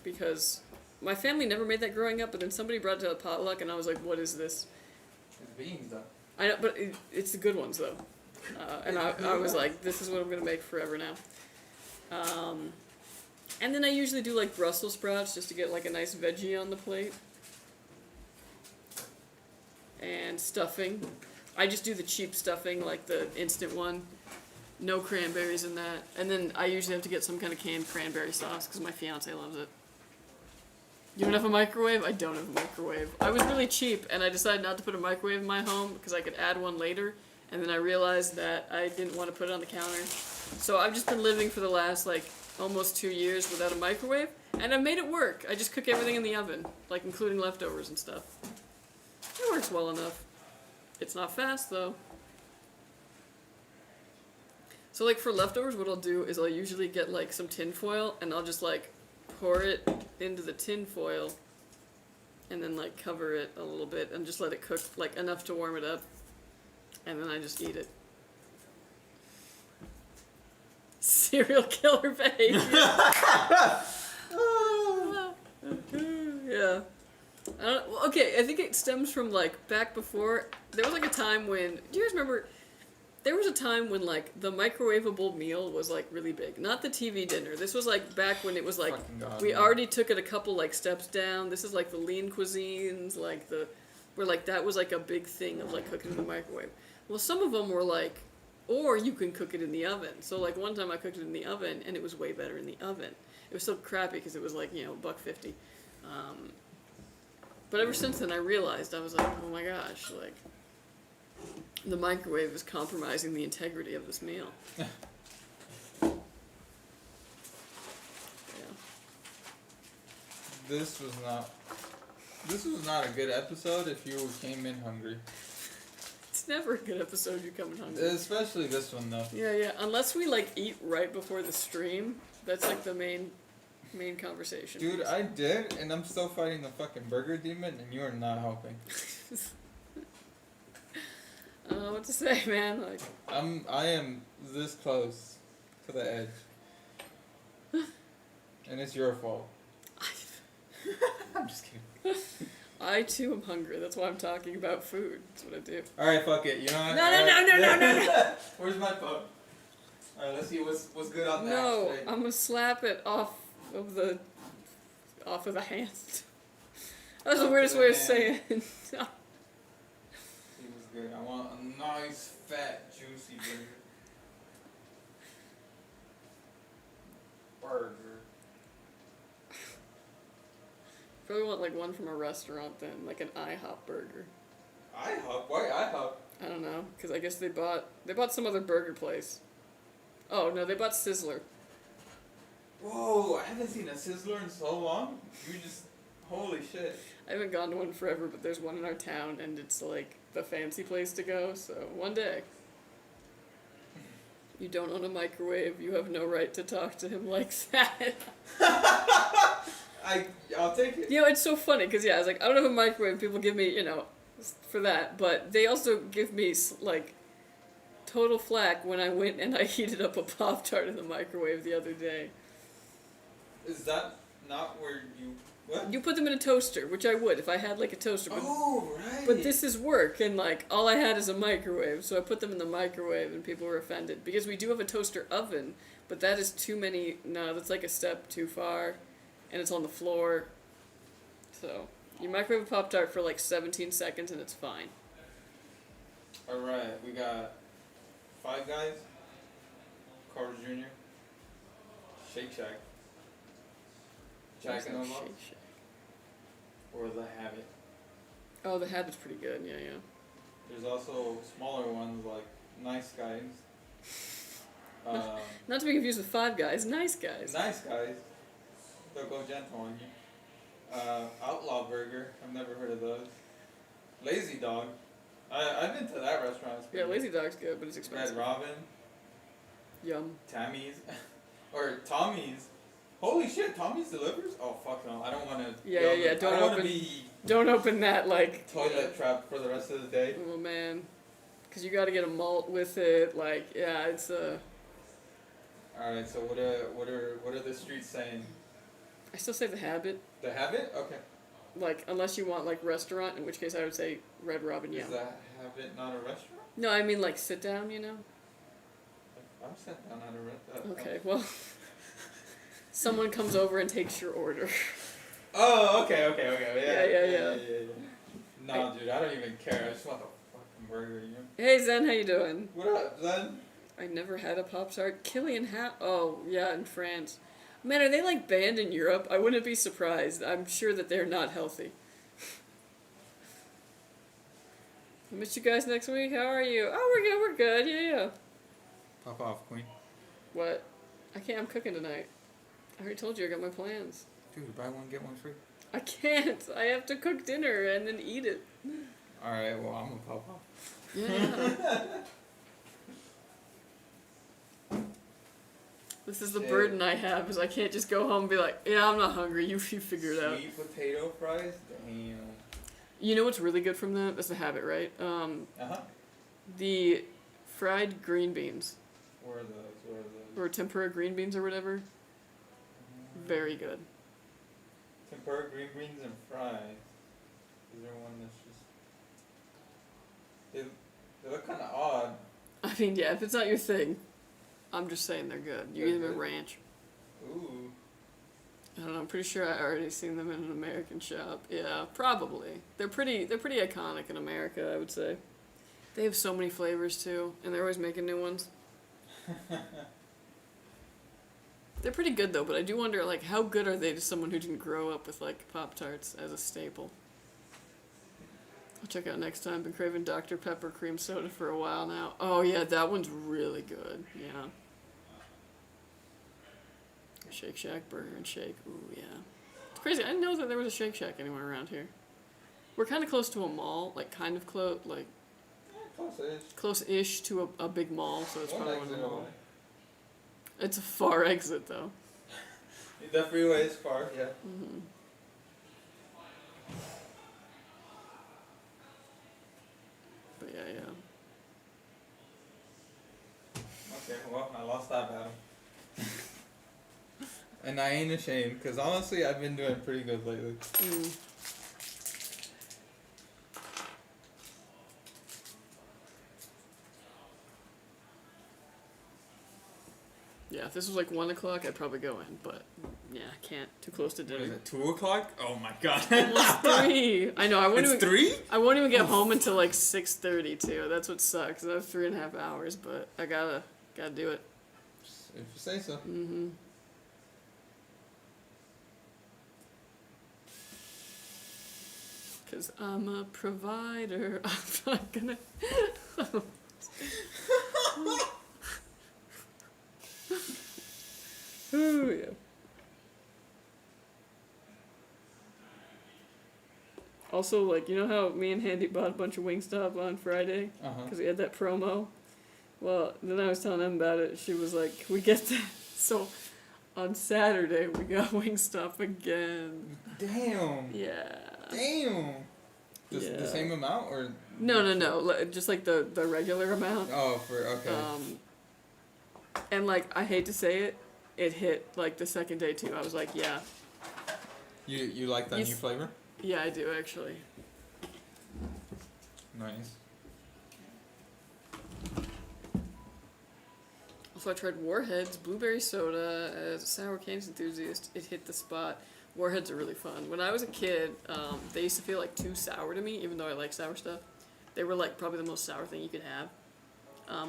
Speaker 1: Because my family never made that growing up, but then somebody brought it to a potluck and I was like, what is this?
Speaker 2: It's beans, though.
Speaker 1: I know, but it's the good ones, though. And I was like, this is what I'm going to make forever now. And then I usually do like Brussels sprouts just to get like a nice veggie on the plate. And stuffing. I just do the cheap stuffing, like the instant one. No cranberries in that. And then I usually have to get some kind of canned cranberry sauce because my fiance loves it. You don't have a microwave? I don't have a microwave. I was really cheap and I decided not to put a microwave in my home because I could add one later. And then I realized that I didn't want to put it on the counter. So I've just been living for the last like almost 2 years without a microwave. And I've made it work. I just cook everything in the oven, like including leftovers and stuff. It works well enough. It's not fast though. So like for leftovers, what I'll do is I'll usually get like some tin foil and I'll just like pour it into the tin foil and then like cover it a little bit and just let it cook like enough to warm it up. And then I just eat it. Serial killer behavior. Yeah. Okay, I think it stems from like back before. There was like a time when. Do you guys remember? There was a time when like the microwavable meal was like really big. Not the TV dinner. This was like back when it was like we already took it a couple like steps down. This is like the lean cuisines, like the where like that was like a big thing of like cooking in the microwave. Well, some of them were like Or you can cook it in the oven. So like one time I cooked it in the oven and it was way better in the oven. It was still crappy because it was like, $1.50. But ever since then I realized, I was like, oh my gosh, like, the microwave is compromising the integrity of this meal. Yeah.
Speaker 2: This was not a good episode if you came in hungry.
Speaker 1: It's never a good episode you come in hungry.
Speaker 2: Especially this one though.
Speaker 1: Yeah. Unless we like eat right before the stream, that's like the main conversation.
Speaker 2: Dude, I did, and I'm still fighting the fucking burger demon, and you are not helping.
Speaker 1: I don't know what to say, man. Like,
Speaker 2: I am this close to the edge, and it's your fault. I'm just kidding.
Speaker 1: I too am hungry. That's why I'm talking about food. That's what I do.
Speaker 2: All right, fuck it. You know what?
Speaker 1: No.
Speaker 2: Where's my phone? All right, let's see what's good on that.
Speaker 1: No, I'm gonna slap it off of the hand. That's the weirdest way of saying it.
Speaker 2: He was good. I want a nice, fat, juicy burger.
Speaker 1: Probably want like one from a restaurant then, like an IHOP burger.
Speaker 2: IHOP? Why IHOP?
Speaker 1: I don't know, because I guess they bought some other burger place. Oh no, they bought Sizzler.
Speaker 2: Whoa, I haven't seen a Sizzler in so long. Holy shit.
Speaker 1: I haven't gone to one forever, but there's one in our town, and it's like the fancy place to go, so one day. You don't own a microwave, you have no right to talk to him like that.
Speaker 2: I'll take it.
Speaker 1: It's so funny, because I was like, I don't have a microwave, people give me, for that, but they also give me, like, total flack when I went and I heated up a Pop-Tart in the microwave the other day.
Speaker 2: Is that not where you... What?
Speaker 1: You put them in a toaster, which I would if I had, like, a toaster. But,
Speaker 2: right.
Speaker 1: But this is work, and, like, all I had is a microwave, so I put them in the microwave, and people were offended. Because we do have a toaster oven, but that is too many... No, that's, like, a step too far, and it's on the floor. So, you microwave a Pop-Tart for, like, 17 seconds, and it's fine.
Speaker 2: Alright, we got Five Guys, Carl's Jr., Shake Shack, Jack in the Box,
Speaker 1: Shake Shack.
Speaker 2: or The Habit.
Speaker 1: Oh, the Habit's pretty good, yeah.
Speaker 2: There's also smaller ones like Nice Guys.
Speaker 1: Not to be confused with Five Guys, Nice Guys.
Speaker 2: Nice Guys. They'll go gentle on you. Outlaw Burger. I've never heard of those. Lazy Dog. I've been to that restaurant. It's
Speaker 1: Yeah,
Speaker 2: pretty
Speaker 1: Lazy Dog's good, but it's expensive.
Speaker 2: Red Robin.
Speaker 1: Yum.
Speaker 2: Tammy's. Or Tommy's. Holy shit, Tommy's delivers? Oh, fuck no. I don't want to...
Speaker 1: Yeah. Don't open that, like...
Speaker 2: toilet trap for the rest of the day.
Speaker 1: Oh, man. Because you got to get a malt with it. Like, yeah, it's
Speaker 2: Alright, so what are the streets saying?
Speaker 1: I still say The Habit.
Speaker 2: The Habit? Okay.
Speaker 1: Like, unless you want, like, restaurant, in which case I would say Red Robin, yeah.
Speaker 2: Is The Habit not a restaurant?
Speaker 1: No, I mean, like, sit down,
Speaker 2: I'm sat down at a restaurant.
Speaker 1: Okay, well... Someone comes over and takes your order.
Speaker 2: Oh, okay.
Speaker 1: Yeah.
Speaker 2: No, dude, I don't even care. I just want the fucking burger,
Speaker 1: Hey, Zen, how you doing?
Speaker 2: What up, Zen?
Speaker 1: I never had a Pop-Tart. Killian Oh, yeah, in France. Man, are they, like, banned in Europe? I wouldn't be surprised. I'm sure that they're not healthy. I'll miss you guys next week. How are you? Oh, we're good. Yeah.
Speaker 2: Pop off, Queen.
Speaker 1: What? I'm cooking tonight. I already told you I got my plans.
Speaker 2: Dude, buy one, get one free.
Speaker 1: I can't. I have to cook dinner and then eat it.
Speaker 2: Alright, well, I'm gonna pop off.
Speaker 1: Yeah. This is the burden I have, is I can't just go home and be like, yeah, I'm not hungry. You figure it out.
Speaker 2: Sweet potato fries? Damn.
Speaker 1: You know what's really good from them? That's The Habit, right? The fried green beans.
Speaker 2: Where are those?
Speaker 1: Or tempura green beans or whatever. Very good.
Speaker 2: Tempura green beans and fries. Is there one that's just... They look kind of odd.
Speaker 1: I mean, yeah, if it's not your thing, I'm just saying they're good. You
Speaker 2: They're
Speaker 1: eat them at
Speaker 2: good?
Speaker 1: Ranch.
Speaker 2: Ooh.
Speaker 1: I don't know, I'm pretty sure I already seen them in an American shop. Yeah, probably. They're pretty iconic in America, I would say. They have so many flavors too, and they're always making new ones. They're pretty good though, but I do wonder, like, how good are they to someone who didn't grow up with, like, Pop-Tarts as a staple? I'll check out next time. Been craving Dr. Pepper cream soda for a while now. Oh yeah, that one's really good. Yeah. Shake Shack burger and shake. Ooh yeah. It's crazy. I didn't know that there was a Shake Shack anywhere around here. We're kind of close to a mall, like kind of close, like close-ish to a big mall, so it's probably one of the mall. It's a far exit though.
Speaker 2: The freeway is far, yeah.
Speaker 1: Mm-hmm. But yeah.
Speaker 2: Okay, well, I lost that battle. And I ain't ashamed, because honestly, I've been doing pretty good lately.
Speaker 1: Mm. Yeah, if this was like 1 o'clock, I'd probably go in, but yeah, I can't. Too close to dinner.
Speaker 2: What is it, 2 o'clock? Oh my god.
Speaker 1: Almost 3. I know. I won't
Speaker 2: It's
Speaker 1: even,
Speaker 2: 3?
Speaker 1: I won't even get home until like 6:30 too. That's what sucks. I have 3.5 hours, but I gotta do it.
Speaker 2: If you say so.
Speaker 1: Mm-hmm. Cause I'm a provider. I'm not gonna. Oh yeah. Also, like, you know how me and Handy bought a bunch of Wingstop on Friday? Because he had that promo? Well, then I was telling him about it. She was like, we get that. So, on Saturday, we got Wingstop again.
Speaker 2: Damn.
Speaker 1: Yeah.
Speaker 2: Damn. The same amount, or?
Speaker 1: No. Just, like, the regular amount.
Speaker 2: Oh, okay.
Speaker 1: And, like, I hate to say it, it hit, like, the second day, too. I was like, yeah.
Speaker 2: You like that new flavor?
Speaker 1: Yeah, I do, actually.
Speaker 2: Nice.
Speaker 1: Also, I tried Warheads blueberry soda. As a sour candy enthusiast, it hit the spot. Warheads are really fun. When I was a kid, they used to feel like too sour to me, even though I like sour stuff. They were like probably the most sour thing you could have.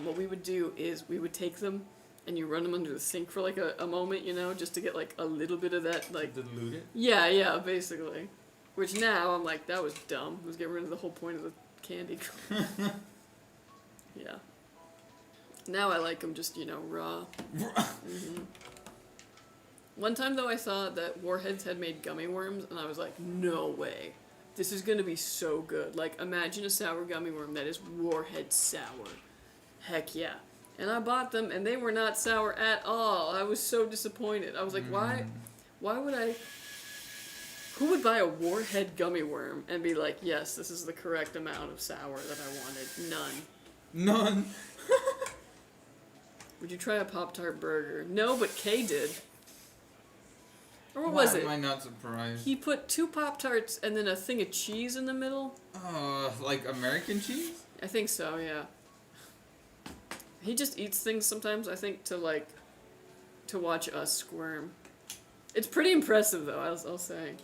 Speaker 1: What we would do is we would take them and you run them under the sink for like a moment, you know, just to get like a little bit of that, like.
Speaker 2: Dilute it?
Speaker 1: Yeah, basically. Which now I'm like, that was dumb. It was getting rid of the whole point of the candy. Yeah. Now I like them just, you know, raw. Mm-hmm. One time, though, I saw that Warheads had made gummy worms, and I was like, no way. This is going to be so good. Like, imagine a sour gummy worm that is Warhead sour. Heck yeah. And I bought them, and they were not sour at all. I was so disappointed. I was like, why would I... Who would buy a Warhead gummy worm and be like, yes, this is the correct amount of sour that I wanted?
Speaker 2: None.
Speaker 1: Would you try a Pop-Tart burger? No, but Kay did. Or what was it?
Speaker 2: Why am I not surprised?
Speaker 1: He put 2 Pop-Tarts and then a thing of cheese in the middle.
Speaker 2: Like American cheese?
Speaker 1: I think so, yeah. He just eats things sometimes, I think, to watch us squirm. It's pretty impressive, though, I'll say.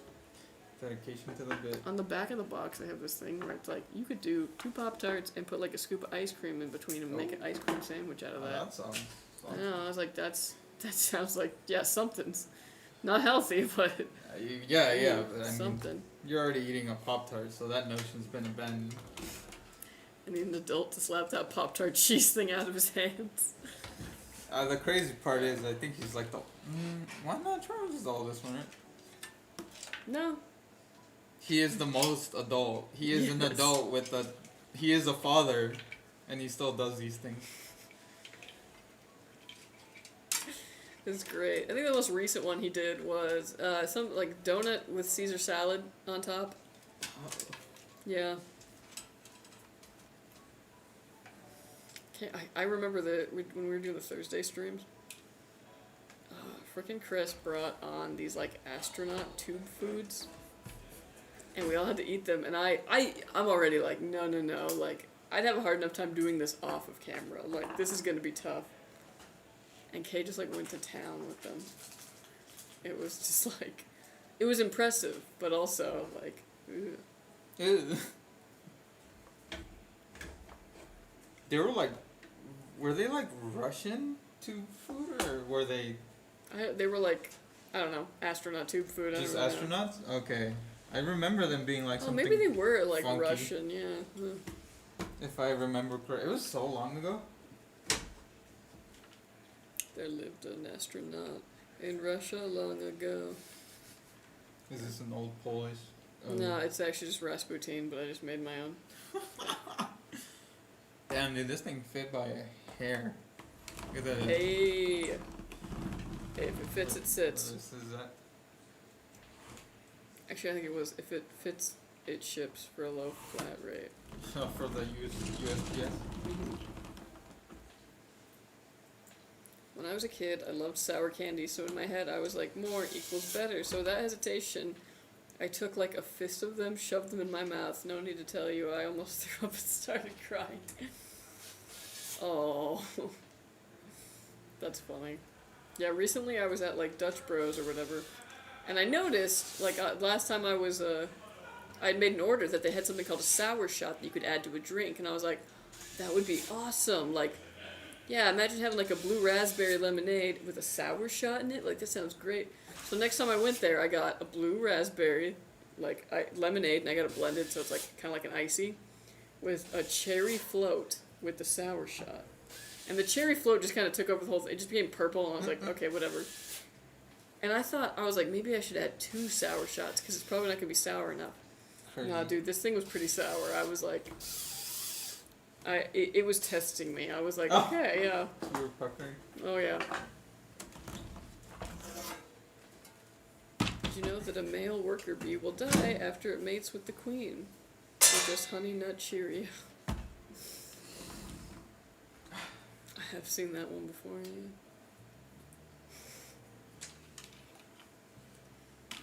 Speaker 2: Dedication to the bit.
Speaker 1: On the back of the box, they have this thing where it's like, you could do 2 Pop-Tarts and put like a scoop of ice cream in between them and make an ice cream sandwich out of that.
Speaker 2: That sounds...
Speaker 1: I know, I was like, that sounds like, yeah, something's not healthy, but...
Speaker 2: Yeah, but I mean,
Speaker 1: something.
Speaker 2: you're already eating a Pop-Tart, so that notion's been abandoned.
Speaker 1: I need an adult to slap that Pop-Tart cheese thing out of his hands.
Speaker 2: The crazy part is, I think he's like why not Charles all this one, right?
Speaker 1: No.
Speaker 2: He is the most adult. He is an adult he is a father, and he still does these things.
Speaker 1: It's great. I think the most recent one he did was some like donut with Caesar salad on top.
Speaker 2: Oh.
Speaker 1: Yeah. I remember when we were doing the Thursday streams. Frickin' Chris brought on these like astronaut tube foods, and we all had to eat them. And I'm already like no. Like I'd have a hard enough time doing this off of camera. Like this is gonna be tough. And Kay just like went to town with them. It was just like, it was impressive, but also like, ugh.
Speaker 2: Ew. They were they like Russian tube food or were they
Speaker 1: They were like, I don't know, astronaut tube food. I
Speaker 2: just
Speaker 1: don't really know.
Speaker 2: astronauts? Okay, I remember them being like
Speaker 1: Oh,
Speaker 2: something.
Speaker 1: maybe they were like
Speaker 2: funky.
Speaker 1: Russian, yeah.
Speaker 2: If I remember correct, it was so long ago.
Speaker 1: There lived an astronaut in Russia long ago.
Speaker 2: Is this an old Polish?
Speaker 1: No, it's actually just Rasputin, but I just made my own.
Speaker 2: Damn, dude, this thing fit by a hair. Look at that.
Speaker 1: Hey! Hey, if it fits, it sits.
Speaker 2: This is that.
Speaker 1: Actually, I think it was, if it fits, it ships for a low flat rate.
Speaker 2: For the USPS.
Speaker 1: When I was a kid, I loved sour candy, so in my head I was like, more equals better. So without hesitation, I took like a fist of them, shoved them in my mouth. No need to tell you, I almost threw up and started crying. Oh. That's funny. Yeah, recently I was at like Dutch Bros or whatever, and I noticed, like last time I was, I'd made an order that they had something called a sour shot that you could add to a drink, and I was like, that would be awesome. Like, yeah, imagine having like a blue raspberry lemonade with a sour shot in it. Like, that sounds great. So next time I went there, I got a blue raspberry, like lemonade, and I got it blended, so it's like kind of like an icy, with a cherry float with the sour shot. And the cherry float just kind of took over the whole thing. It just became purple, and I was like, okay, whatever. And I was like, maybe I should add 2 sour shots, because it's probably not going to be sour enough.
Speaker 2: Crazy.
Speaker 1: Nah, dude, this thing was pretty sour. I was like, it was testing me. I was like, okay, yeah.
Speaker 2: You were puckering?
Speaker 1: Oh, yeah. Did you know that a male worker bee will die after it mates with the queen? Or just honey nut cheery? I have seen that one before, yeah.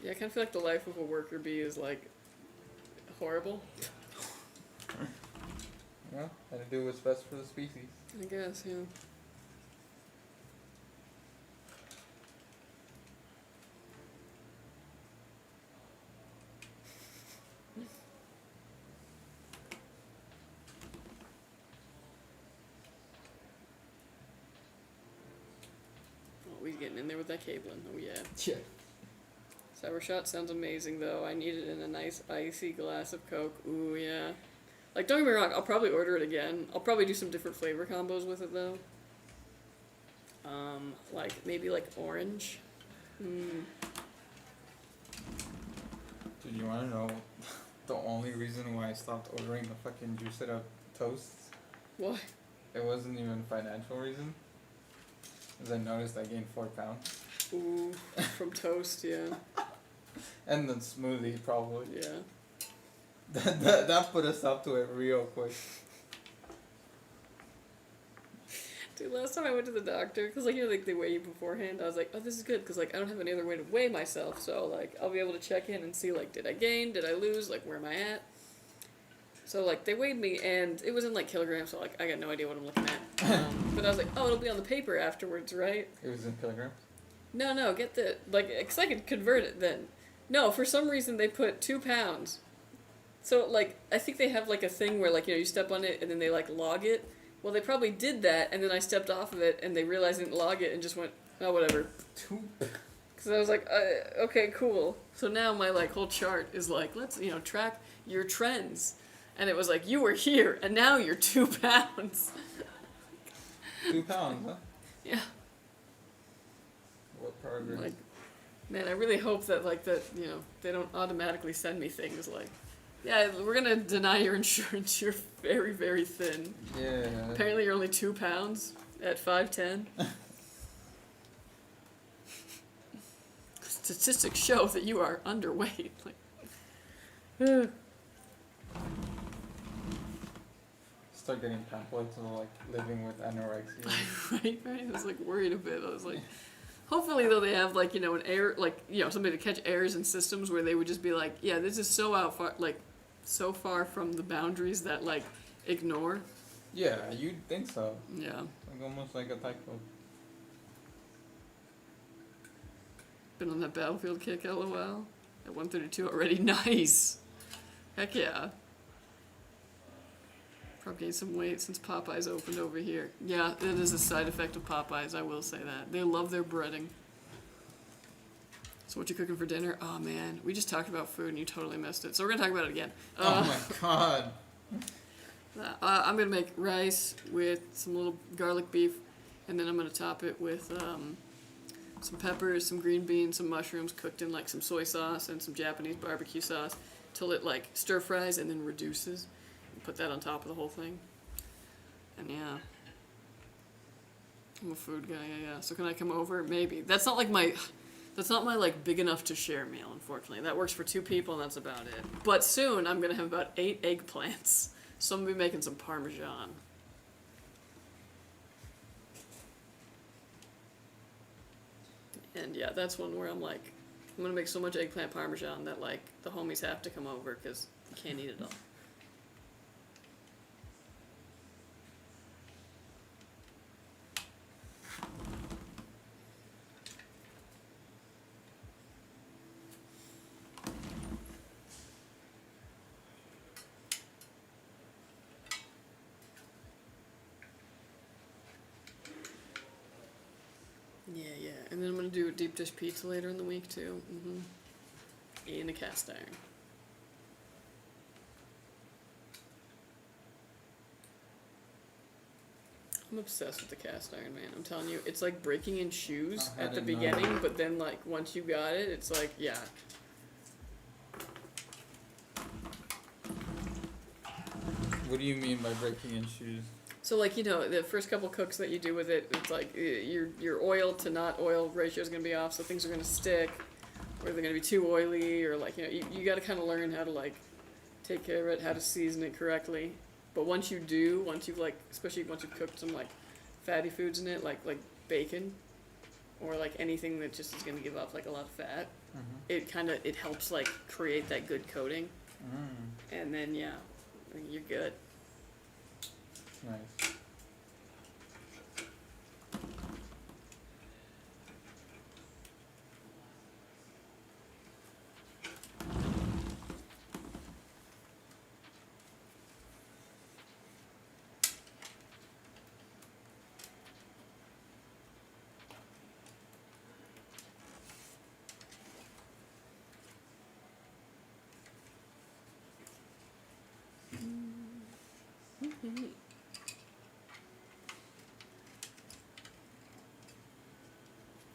Speaker 1: Yeah, I kind of feel like the life of a worker bee is, like, horrible.
Speaker 2: Yeah, had to do what's best for the species.
Speaker 1: I guess, yeah. Oh, he's getting in there with that cabling. Oh, yeah.
Speaker 2: Yeah.
Speaker 1: Sour shot sounds amazing, though. I need it in a nice icy glass of Coke. Ooh, yeah. Like, don't get me wrong, I'll probably order it again. I'll probably do some different flavor combos with it, though. Like, maybe, like, orange.
Speaker 2: Dude, you wanna know the only reason why I stopped ordering the fucking juice it up toasts?
Speaker 1: Why?
Speaker 2: It wasn't even a financial reason. As I noticed I gained 4 pounds.
Speaker 1: Ooh, from toast, yeah.
Speaker 2: And then smoothie, probably.
Speaker 1: Yeah.
Speaker 2: That put us up to it real quick.
Speaker 1: Dude, last time I went to the doctor, because, like, you know, like, they weigh you beforehand, I was like, oh, this is good, because, like, I don't have any other way to weigh myself, so, like, I'll be able to check in and see, like, did I gain, did I lose, like, where am I at? So, like, they weighed me, and it was in, like, kilograms, so, like, I got no idea what I'm looking at. But I was like, oh, it'll be on the paper afterwards, right?
Speaker 2: It was in kilograms?
Speaker 1: No, get the, like, because I could convert it then. No, for some reason they put 2 pounds. So, like, I think they have, like, a thing where, like, you know, you step on it and then they, like, log it. Well, they probably did that, and then I stepped off of it, and they realized they didn't log it and just went, oh, whatever.
Speaker 2: 2?
Speaker 1: Because I was like, okay, cool. So now my, like, whole chart is like, let's, you know, track your trends. And it was like, you were here, and now you're 2 pounds.
Speaker 2: 2 pounds, huh?
Speaker 1: Yeah.
Speaker 2: What progress?
Speaker 1: Like, man, I really hope that, like, that, you know, they don't automatically send me things like, yeah, we're gonna deny your insurance, you're very, very thin.
Speaker 2: Yeah.
Speaker 1: Apparently you're only 2 pounds at 5'10". Statistics show that you are underweight. Like,
Speaker 2: Start getting pamphlets of, like, living with anorexia.
Speaker 1: right? I was, like, worried a bit. I was like, hopefully, though, they have, like, you know, an error, like, you know, somebody to catch errors in systems where they would just be like, yeah, this is so far from the boundaries that, like, ignore.
Speaker 2: Yeah, you'd think so.
Speaker 1: Yeah.
Speaker 2: Like, almost like a typo.
Speaker 1: Been on that Battlefield kick, LOL. At 132 already. Nice. Heck yeah. Probably gained some weight since Popeyes opened over here. Yeah, it is a side effect of Popeyes, I will say that. They love their breading. So what you cooking for dinner? Oh man, we just talked about food and you totally missed it. So we're gonna talk about it again.
Speaker 2: Oh my god.
Speaker 1: I'm gonna make rice with some little garlic beef, and then I'm gonna top it with some peppers, some green beans, some mushrooms cooked in like some soy sauce and some Japanese barbecue sauce till it like stir fries and then reduces. Put that on top of the whole thing. And yeah. I'm a food guy, yeah. So can I come over? Maybe. That's not my like big enough to share meal, unfortunately. That works for 2 people and that's about it. But soon I'm gonna have about 8 eggplants. So I'm gonna be making some Parmesan. And yeah, that's one where I'm like, I'm gonna make so much eggplant Parmesan that like the homies have to come over because you can't eat it all. Yeah. And then I'm gonna do a deep dish pizza later in the week too. In a cast iron. I'm obsessed with the cast iron, man. I'm telling you, it's like breaking in shoes at the beginning, but then like once you got it, it's like, yeah.
Speaker 2: What do you mean by breaking in shoes?
Speaker 1: So like, you know, the first couple cooks that you do with it, it's like your oil to not oil ratio is going to be off, so things are going to stick, or they're going to be too oily, or like, you know, you got to kind of learn how to like take care of it, how to season it correctly. But once you've like, especially once you've cooked some like fatty foods in it, like bacon, or like anything that just is going to give off like a lot of fat, it helps like create that good coating. And then yeah, I mean, you're good.
Speaker 2: Nice.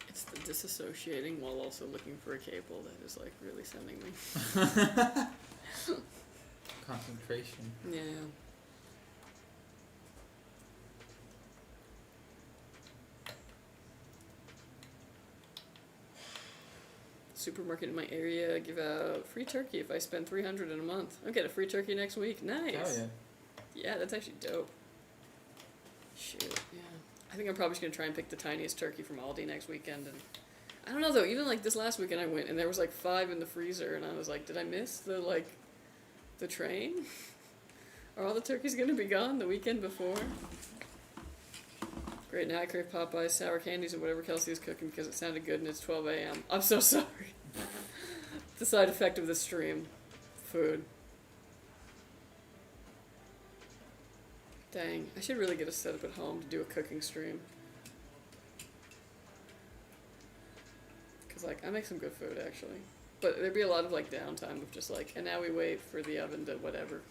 Speaker 1: It's the disassociating while also looking for a cable that is like really sending me.
Speaker 2: Concentration.
Speaker 1: Yeah. Supermarket in my area give out free turkey if I spend $300 in a month. I'll get a free turkey next week. Nice.
Speaker 2: Oh yeah.
Speaker 1: Yeah, that's actually dope. Shoot, yeah. I think I'm probably just gonna try and pick the tiniest turkey from Aldi next weekend. And I don't know though. Even like this last weekend, I went and there was like 5 in the freezer, and I was like, did I miss the train? Are all the turkeys gonna be gone the weekend before? Great, now I crave Popeyes, sour candies, and whatever Kelsey is cooking because it sounded good and it's 12 a.m. I'm so sorry. The side effect of the stream. Food. Dang, I should really get a setup at home to do a cooking stream. Because, like, I make some good food, actually. But there'd be a lot of, like, downtime of just, like, and now we wait for the oven to whatever.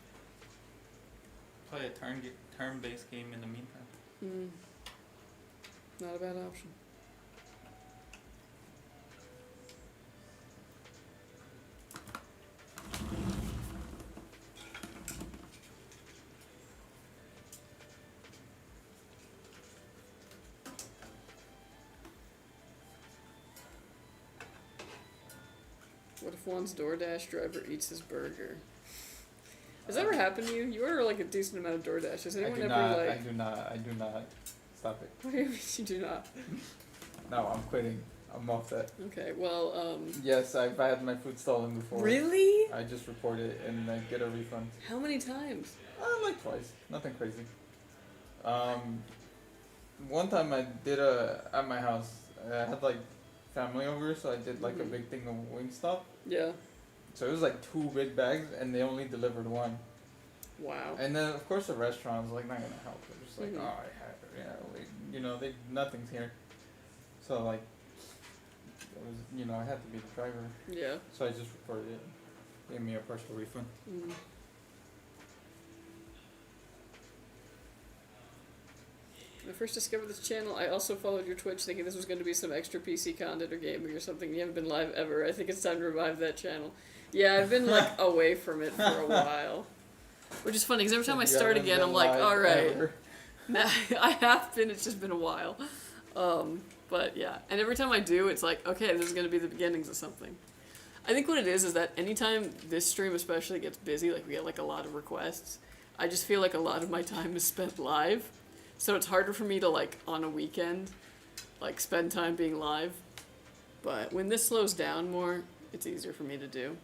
Speaker 3: Play a turn-based game in the meantime.
Speaker 1: Not a bad option. What if one's DoorDash driver eats his burger? Has that ever happened to you? You order like a decent amount of DoorDash. Has anyone ever like...
Speaker 2: I do not. Stop it.
Speaker 1: What do you mean you do not?
Speaker 2: No, I'm quitting. I'm off that.
Speaker 1: Okay, well,
Speaker 2: Yes, I've had my food stolen before.
Speaker 1: Really?
Speaker 2: I just report it and I get a refund.
Speaker 1: How many times?
Speaker 2: Like twice. Nothing crazy. One time I did at my house. I had like family over, so I did like a big thing of Wingstop.
Speaker 1: Yeah.
Speaker 2: So it was like 2 big bags, and they only delivered 1.
Speaker 1: Wow.
Speaker 2: And then of course the restaurant's like not gonna help. They're just like,
Speaker 1: Mhm.
Speaker 2: oh, I have, they nothing's here. So like, it was, I had to be the driver.
Speaker 1: Yeah.
Speaker 2: So I just reported it. Gave me a partial refund.
Speaker 1: Mm. When I first discovered this channel, I also followed your Twitch thinking this was going to be some extra PC content or gaming or something. You haven't been live ever. I think it's time to revive that channel. Yeah, I've been like away from it for a while. Which is funny because every time I start again, I'm like, alright. Nah, I have been, it's just been a while. But yeah, and every time I do, it's like, okay, this is going to be the beginnings of something. I think what it is that anytime this stream especially gets busy, like we get like a lot of requests, I just feel like a lot of my time is spent live. So it's harder for me to like on a weekend, like spend time being live. But when this slows down more, it's easier for me to do.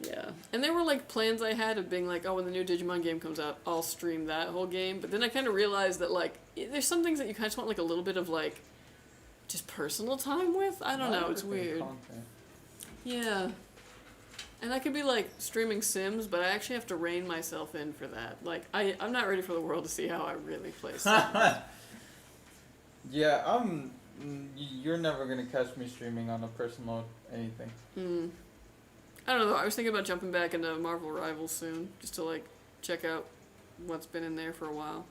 Speaker 1: Yeah. And there were like plans I had of being like, oh, when the new Digimon game comes out, I'll stream that whole game. But then I kind of realized that like, there's some things that you kind of just want like a little bit of like, just personal time with? I don't know, it's weird.
Speaker 2: Content.
Speaker 1: Yeah. And I could be like streaming Sims, but I actually have to rein myself in for that. Like, I'm not ready for the world to see how I really play Sims.
Speaker 2: Yeah, you're never gonna catch me streaming on a personal anything.
Speaker 1: I don't know, I was thinking about jumping back into Marvel Rivals soon, just to like check out what's been in there for a while.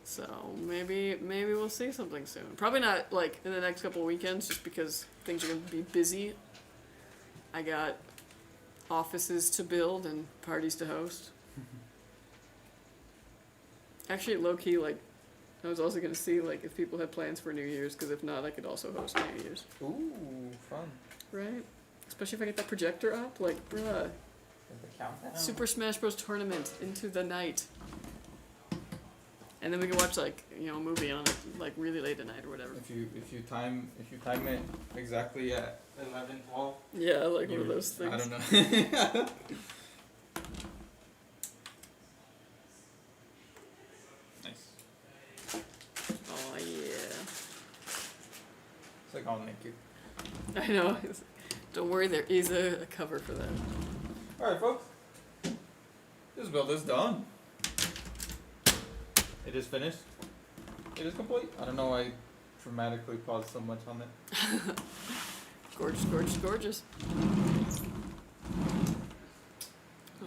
Speaker 1: So maybe we'll see something soon. Probably not like in the next couple of weekends, just because things are gonna be busy. I got offices to build and parties to host. Actually, low key, like I was also gonna see like if people had plans for New Year's, because if not, I could also host New Year's.
Speaker 2: Ooh, fun.
Speaker 1: Right? Especially if I get that projector up, like bruh.
Speaker 2: Countdown.
Speaker 1: Super Smash Bros. Tournament into the night. And then we can watch like, a movie on it like really late at night or whatever.
Speaker 2: If you time it exactly at 11:12.
Speaker 1: Yeah, like one of those things.
Speaker 2: I don't know.
Speaker 3: Nice.
Speaker 1: Oh yeah.
Speaker 2: It's like all naked.
Speaker 1: I know. Don't worry, there is a cover for that.
Speaker 2: Alright folks. This build is done. It is finished. It is complete. I don't know why I dramatically paused so much on it.
Speaker 1: Gorgeous, gorgeous, gorgeous.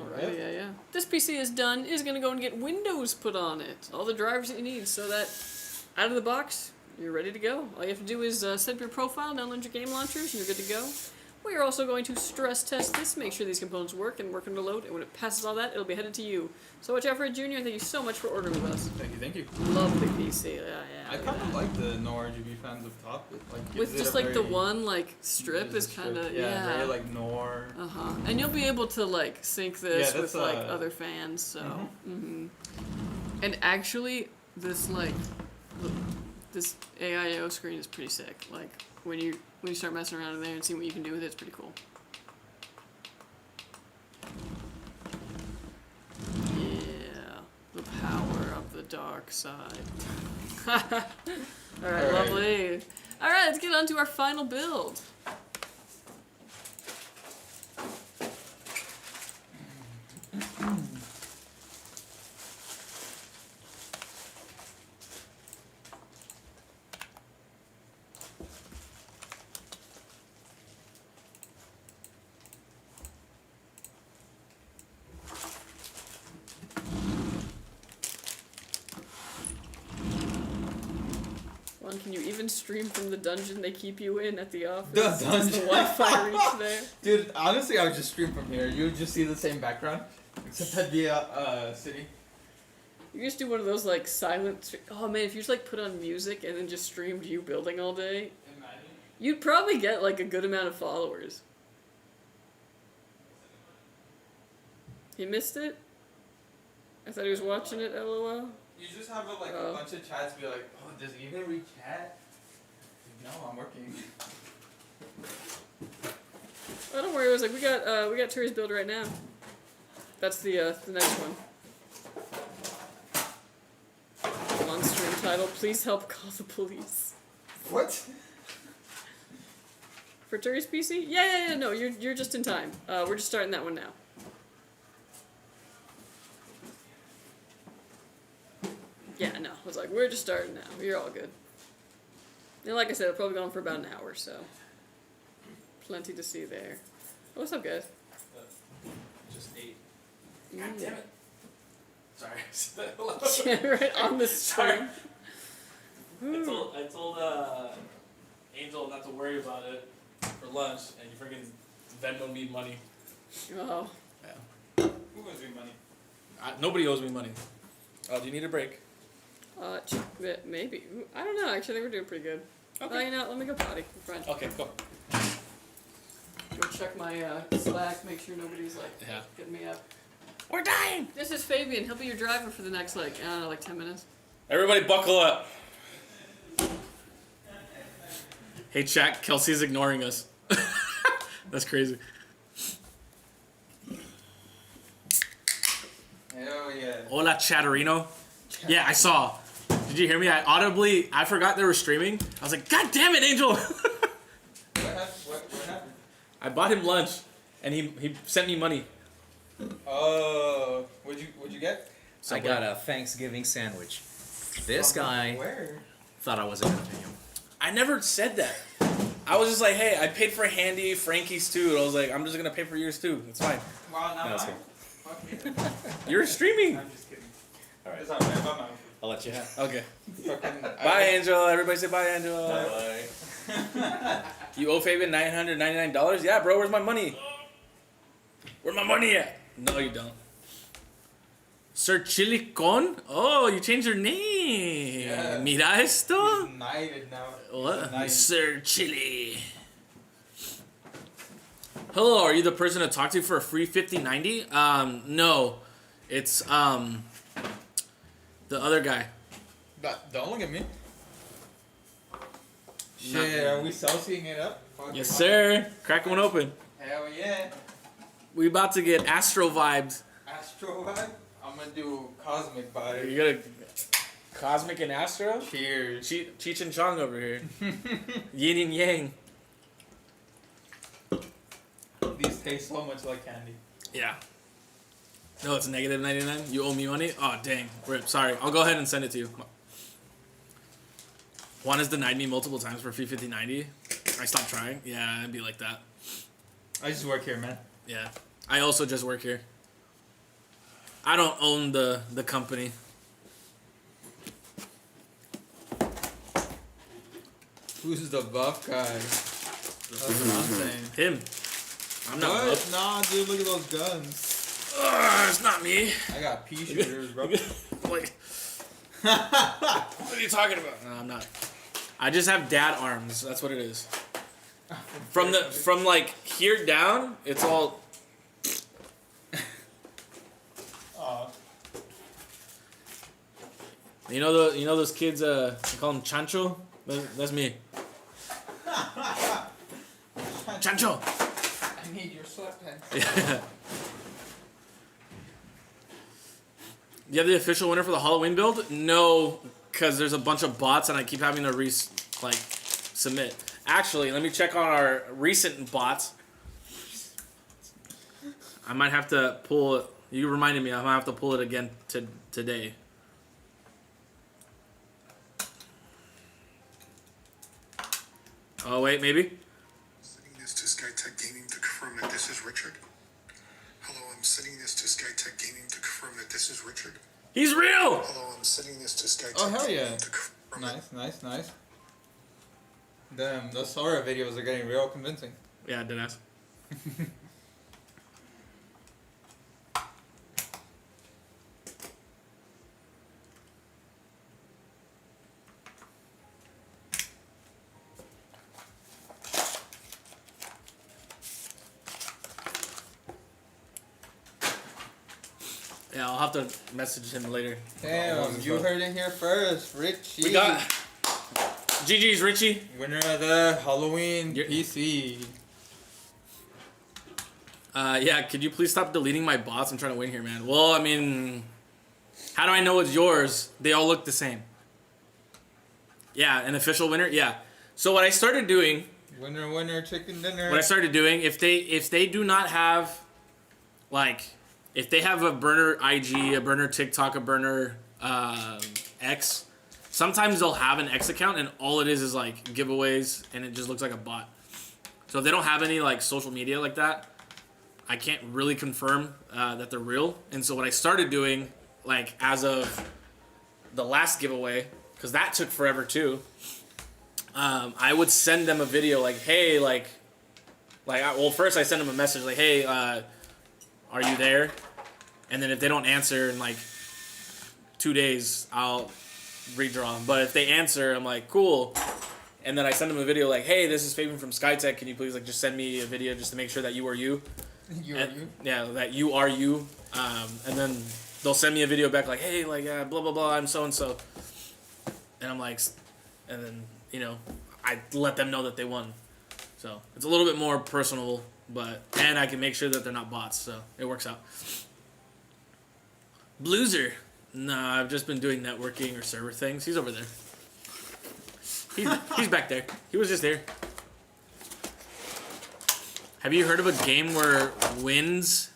Speaker 1: Alright, yeah. This PC is done. Is gonna go and get Windows put on it. All the drivers that you need, so that out of the box, you're ready to go. All you have to do is set up your profile, download your game launchers, and you're good to go. We are also going to stress test this, make sure these components work and work under load, and when it passes all that, it'll be headed to you. So watch out for it, Junior, and thank you so much for ordering with us.
Speaker 2: Thank you.
Speaker 1: Love the PC, yeah.
Speaker 2: I kind of like the no RGB fans up top. It, like, gives
Speaker 1: With
Speaker 2: it
Speaker 1: just
Speaker 2: a
Speaker 1: like the
Speaker 2: very-
Speaker 1: one like strip is kind of
Speaker 2: very like Nor.
Speaker 1: And you'll be able to like sync this
Speaker 2: Yeah,
Speaker 1: with
Speaker 2: that's,
Speaker 1: like other fans. So, and actually, this like this AIO screen is pretty sick. Like when you start messing around in there and seeing what you can do with it, it's pretty cool. Yeah, the power of the dark side. Alright, lovely. Alright, let's get on to our final build. Can you even stream from the dungeon they keep you in at the office?
Speaker 2: The
Speaker 1: Does
Speaker 2: dungeon.
Speaker 1: the Wi-Fi reach there?
Speaker 2: Dude, honestly, I would just stream from here. You would just see the same background, except that'd be a city.
Speaker 1: You just do one of those like silent. Oh man, if you just like put on music and then just streamed you building all day, you'd probably get like a good amount of followers. He missed it? I thought he was watching it, LOL.
Speaker 2: You just have a bunch of chats be like, oh, does he even read chat? No, I'm working.
Speaker 1: Oh, don't worry. I was like, we got Tury's build right now. That's the next one. On stream title, please help call the police.
Speaker 2: What?
Speaker 1: For Tury's PC? Yeah, no, you're just in time. We're just starting that one now. Yeah, no. I was like, we're just starting now. You're all good. And like I said, it'll probably go on for about an hour, so plenty to see there. Oh, what's up, guys?
Speaker 4: Just ate.
Speaker 1: Mm.
Speaker 4: God damn it. Sorry.
Speaker 1: Yeah, right on the stream.
Speaker 4: I told Angel not to worry about it for lunch, and you freaking Venmo me money.
Speaker 1: Oh.
Speaker 4: Yeah.
Speaker 3: Who owes me money?
Speaker 4: Nobody owes me money. Oh, do you need a break?
Speaker 1: Maybe. I don't know. Actually, I think we're doing pretty good.
Speaker 4: Okay.
Speaker 1: Oh, you know what? Let me go potty. I'm fine.
Speaker 4: Okay, go.
Speaker 1: Go check my Slack. Make sure nobody's like getting me up.
Speaker 4: We're dying!
Speaker 1: This is Fabian. He'll be your driver for the next like I don't know, like 10 minutes.
Speaker 4: Everybody buckle up. Hey, chat. Kelsey's ignoring us. That's crazy.
Speaker 2: Hell yeah.
Speaker 4: Hola, Chatterino. Yeah, I saw. Did you hear me? I forgot they were streaming. I was like, God damn it, Angel!
Speaker 2: What happened?
Speaker 4: I bought him lunch, and he sent me money.
Speaker 2: Oh, what'd you get?
Speaker 5: I got a Thanksgiving sandwich. This guy
Speaker 2: Where?
Speaker 5: thought I wasn't gonna pay him.
Speaker 4: I never said that. I was just like, hey, I paid for Handy, Frankie's too. And I was like, I'm just gonna pay for yours too. It's fine.
Speaker 2: Wow, not
Speaker 5: No, it's
Speaker 2: mine.
Speaker 5: okay.
Speaker 2: Fuck you.
Speaker 4: You're streaming.
Speaker 3: I'm just kidding.
Speaker 5: Alright.
Speaker 2: It's not my mouth.
Speaker 5: I'll let you have.
Speaker 4: Okay.
Speaker 2: Fucking.
Speaker 4: Bye, Angel. Everybody say bye, Angel.
Speaker 5: Bye.
Speaker 4: You owe Fabian $999? Yeah, bro. Where's my money? Where's my money at? No, you don't. Sir Chilicon? Oh, you changed your name.
Speaker 2: Yeah.
Speaker 4: Mira esto?
Speaker 2: He's knighted now.
Speaker 4: What?
Speaker 2: Nice.
Speaker 4: Sir Chili. Hello, are you the person to talk to for a free 5090? No. It's, the other guy.
Speaker 2: Don't look at me. Shit, are we Celsiusing it up? Fuck
Speaker 4: Yes,
Speaker 2: it.
Speaker 4: sir. Crack one open.
Speaker 2: Hell yeah.
Speaker 4: We about to get Astro vibes.
Speaker 2: Astro vibe? I'm gonna do cosmic vibe.
Speaker 4: You got a Cosmic and Astro?
Speaker 2: Cheers.
Speaker 4: Cheech and Chong over here. Yin and Yang.
Speaker 2: These taste so much like candy.
Speaker 4: Yeah. No, it's negative 99. You owe me money? Oh, dang. Rip. Sorry. I'll go ahead and send it to you. Juan has denied me multiple times for free 5090. I stopped trying. Yeah, it'd be like that.
Speaker 2: I just work here, man.
Speaker 4: Yeah. I also just work here. I don't own the company.
Speaker 2: Who's the buff guy? That's what I'm saying.
Speaker 4: Him. I'm not
Speaker 2: What?
Speaker 4: up.
Speaker 2: Nah, dude, look at those guns.
Speaker 4: It's not me.
Speaker 2: I got pea shooters, bro.
Speaker 4: Like, what are you talking about? No, I'm not. I just have dad arms. That's what it is. From like here down, it's all. You know those kids. They call them chancho. That's me. Chancho.
Speaker 2: I need your sweatpants.
Speaker 4: Yeah. You have the official winner for the Halloween build? No, because there's a bunch of bots and I keep having to submit. Actually, let me check on our recent bots. I might have to pull it. You reminded me. I might have to pull it again today. Oh wait, maybe.
Speaker 6: Sending this to Skytech Gaming to confirm that this is Richard. Hello, I'm sending this to Skytech Gaming to confirm that this is Richard.
Speaker 4: He's real.
Speaker 6: Hello, I'm sending this to Skytech
Speaker 2: Oh, hell yeah.
Speaker 6: Gaming to confirm that
Speaker 2: Nice. Damn, those Sora videos are getting real convincing.
Speaker 4: Yeah, deadass. Yeah, I'll have to message him later.
Speaker 2: Damn, you heard it here first, Richie.
Speaker 4: We got GG's Richie.
Speaker 2: winner of the Halloween
Speaker 4: You're-
Speaker 2: PC.
Speaker 4: Yeah, could you please stop deleting my bots? I'm trying to win here, man. Well, I mean, how do I know it's yours? They all look the same. Yeah, an official winner? Yeah. So what I started doing,
Speaker 2: Winner, chicken dinner.
Speaker 4: if they do not have, like, if they have a burner IG, a burner TikTok, a burner X. Sometimes they'll have an X account and all it is like giveaways and it just looks like a bot. So if they don't have any like social media like that, I can't really confirm that they're real. And so what I started doing, like as of the last giveaway, because that took forever too, I would send them a video like, hey, well, first I send them a message like, hey, are you there? And then if they don't answer in like 2 days, I'll redraw them. But if they answer, I'm like, cool. And then I send them a video like, hey, this is Fabian from Skytech. Can you please like just send me a video just to make sure that you are you? Yeah, that you are you. And then they'll send me a video back like, hey, like blah blah blah, I'm so and so. And I'm like, and then you know, I let them know that they won. So it's a little bit more personal, and I can make sure that they're not bots, so it works out. Blueser. Nah, I've just been doing networking or server things. He's over there. He's back there. He was just there. Have you heard of a game where wins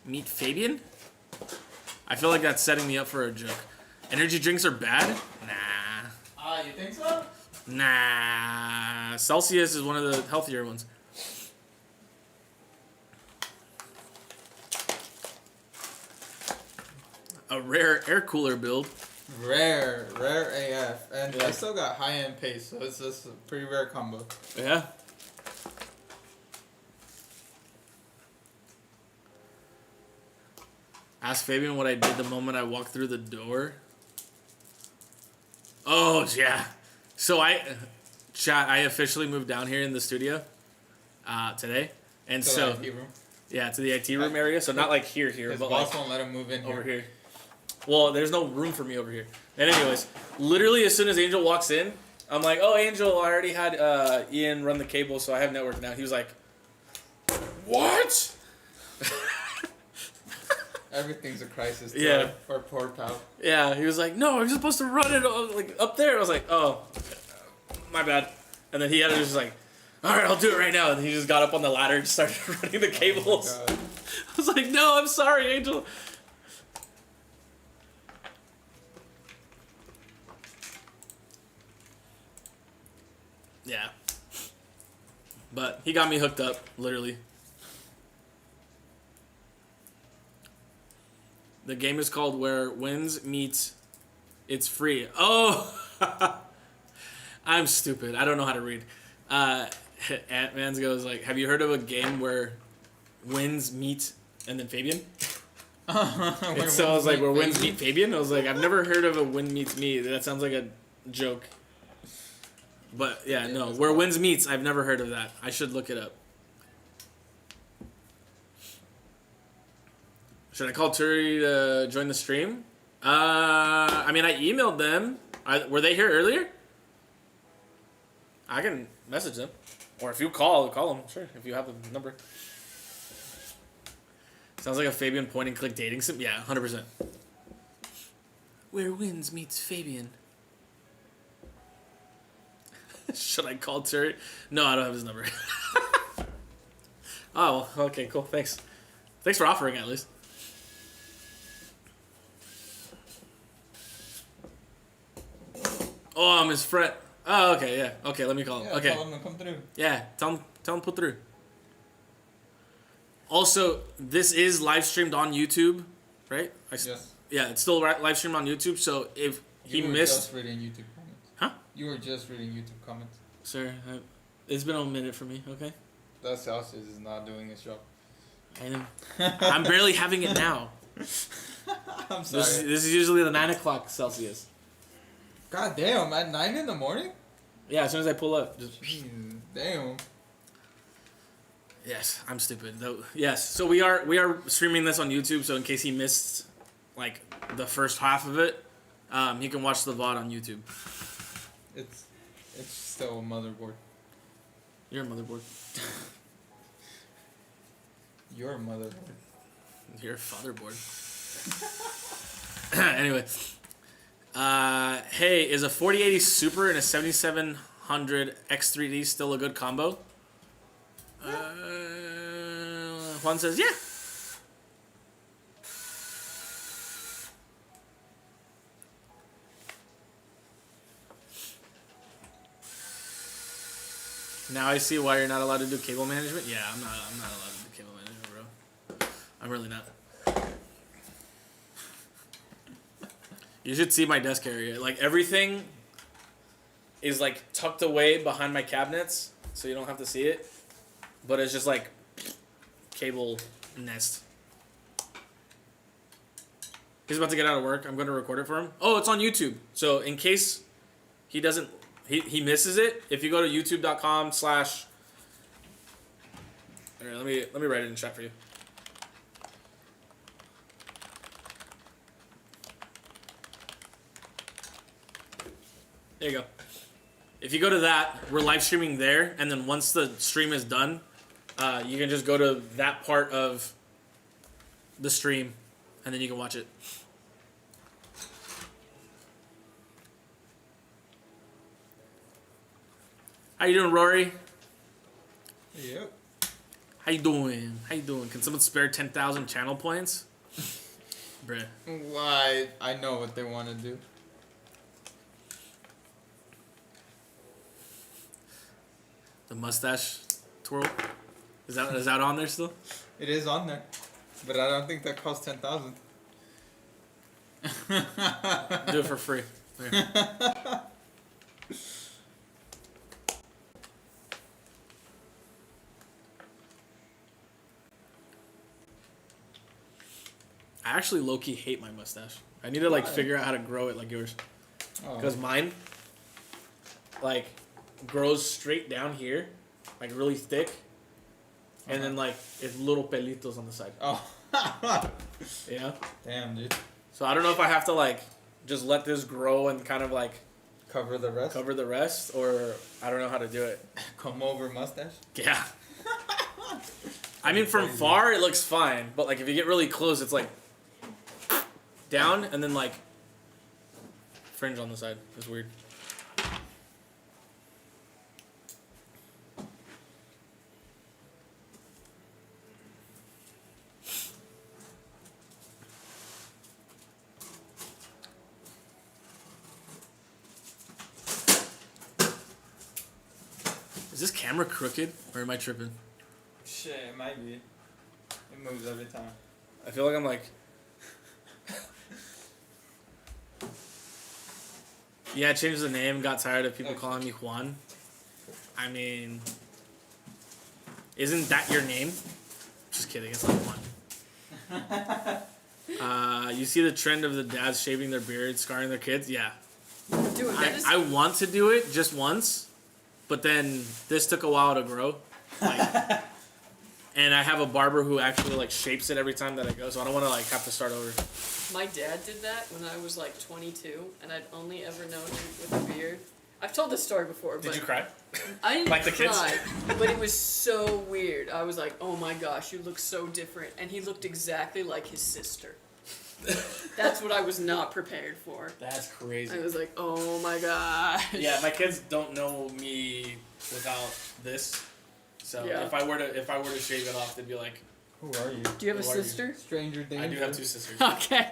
Speaker 4: meet Fabian? I feel like that's setting me up for a joke. Energy drinks are bad? Nah.
Speaker 2: You think so?
Speaker 4: Nah. Celsius is one of the healthier ones. A rare air cooler build.
Speaker 2: Rare AF. And
Speaker 4: Yeah.
Speaker 2: I still got high-end pace, so it's just a pretty rare combo.
Speaker 4: Yeah. Ask Fabian what I did the moment I walked through the door. Oh, yeah. So I officially moved down here in the studio today. And
Speaker 2: So
Speaker 4: so,
Speaker 2: the IT room.
Speaker 4: yeah, to the IT room area. So not like here,
Speaker 2: His
Speaker 4: but
Speaker 2: boss
Speaker 4: like
Speaker 2: won't let him move in
Speaker 4: over
Speaker 2: here.
Speaker 4: here. Well, there's no room for me over here. And anyways, literally as soon as Angel walks in, I'm like, oh, Angel, I already had Ian run the cable, so I have network now. He was like, what?
Speaker 2: Everything's a crisis.
Speaker 4: Yeah.
Speaker 2: Or poor pal.
Speaker 4: Yeah, he was like, no, I'm supposed to run it like up there. I was like, oh, my bad. And then he had it just like, all right, I'll do it right now. And he just got up on the ladder and started running the cables.
Speaker 2: Oh my God.
Speaker 4: I was like, no, I'm sorry, Angel. Yeah. But he got me hooked up, literally. The game is called Where Wins Meets It's Free. Oh! I'm stupid. I don't know how to read. Ant-Mans goes like, have you heard of a game where wins meet and then Fabian? And so I was like, where wins meet Fabian? I was like, I've never heard of a win meets me. That sounds like a joke. But yeah, no. Where wins meets, I've never heard of that. I should look it up. Should I call Tury to join the stream? I mean, I emailed them. Were they here earlier? I can message them. Or if you call them. Sure, if you have the number. Sounds like a Fabian point and click dating sim. Yeah, 100%. Where wins meets Fabian. Should I call Tury? No, I don't have his number. Oh, okay, cool. Thanks. Thanks for offering at least. Oh, I'm his friend. Oh, okay, yeah. Okay, let me call him.
Speaker 2: Yeah,
Speaker 4: okay.
Speaker 2: tell him to come through.
Speaker 4: Yeah, tell him put through. Also, this is live streamed on YouTube, right?
Speaker 2: Yes.
Speaker 4: Yeah, it's still live streamed on YouTube. So if he
Speaker 2: You were
Speaker 4: missed,
Speaker 2: just reading YouTube comments.
Speaker 4: Huh?
Speaker 2: You were just reading YouTube comments.
Speaker 4: sir, it's been a minute for me. Okay,
Speaker 2: That Celsius is not doing his job.
Speaker 4: I know. I'm barely having it now.
Speaker 2: I'm
Speaker 4: This
Speaker 2: sorry.
Speaker 4: is usually the 9 o'clock Celsius.
Speaker 2: God damn, at 9 in the morning?
Speaker 4: Yeah, as soon as I pull up, just.
Speaker 2: Damn.
Speaker 4: Yes, I'm stupid. Though. Yes, so we are streaming this on YouTube. So in case he missed like the first half of it, he can watch the VOD on YouTube.
Speaker 2: It's still a motherboard.
Speaker 4: You're a motherboard.
Speaker 2: Your motherboard.
Speaker 4: You're a fatherboard. Anyway, hey, is a 4080 Super and a 7700 X3D still a good combo? Juan says, yeah. Now I see why you're not allowed to do cable management. Yeah, I'm not allowed to do cable management, bro. I'm really not. You should see my desk area. Like everything is like tucked away behind my cabinets, so you don't have to see it. But it's just like cable nest. He's about to get out of work. I'm going to record it for him. Oh, it's on YouTube. So in case he doesn't, he misses it. If you go to youtube.com/ Alright, let me write it in chat for you. There you go. If you go to that, we're live streaming there, and then once the stream is done, you can just go to that part of the stream, and then you can watch it. How you doing, Rory?
Speaker 2: Yep.
Speaker 4: How you doing? How you doing? Can someone spare 10,000 channel points? Bruh.
Speaker 2: Why? I know what they want to do.
Speaker 4: The mustache twirl? Is that on there still?
Speaker 2: It is on there, but I don't think that costs 10,000.
Speaker 4: Do it for free. There. I actually low-key hate my mustache. I need to like figure out how to grow it like yours. Because mine, like, grows straight down here, like really thick, and then like it's little pelitos on the side.
Speaker 2: Oh.
Speaker 4: Yeah.
Speaker 2: Damn, dude.
Speaker 4: So I don't know if I have to like just let this grow and kind of like
Speaker 2: Cover the rest?
Speaker 4: or I don't know how to do it.
Speaker 2: Come over mustache?
Speaker 4: Yeah. I mean, from far it looks fine, but like if you get really close, it's like down and then like fringe on the side. It's weird. Is this camera crooked or am I tripping?
Speaker 2: Shit, it might be. It moves every time.
Speaker 4: I feel like I'm like... Yeah, I changed the name, got tired of people calling me Juan. I mean... Isn't that your name? Just kidding, it's not Juan. You see the trend of the dads shaving their beards, scarring their kids? Yeah.
Speaker 1: Dude,
Speaker 4: I want to do it just once, but then this took a while to grow. Like, and I have a barber who actually like shapes it every time that I go, so I don't want to like have to start over.
Speaker 1: my dad did that when I was like 22, and I'd only ever known him with a beard. I've told this story before, but
Speaker 4: Did you cry?
Speaker 1: I didn't
Speaker 4: Like the kids?
Speaker 1: cry, but it was so weird. I was like, oh my gosh, you look so different, and he looked exactly like his sister. That's what I was not prepared for.
Speaker 4: That's crazy.
Speaker 1: I was like, oh my gosh.
Speaker 4: Yeah, my kids don't know me without this. So
Speaker 1: Yeah.
Speaker 4: if I were to shave it off, they'd be like,
Speaker 2: Who are you?
Speaker 1: Do you have a
Speaker 4: Who are you?
Speaker 1: sister?
Speaker 2: Stranger danger.
Speaker 4: I do have two sisters.
Speaker 1: Okay.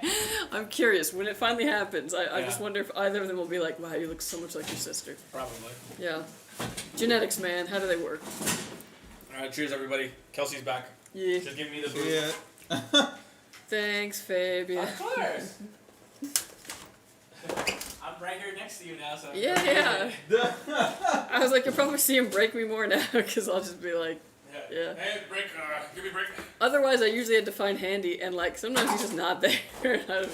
Speaker 1: I'm curious. When it finally happens, I
Speaker 4: Yeah.
Speaker 1: just wonder if either of them will be like, wow, you look so much like your sister.
Speaker 4: Probably.
Speaker 1: Yeah. Genetics, man. How do they work?
Speaker 4: Alright, cheers everybody. Kelsey's back.
Speaker 1: Yeah.
Speaker 4: Just give me the boot.
Speaker 2: Yeah.
Speaker 1: Thanks, Fabian.
Speaker 4: Of course. I'm right here next to you now, so.
Speaker 1: Yeah. I was like, you'll probably see him break me more now, because I'll just be like, yeah.
Speaker 4: Hey, break. Give me a break.
Speaker 1: Otherwise, I usually had to find Handy, and like, sometimes he's just not there. Yeah.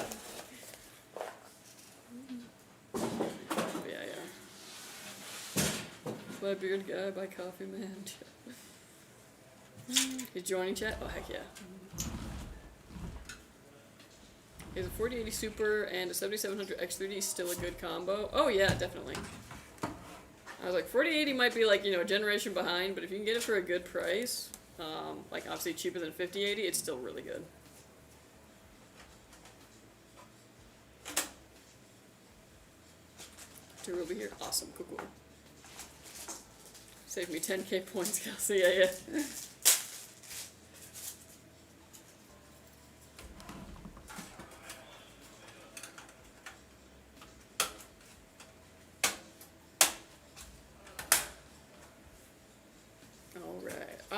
Speaker 1: By beard guy, by coffee man. He's joining chat? Oh, heck yeah. Is a 4080 Super and a 7700 X3D still a good combo? Oh yeah, definitely. I was like, 4080 might be like, a generation behind, but if you can get it for a good price, like obviously cheaper than 5080, it's still really good. Tury will be here. Awesome, cool. Save me 10k points, Kelsey. Yeah.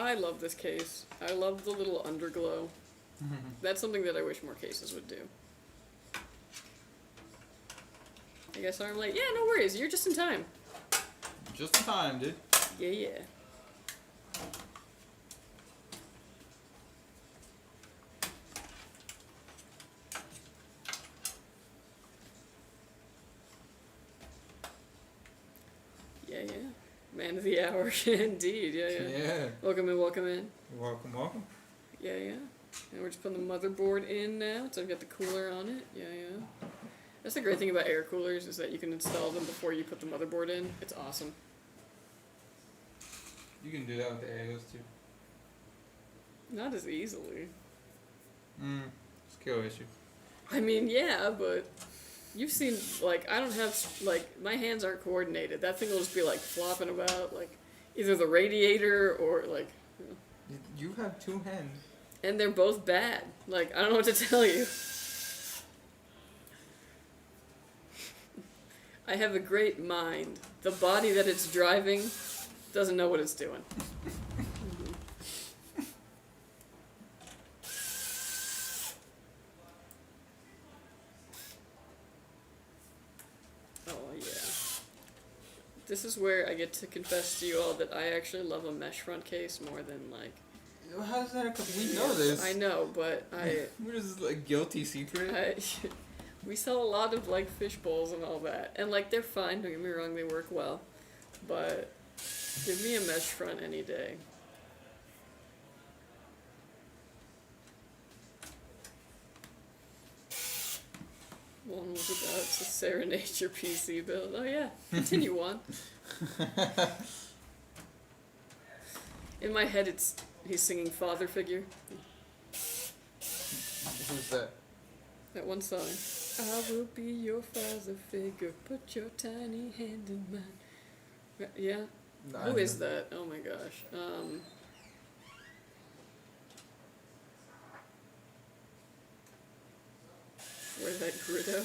Speaker 1: I love this case. I love the little underglow. That's something that I wish more cases would do. I guess I'm like, yeah, no worries. You're just in time.
Speaker 2: Just in time, dude.
Speaker 1: Yeah, yeah. Yeah, yeah. Man of the hour, indeed. Yeah, yeah.
Speaker 2: Yeah.
Speaker 1: Welcome in, welcome in.
Speaker 2: Welcome, welcome.
Speaker 1: Yeah, yeah. And we're just putting the motherboard in now, so I've got the cooler on it. Yeah, yeah. That's the great thing about air coolers is that you can install them before you put the motherboard in. It's awesome.
Speaker 2: You can do that with the ASUS too.
Speaker 1: Not as easily.
Speaker 2: Skill issue.
Speaker 1: I mean, yeah, but you've seen, like, I don't have, like, my hands aren't coordinated. That thing will just be, like, flopping about, like, either the radiator or, like, you know.
Speaker 2: You have two hands.
Speaker 1: And they're both bad. Like, I don't know what to tell you. I have a great mind. The body that it's driving doesn't know what it's doing. Oh, yeah. This is where I get to confess to you all that I actually love a mesh front case more than, like...
Speaker 2: How's that? We know this.
Speaker 1: I know, but
Speaker 2: What is this, like, guilty secret?
Speaker 1: we sell a lot of, like, fish bowls and all that. And, like, they're fine, don't get me wrong, they work well. But give me a mesh front any day. One was about to serenade your PC build. Oh, yeah. Continue on. In my head, he's singing Father Figure.
Speaker 2: Who's that?
Speaker 1: That one song. I will be your father figure, put your tiny hand in mine. Yeah?
Speaker 2: No,
Speaker 1: Who is that? Oh my gosh. Where's that Gritto?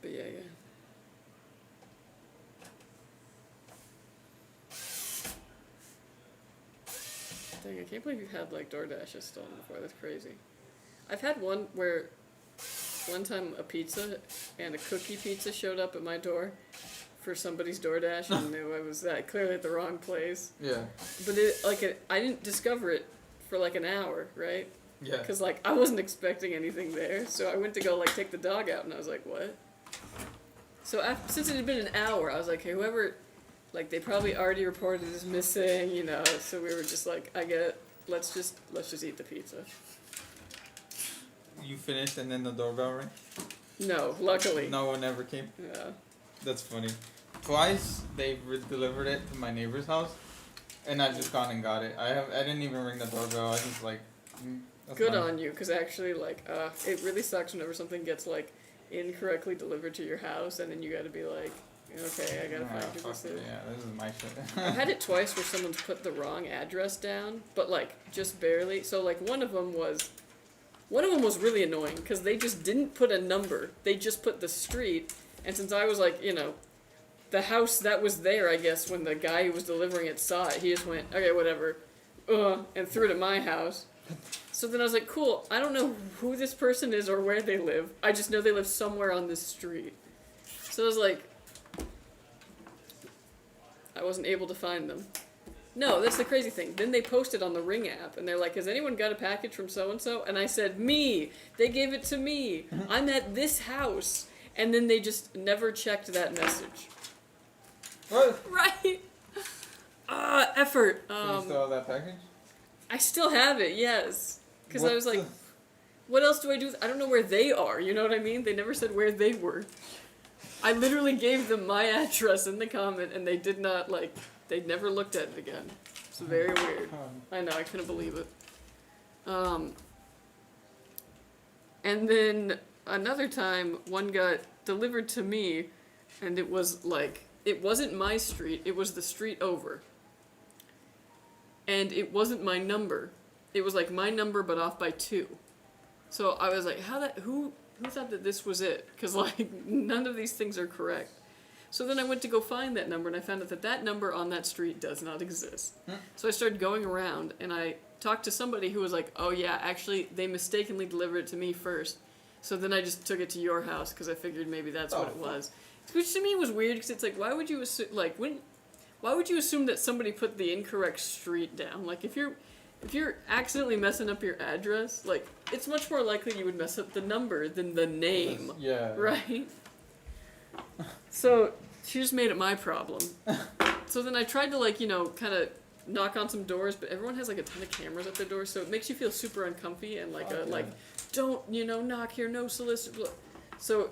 Speaker 1: But yeah, yeah. Dang, I can't believe you've had, like, DoorDashes stolen before. That's crazy. I've had one where one time a pizza and a cookie pizza showed up at my door for somebody's DoorDash and knew I was clearly at the wrong place.
Speaker 2: Yeah.
Speaker 1: But I didn't discover it for like an hour, right?
Speaker 2: Yeah.
Speaker 1: Because, like, I wasn't expecting anything there. So I went to go, like, take the dog out and I was like, what? So since it had been an hour, I was like, hey, whoever... Like, they probably already reported as missing, you know, so we were just like, let's just eat the pizza.
Speaker 2: You finished and then the doorbell rang?
Speaker 1: No, luckily.
Speaker 2: No one ever came?
Speaker 1: Yeah.
Speaker 2: That's funny. Twice they delivered it to my neighbor's house, and I just gone and got it. I didn't even ring the doorbell. I just like. That's
Speaker 1: Good
Speaker 2: fine.
Speaker 1: on you, because actually, like, it really sucks whenever something gets, like, incorrectly delivered to your house, and then you gotta be like, okay, I gotta find who this is.
Speaker 2: Yeah, this is my shit.
Speaker 1: I've had it twice where someone's put the wrong address down, but, like, just barely. So, like, one of them was really annoying, because they just didn't put a number. They just put the street, and since I was, like, you know, the house that was there, I guess, when the guy who was delivering it saw it, he just went, okay, whatever, and threw it at my house. So then I was like, cool, I don't know who this person is or where they live. I just know they live somewhere on this street. So I was like, I wasn't able to find them. No, that's the crazy thing. Then they posted on the Ring app, and they're like, has anyone got a package from so-and-so? And I said, me! They gave it to me! I'm at this house! And then they just never checked that message.
Speaker 2: What?
Speaker 1: Right? Effort.
Speaker 2: So you still have that package?
Speaker 1: I still have it, yes. Because I
Speaker 2: What
Speaker 1: was like,
Speaker 2: the-
Speaker 1: what else do I do? I don't know where they are, you know what I mean? They never said where they were. I literally gave them my address in the comment, and they did not, like, they never looked at it again. It's very weird. I know, I couldn't believe it. And then another time, one got delivered to me, and it was, like, it wasn't my street, it was the street over. And it wasn't my number. It was, like, my number, but off by 2. So I was like, who thought that this was it? Because, like, none of these things are correct. So then I went to go find that number, and I found out that that number on that street does not exist. So I started going around, and I talked to somebody who was like, oh yeah, actually, they mistakenly delivered it to me first. So then I just took it to your house, because I figured maybe that's what it was. Which to me was weird, because it's like, why would you assume, why would you assume that somebody put the incorrect street down? Like, if you're accidentally messing up your address, like, it's much more likely you would mess up the number than the name.
Speaker 2: Yeah.
Speaker 1: Right? So, she just made it my problem. So then I tried to, like, you know, kind of knock on some doors, but everyone has, like, a ton of cameras at their doors, so it makes you feel super uncomfy and, like, don't, you know, knock here, no solicit. So,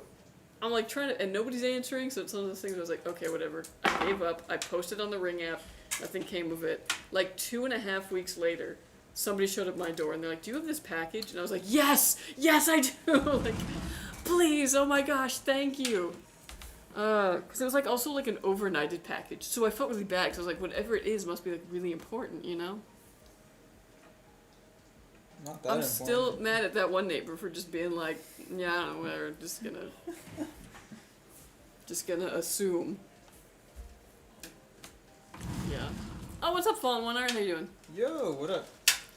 Speaker 1: I'm, like, trying to, and nobody's answering, so it's one of those things where I was like, okay, whatever. I gave up. I posted on the Ring app. Nothing came of it. Like, 2.5 weeks later, somebody showed up at my door, and they're like, do you have this package? And I was like, yes! Yes, I do! Like, please, oh my gosh, thank you. Because it was, like, also, like, an overnighted package. So I felt really bad, because I was like, whatever it is must be, like, really important, you know?
Speaker 2: Not that
Speaker 1: I'm
Speaker 2: important.
Speaker 1: still mad at that one neighbor for just being like, yeah, I don't know, whatever, just gonna assume. Yeah. Oh, what's up, Fallen One? How you doing?
Speaker 2: Yo, what up?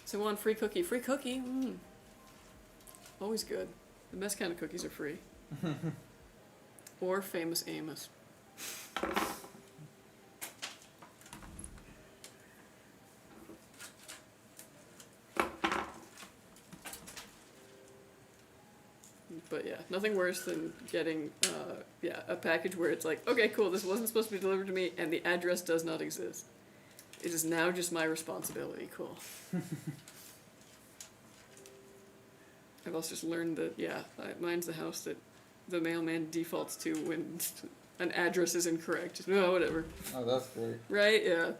Speaker 1: So one free cookie. Free cookie? Always good. The best kind of cookies are free. Or Famous Amos. But yeah, nothing worse than getting a package where it's like, okay, cool, this wasn't supposed to be delivered to me, and the address does not exist. It is now just my responsibility. Cool. I've also just learned that, mine's the house that the mailman defaults to when an address is incorrect. Just, no, whatever.
Speaker 2: Oh, that's great.
Speaker 1: Right? Yeah.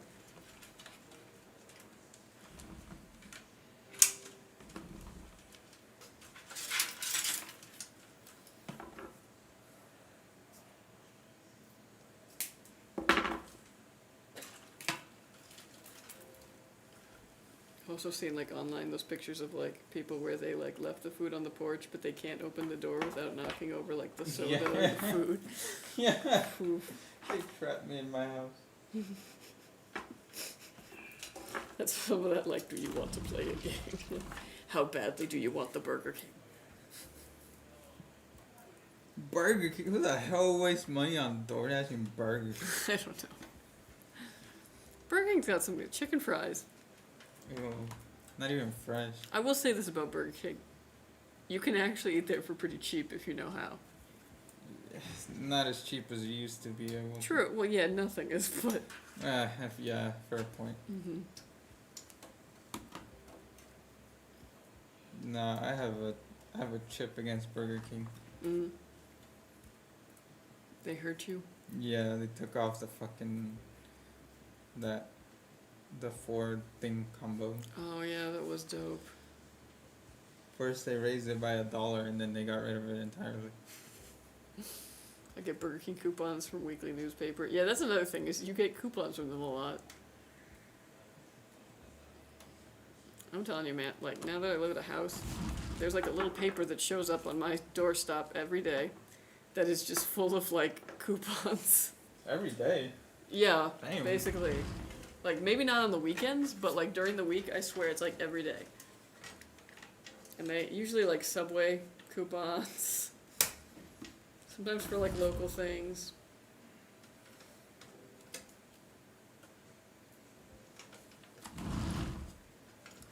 Speaker 1: Also seen like online those pictures of like people where they like left the food on the porch but they can't open the door without knocking over like the soda or the food.
Speaker 2: Yeah.
Speaker 1: Oof.
Speaker 2: They trapped me in my house.
Speaker 1: That's some of that like, do you want to play a game? How badly do you want the Burger King?
Speaker 2: Burger King? Who the hell wastes money on DoorDash and Burger King?
Speaker 1: I don't know. Burger King's got some good chicken fries.
Speaker 2: Ew, not even fresh.
Speaker 1: I will say this about Burger King. You can actually eat there for pretty cheap if you know how.
Speaker 2: It's not as cheap as it used to be.
Speaker 1: True. Well, yeah, nothing is, but...
Speaker 2: Yeah, fair point.
Speaker 1: Mm-hmm.
Speaker 2: Nah, I have a chip against Burger King.
Speaker 1: Mm. They hurt you?
Speaker 2: Yeah, they took off the fucking... the 4-thing combo.
Speaker 1: Oh yeah, that was dope.
Speaker 2: First they raised it by $1 and then they got rid of it entirely.
Speaker 1: I get Burger King coupons from Weekly Newspaper. Yeah, that's another thing, is you get coupons from them a lot. I'm telling you, man, like, now that I live at a house, there's like a little paper that shows up on my doorstop every day that is just full of, like, coupons.
Speaker 2: Every day?
Speaker 1: Yeah,
Speaker 2: Damn.
Speaker 1: basically. Like, maybe not on the weekends, but, like, during the week, I swear it's, like, every day. And they usually, like, Subway coupons. Sometimes for, like, local things.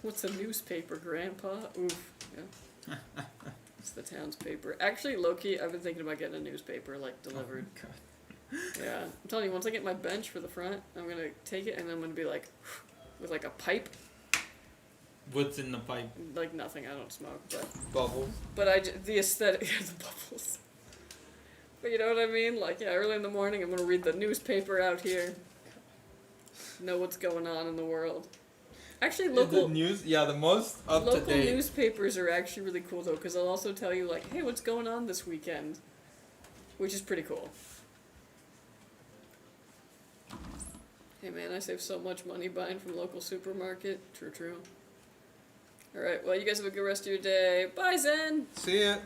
Speaker 1: What's a newspaper, Grandpa? Oof, yeah. It's the town's paper. Actually, low-key, I've been thinking about getting a newspaper, like, delivered.
Speaker 2: Oh, God.
Speaker 1: Yeah, I'm telling you, once I get my bench for the front, I'm gonna take it and I'm gonna be like, with like a pipe.
Speaker 3: What's in the pipe?
Speaker 1: Like nothing, I don't smoke, but.
Speaker 2: Bubbles.
Speaker 1: But the aesthetic, the bubbles. But you know what I mean? Like, yeah, early in the morning, I'm gonna read the newspaper out here. Know what's going on in the world. Actually, local.
Speaker 2: The news, yeah, the most up to
Speaker 1: Local
Speaker 2: date.
Speaker 1: newspapers are actually really cool though, because they'll also tell you like, hey, what's going on this weekend, which is pretty cool. Hey man, I save so much money buying from local supermarket. True, true. Alright, well you guys have a good rest of your day. Bye, Zen!
Speaker 2: See ya.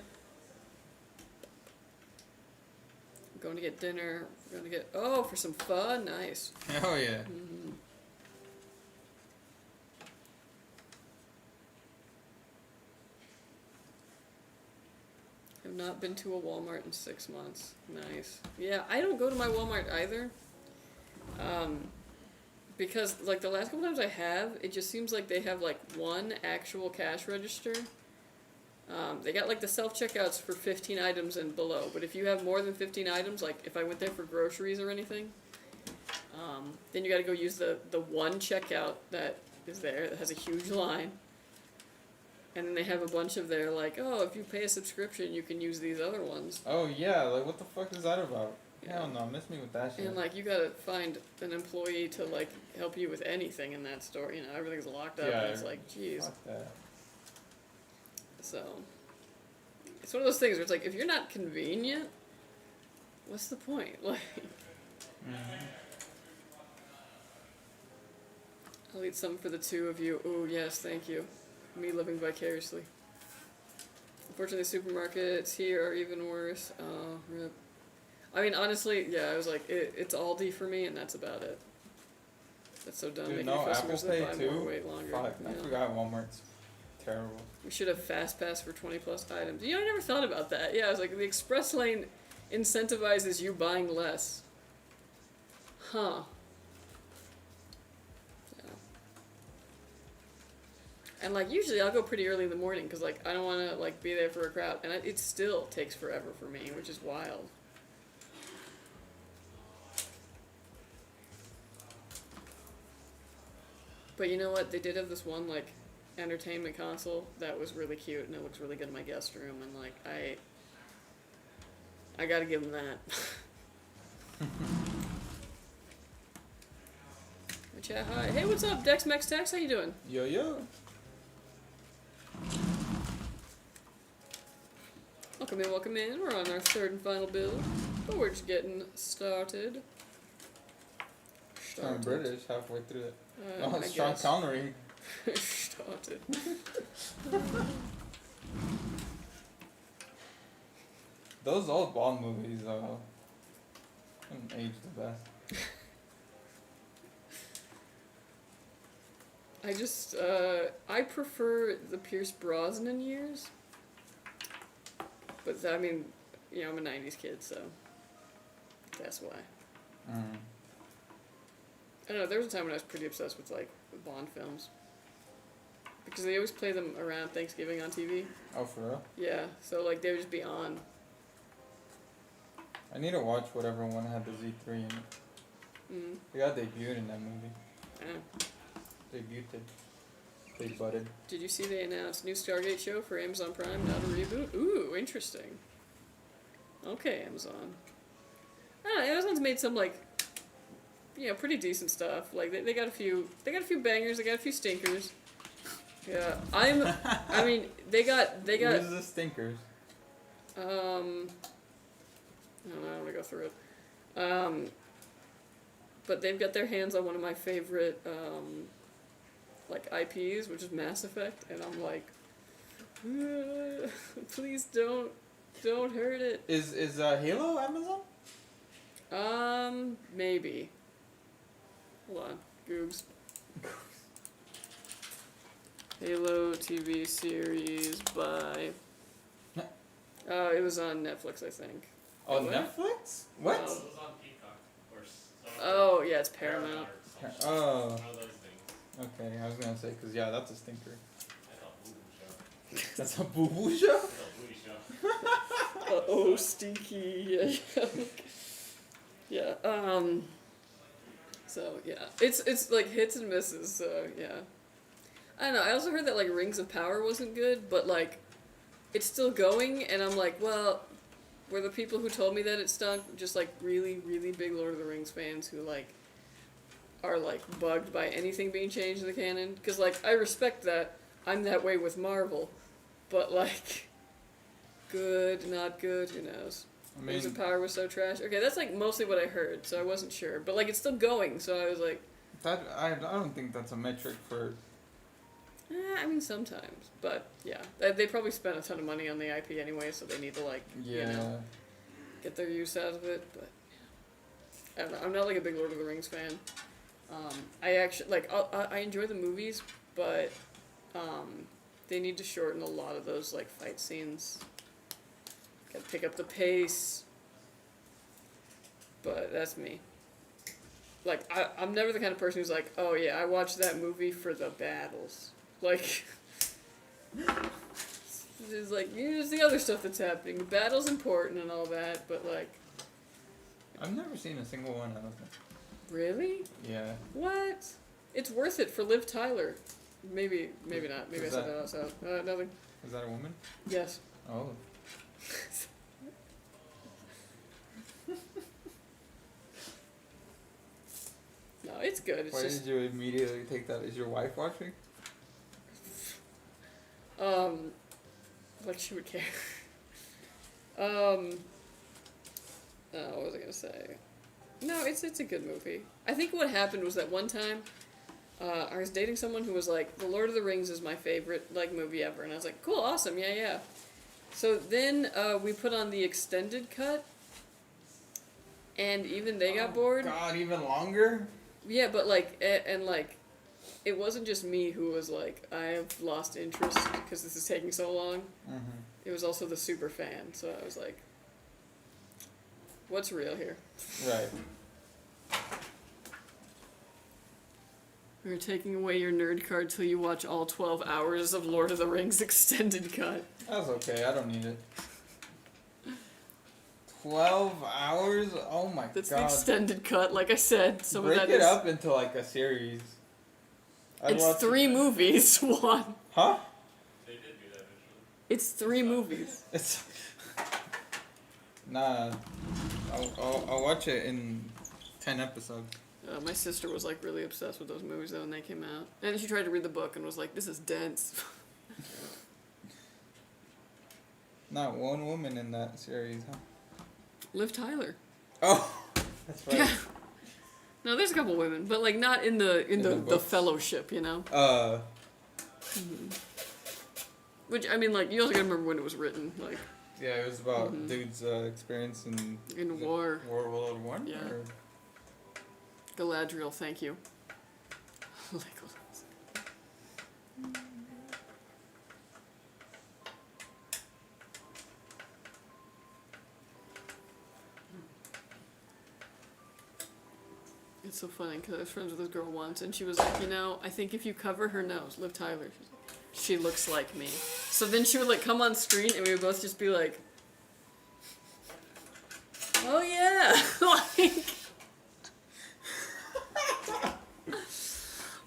Speaker 1: I'm going to get dinner. We're gonna get for some fun. Nice.
Speaker 2: Oh yeah.
Speaker 1: Have not been to a Walmart in 6 months. Nice. Yeah, I don't go to my Walmart either. Because like the last couple times I have, it just seems like they have like one actual cash register. They got like the self-checkouts for 15 items and below, but if you have more than 15 items, like if I went there for groceries or anything, then you gotta go use the one checkout that is there that has a huge line. And then they have a bunch of their like, oh, if you pay a subscription, you can use these other ones.
Speaker 2: Oh yeah, like what the fuck is that about?
Speaker 1: Yeah.
Speaker 2: Hell no, miss me with that shit.
Speaker 1: And like you gotta find an employee to like help you with anything in that store. You know, everything's locked up,
Speaker 2: Yeah,
Speaker 1: and it's like, jeez.
Speaker 2: Fuck that.
Speaker 1: So it's one of those things where it's like, if you're not convenient, what's the point? Like, I'll eat some for the two of you. Oh yes, thank you. Me living vicariously. Unfortunately, supermarkets here are even worse. Oh, rip. I mean, honestly, yeah, I was like, it's Aldi for me, and that's about it. That's so dumb.
Speaker 2: Dude,
Speaker 1: Making
Speaker 2: no,
Speaker 1: customers
Speaker 2: Apple
Speaker 1: that
Speaker 2: Pay
Speaker 1: buy more
Speaker 2: too?
Speaker 1: wait longer.
Speaker 2: Fuck, I
Speaker 1: Yeah.
Speaker 2: forgot Walmart's terrible.
Speaker 1: We should have fast pass for 20 plus items. You know, I never thought about that. Yeah, I was like, the express lane incentivizes you buying less. Huh. Yeah. And like usually I'll go pretty early in the morning because like I don't want to like be there for a crowd, and it still takes forever for me, which is wild. But you know what? They did have this one like entertainment console that was really cute, and it looks really good in my guest room, and like I gotta give them that. Chat, hi. Hey, what's up, Dex Mex Tex? How you doing?
Speaker 2: Yo yo.
Speaker 1: Welcome in, welcome in. We're on our third and final build, but we're just getting started.
Speaker 2: I'm British halfway through it.
Speaker 1: I
Speaker 2: Oh, Sean
Speaker 1: guess.
Speaker 2: Connery.
Speaker 1: Started.
Speaker 2: Those old Bond movies, couldn't age the best.
Speaker 1: I just, I prefer the Pierce Brosnan years. But, I mean, you know, I'm a 90s kid, so that's why.
Speaker 2: Mm.
Speaker 1: I don't know, there was a time when I was pretty obsessed with, like, with Bond films. Because they always play them around Thanksgiving on TV.
Speaker 2: Oh, for real?
Speaker 1: Yeah, so, like, they would just be on.
Speaker 2: I need to watch whatever one had the Z3 in it.
Speaker 1: Mm.
Speaker 2: They got debuted in that movie.
Speaker 1: Yeah.
Speaker 2: Debuted. They butted.
Speaker 1: Did you see they announced new Stargate show for Amazon Prime, not a reboot? Ooh, interesting. Okay, Amazon. I don't know, Amazon's made some, like, you know, pretty decent stuff. Like, they got a few bangers, they got a few stinkers. Yeah, I mean, they got,
Speaker 2: Where's the stinkers?
Speaker 1: I don't know, I don't want to go through it. But they've got their hands on one of my favorite, like, IPs, which is Mass Effect, and I'm like, please don't hurt it.
Speaker 2: Is Halo Amazon?
Speaker 1: Maybe. Hold on, Googs. Halo TV series by... it was on Netflix, I think.
Speaker 2: On
Speaker 1: What?
Speaker 2: Netflix? What?
Speaker 1: Oh.
Speaker 7: It was on Peacock or
Speaker 1: Oh, yeah, it's Paramount.
Speaker 2: Oh.
Speaker 7: One of those things.
Speaker 2: Okay, I was gonna say, cause yeah, that's a stinker.
Speaker 7: That's a boo-boo show.
Speaker 2: That's a boo-boo show?
Speaker 7: That's a booty show.
Speaker 1: Oh, stinky. Yeah. So yeah, it's like hits and misses. So yeah, I don't know. I also heard that like Rings of Power wasn't good, but like it's still going, and I'm like, well, were the people who told me that it stunk just like really, really big Lord of the Rings fans who like are like bugged by anything being changed in the canon? Because like I respect that. I'm that way with Marvel, but like good, not good, who knows?
Speaker 2: I
Speaker 1: Rings of
Speaker 2: mean,
Speaker 1: Power was so trash. Okay, that's like mostly what I heard, so I wasn't sure. But like it's still going, so I was like,
Speaker 2: that I don't think that's a metric for.
Speaker 1: I mean sometimes, but yeah, they probably spent a ton of money on the IP anyway, so they need to like
Speaker 2: Yeah.
Speaker 1: you know, get their use out of it. But I don't know. I'm not like a big Lord of the Rings fan. I actually like. I enjoy the movies, but they need to shorten a lot of those like fight scenes. Gotta pick up the pace. But that's me. Like I'm never the kind of person who's like, oh yeah, I watched that movie for the battles. Like, it's like there's the other stuff that's happening. The battle's important and all that, but like.
Speaker 2: I've never seen a single one. I don't think.
Speaker 1: Really?
Speaker 2: Yeah.
Speaker 1: What? It's worth it for Liv Tyler. Maybe not. Maybe I said that outside. Nothing.
Speaker 2: Is that a woman?
Speaker 1: Yes.
Speaker 2: Oh.
Speaker 1: No, it's good. It's
Speaker 2: Why
Speaker 1: just
Speaker 2: did you immediately take that? Is your wife watching?
Speaker 1: like she would care. What was I gonna say? No, it's a good movie. I think what happened was that one time, I was dating someone who was like, The Lord of the Rings is my favorite like movie ever, and I was like, cool, awesome, yeah. So then we put on the extended cut, and even they got bored.
Speaker 2: God, even longer?
Speaker 1: Yeah, but like, and like, it wasn't just me who was like, I have lost interest because this is taking so long.
Speaker 2: Mm-hmm.
Speaker 1: It was also the super fan, so I was like, what's real here?
Speaker 2: Right.
Speaker 1: We're taking away your nerd card till you watch all 12 hours of Lord of the Rings extended cut.
Speaker 2: That's okay. I don't need it. 12 hours? Oh my
Speaker 1: That's
Speaker 2: god.
Speaker 1: the extended cut, like I said. Some
Speaker 2: Break
Speaker 1: of that
Speaker 2: it
Speaker 1: is.
Speaker 2: up into like a series. I'd
Speaker 1: It's
Speaker 2: watch
Speaker 1: 3 movies. One.
Speaker 2: Huh?
Speaker 7: They did do that eventually.
Speaker 1: It's 3 movies.
Speaker 2: It's. Nah. I'll watch it in 10 episodes.
Speaker 1: My sister was like really obsessed with those movies though when they came out, and she tried to read the book and was like, "This is dense."
Speaker 2: Not one woman in that series, huh?
Speaker 1: Liv Tyler.
Speaker 2: Oh, that's right.
Speaker 1: Yeah. No, there's a couple women, but like not in the
Speaker 2: the
Speaker 1: the
Speaker 2: books.
Speaker 1: Fellowship, you know. Which I mean, like you also gotta remember when it was written, like
Speaker 2: Yeah, it was about dude's experience in
Speaker 1: war.
Speaker 2: World War One.
Speaker 1: Yeah.
Speaker 2: Or?
Speaker 1: Galadriel, thank you. It's so funny because I was friends with this girl once, and she was like, I think if you cover her nose, Liv Tyler, she looks like me. So then she would like come on screen, and we would both just be like, "Oh yeah," like.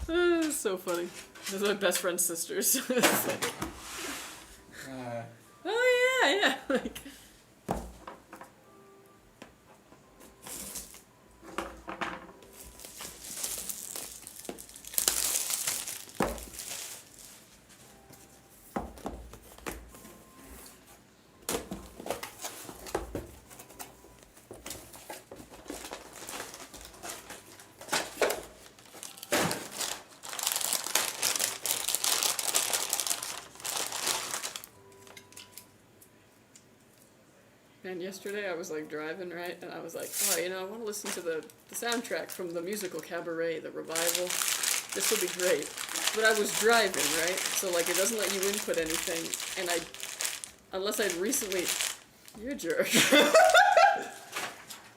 Speaker 1: It's so funny. Those are my best friend's sisters. It's like, oh yeah, like. And yesterday I was like driving, right? And I was like, oh, I want to listen to the soundtrack from the musical Cabaret, the revival. This will be great. But I was driving, right? So like it doesn't let you input anything. And unless I'd recently, you're a jerk.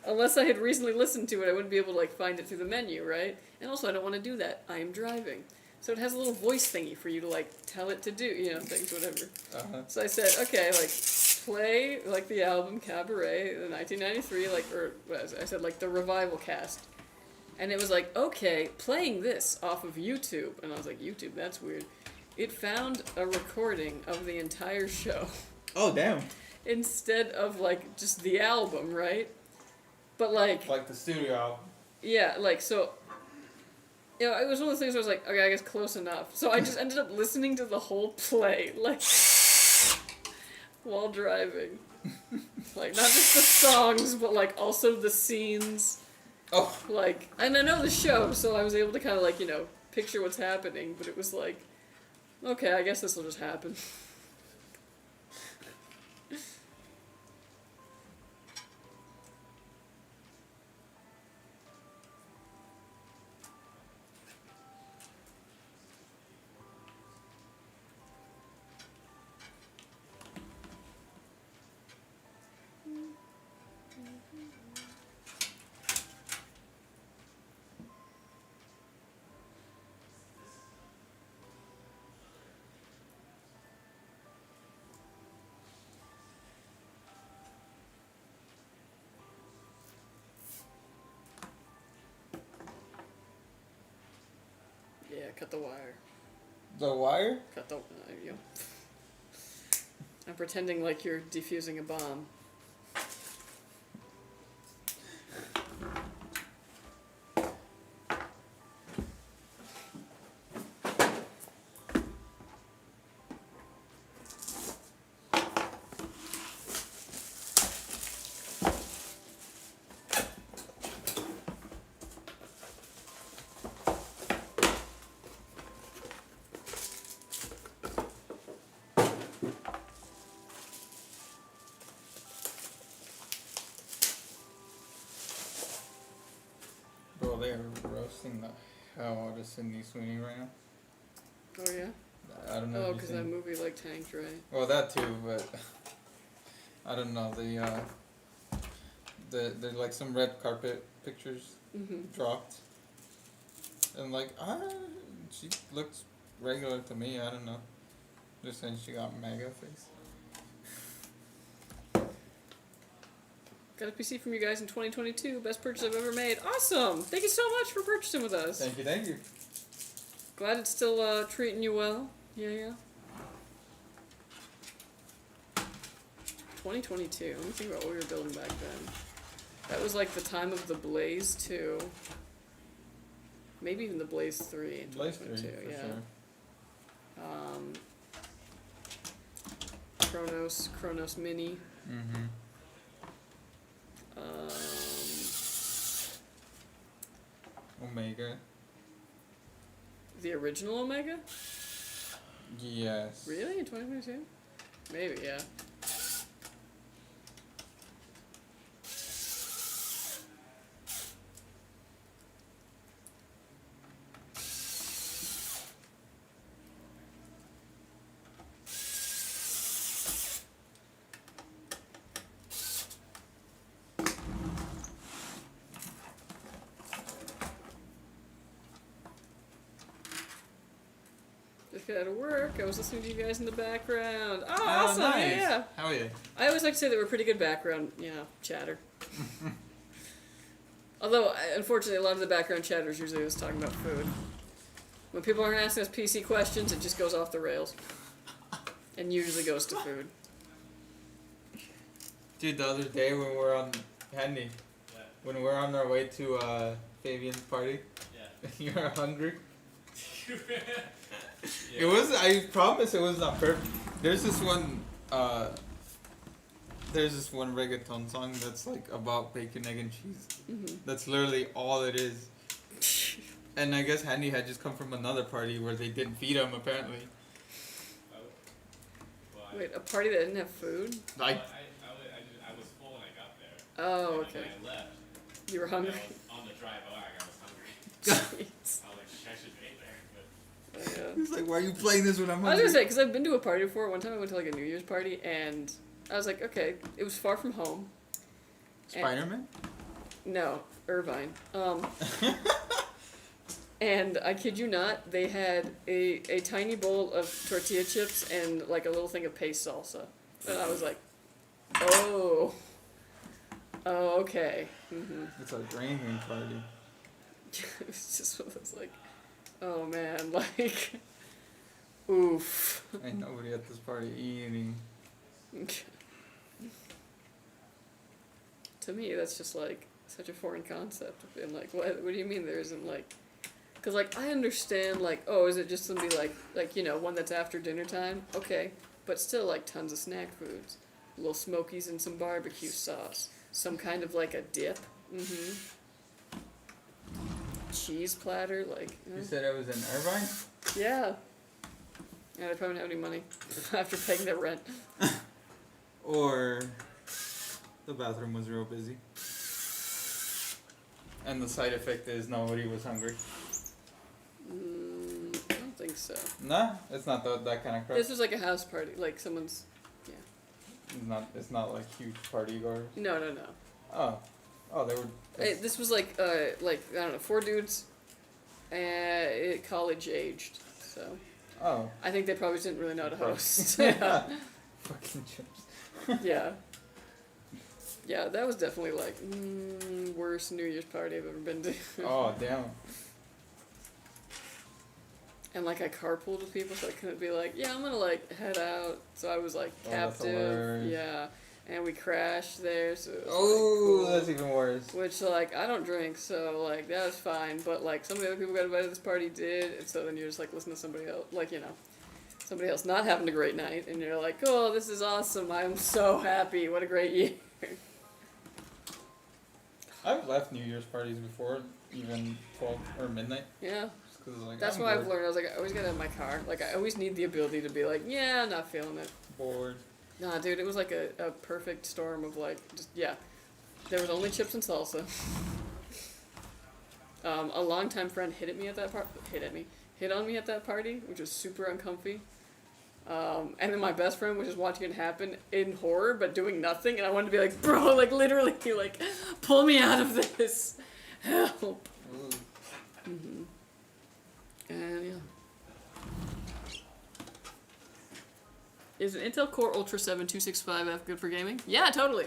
Speaker 1: Unless I had recently listened to it, I wouldn't be able to like find it through the menu, right? And also I don't want to do that. I am driving. So it has a little voice thingy for you to like tell it to do, things, whatever.
Speaker 2: Uh-huh.
Speaker 1: So I said, okay, like play like the album Cabaret, the 1993, I said like the revival cast. And it was like, okay, playing this off of YouTube. And I was like, YouTube, that's weird. It found a recording of the entire show.
Speaker 2: Oh, damn.
Speaker 1: Instead of like just the album, right? But like
Speaker 2: the studio album.
Speaker 1: yeah, like so it was one of those things where I was like, okay, I guess close enough. So I just ended up listening to the whole play, like while driving. Like not just the songs, but like also the scenes.
Speaker 2: Oh.
Speaker 1: Like, and I know the show, so I was able to kind of like, picture what's happening, but it was like, okay, I guess this will just happen. cut the wire.
Speaker 2: The wire?
Speaker 1: Cut the. There you go. I'm pretending like you're defusing a bomb.
Speaker 2: Bro, they are roasting the hell out of Sydney Sweeney right now.
Speaker 1: Oh yeah.
Speaker 2: I don't know.
Speaker 1: Oh,
Speaker 2: if you've
Speaker 1: because
Speaker 2: seen-
Speaker 1: that movie like tanked, right?
Speaker 2: Well, that too, but I don't know. The like some red carpet pictures
Speaker 1: Mm-hmm.
Speaker 2: dropped, and like she looks regular to me. I don't know. Just saying she got mega face.
Speaker 1: Got a PC from you guys in 2022. Best purchase I've ever made. Awesome! Thank you so much for purchasing with us.
Speaker 2: Thank you, thank you.
Speaker 1: Glad it's still treating you well. Yeah, yeah. 2022. Let me think about what we were building back then. That was like the time of the Blaze 2. Maybe even the Blaze 3 in
Speaker 2: Blaze 3
Speaker 1: 2022.
Speaker 2: for
Speaker 1: Yeah.
Speaker 2: sure.
Speaker 1: Chronos Mini.
Speaker 2: Mm-hmm. Omega.
Speaker 1: The original Omega?
Speaker 2: Yes.
Speaker 1: Really? In 2022? Maybe, yeah. Just got out of work. I was listening to you guys in the background. Oh, awesome!
Speaker 2: Nice.
Speaker 1: Yeah.
Speaker 2: Hell yeah.
Speaker 1: I always like to say that we're pretty good background, chatter. Although, unfortunately, a lot of the background chatter is usually us talking about food. When people aren't asking us PC questions, it just goes off the rails. And usually goes to food.
Speaker 2: Dude, the other day when we were on Handy,
Speaker 7: Yeah.
Speaker 2: when we were on our way to Fabian's party,
Speaker 7: Yeah.
Speaker 2: you were hungry.
Speaker 7: Yeah.
Speaker 2: It was. I promise it was not perfect. There's this one reggaeton song that's like about bacon, egg, and cheese.
Speaker 1: Mm-hmm.
Speaker 2: That's literally all it is. And I guess Handy had just come from another party where they didn't feed him apparently.
Speaker 7: Well,
Speaker 1: Wait, a party that didn't have food?
Speaker 2: Like
Speaker 7: I was full when I got there.
Speaker 1: Oh,
Speaker 7: And
Speaker 1: okay.
Speaker 7: when I left,
Speaker 1: You were hungry?
Speaker 7: on the drive back, I was hungry.
Speaker 1: Jeez.
Speaker 7: I was like, I should have ate there. But
Speaker 1: Yeah.
Speaker 2: he's like, why are you playing this when I'm
Speaker 1: I was
Speaker 2: hungry?
Speaker 1: gonna say, because I've been to a party before. One time I went to like a New Year's party, and I was like, okay, it was far from home.
Speaker 2: Spider-Man?
Speaker 1: No, Irvine. And I kid you not, they had a tiny bowl of tortilla chips and like a little thing of paste salsa. And I was like, oh, okay. Mm-hmm.
Speaker 2: It's a drinking party.
Speaker 1: It was just one of those like, oh man, like, oof.
Speaker 2: Ain't nobody at this party eating.
Speaker 1: To me, that's just like such a foreign concept. And like, what do you mean there isn't like? Because like I understand like, oh, is it just gonna be like one that's after dinner time? Okay, but still like tons of snack foods, little smokies and some barbecue sauce, some kind of like a dip. Mm-hmm. Cheese platter, like.
Speaker 2: You said it was in Irvine?
Speaker 1: Yeah. Yeah, they probably don't have any money after paying their rent.
Speaker 2: Or the bathroom was real busy. And the side effect is nobody was hungry.
Speaker 1: I don't think so.
Speaker 2: Nah, it's not that kind of crap.
Speaker 1: This was like a house party, like someone's.
Speaker 2: It's not like huge party goers.
Speaker 1: No.
Speaker 2: Oh, they were.
Speaker 1: This was like I don't know, 4 dudes, college aged. So
Speaker 2: Oh.
Speaker 1: I think they probably didn't really know how to host. Yeah.
Speaker 2: Fucking chips.
Speaker 1: Yeah. Yeah, that was definitely like worst New Year's party I've ever been to.
Speaker 2: Oh damn.
Speaker 1: and like I carpooled with people, so I couldn't be like, yeah, I'm gonna like head out. So I was like
Speaker 2: Oh, that's
Speaker 1: captive.
Speaker 2: hilarious.
Speaker 1: Yeah, and we crashed there. So it was,
Speaker 2: Oh,
Speaker 1: like, cool.
Speaker 2: that's even worse.
Speaker 1: Which like I don't drink, so like that was fine. But like some of the other people got invited to this party did, and so then you're just like listening to somebody else, like somebody else not having a great night, and you're like, oh, this is awesome. I'm so happy. What a great year.
Speaker 2: I've left New Year's parties before, even 12 or midnight.
Speaker 1: Yeah.
Speaker 2: Just 'cause, like,
Speaker 1: That's
Speaker 2: I'm
Speaker 1: why
Speaker 2: bored.
Speaker 1: I've learned. I was like, I always gotta have my car. Like, I always need the ability to be like, yeah, I'm not feeling it.
Speaker 2: Bored.
Speaker 1: Nah, dude, it was like a perfect storm of like, just, yeah. There was only chips and salsa. A longtime friend hit on me at that party, which was super uncomfy. And then my best friend was just watching it happen in horror, but doing nothing, and I wanted to be like, bro, like, literally, like, pull me out of this. Help.
Speaker 2: Ooh.
Speaker 1: Mm-hmm. And yeah. Is an Intel Core Ultra 7 265F good for gaming? Yeah, totally.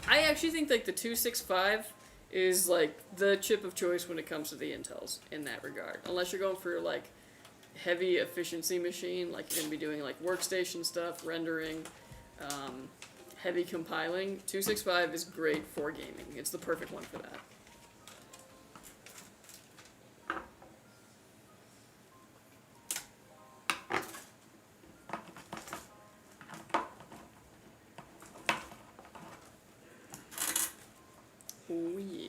Speaker 1: I actually think like the 265 is like the chip of choice when it comes to the Intels in that regard. Unless you're going for like heavy efficiency machine, like you're gonna be doing like workstation stuff, rendering, heavy compiling. 265 is great for gaming. It's the perfect one for that. Oh yeah.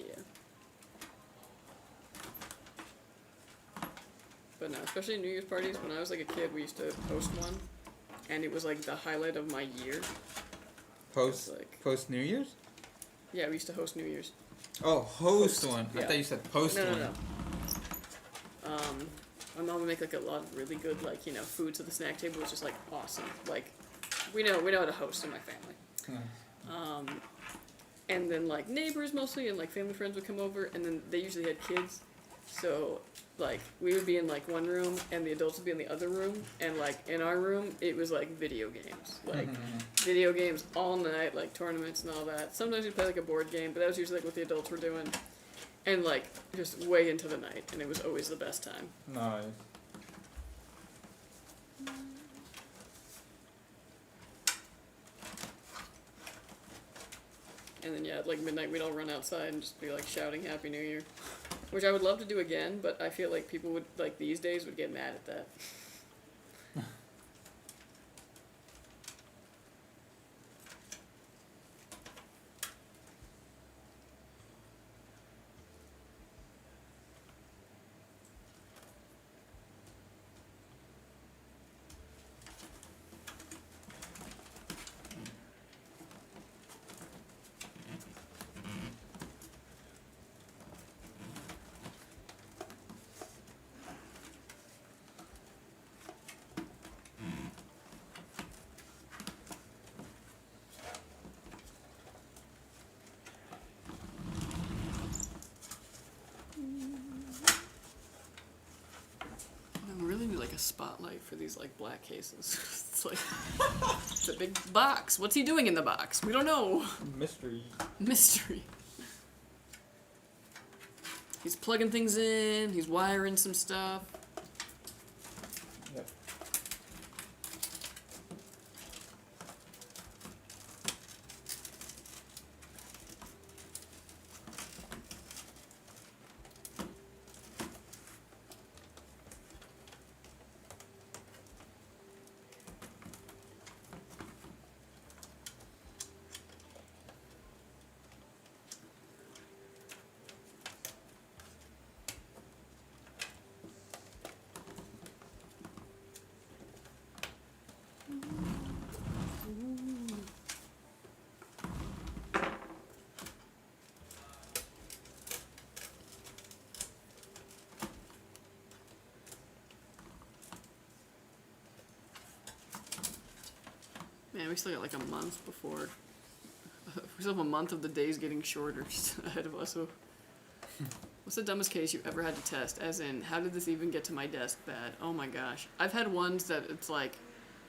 Speaker 1: But no, especially New Year's parties. When I was like a kid, we used to host one, and it was like the highlight of my year.
Speaker 2: Post
Speaker 1: Like,
Speaker 2: post New Year's?
Speaker 1: yeah, we used to host New Year's.
Speaker 2: Oh, host one. I
Speaker 1: yeah.
Speaker 2: thought you said post
Speaker 1: No,
Speaker 2: one.
Speaker 1: no, no. My mom would make like a lot of really good like food, so the snack table was just like awesome. Like, we know how to host in my family.
Speaker 2: Nice.
Speaker 1: And then like neighbors mostly and like family friends would come over, and then they usually had kids, so like we would be in like one room and the adults would be in the other room, and like in our room it was like video games, like video games all night, like tournaments and all that. Sometimes we'd play like a board game, but that was usually like what the adults were doing, and like just way into the night, and it was always the best time.
Speaker 2: Nice.
Speaker 1: And then yeah, at like midnight we'd all run outside and just be like shouting Happy New Year. Which I would love to do again, but I feel like people would like these days would get mad at that. I really need like a spotlight for these like black cases. It's like it's a big box. What's he doing in the box? We don't know.
Speaker 2: Mystery.
Speaker 1: Mystery. He's plugging things in. He's wiring some stuff.
Speaker 2: Yep.
Speaker 1: Man, we still got like a month before. We still have a month of the days getting shorter ahead of us. So, what's the dumbest case you ever had to test? As in, how did this even get to my desk bad? Oh my gosh. I've had ones that it's like,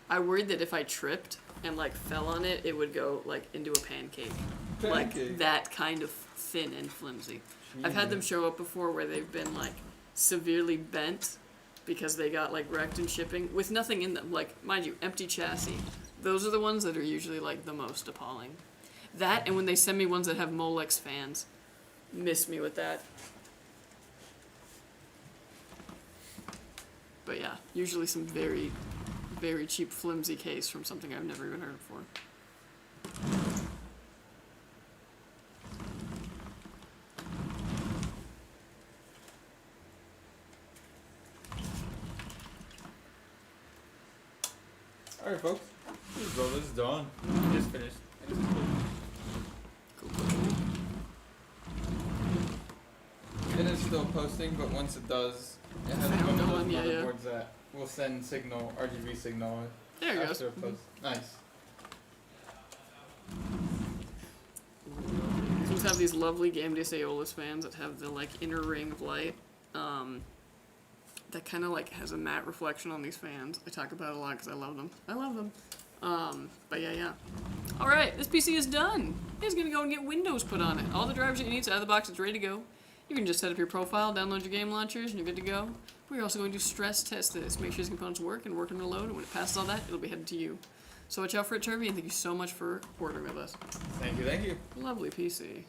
Speaker 1: I worried that if I tripped and like fell on it, it would go like into a pancake. Like
Speaker 2: Pancake.
Speaker 1: that kind of thin and flimsy. I've had them show up before where they've been like severely bent because they got like wrecked in shipping with nothing in them. Like, mind you, empty chassis. Those are the ones that are usually like the most appalling. That, and when they send me ones that have Molex fans, miss me with that. But yeah, usually some very, very cheap flimsy case from something I've never even heard before.
Speaker 2: Alright, folks. This build is done.
Speaker 3: Just finished.
Speaker 1: Cool.
Speaker 2: It is still posting, but once it does, it has
Speaker 1: Found
Speaker 2: one of those
Speaker 1: one, yeah, yeah.
Speaker 2: motherboards that will send signal, RGB signal
Speaker 1: There it goes.
Speaker 2: after it posts. Nice.
Speaker 1: These ones have these lovely Gamdias Aeolus fans that have the like inner ring of light. That kind of like has a matte reflection on these fans. I talk about it a lot because I love them. I love them. But yeah. All right, this PC is done. It's gonna go and get Windows put on it. All the drivers that you need, it's out of the box. It's ready to go. You can just set up your profile, download your game launchers, and you're good to go. We're also going to stress test this, make sure these components work and work under load. And when it passes all that, it'll be headed to you. So watch out for it, Tury, and thank you so much for ordering with us.
Speaker 2: Thank you, thank you.
Speaker 1: Lovely PC.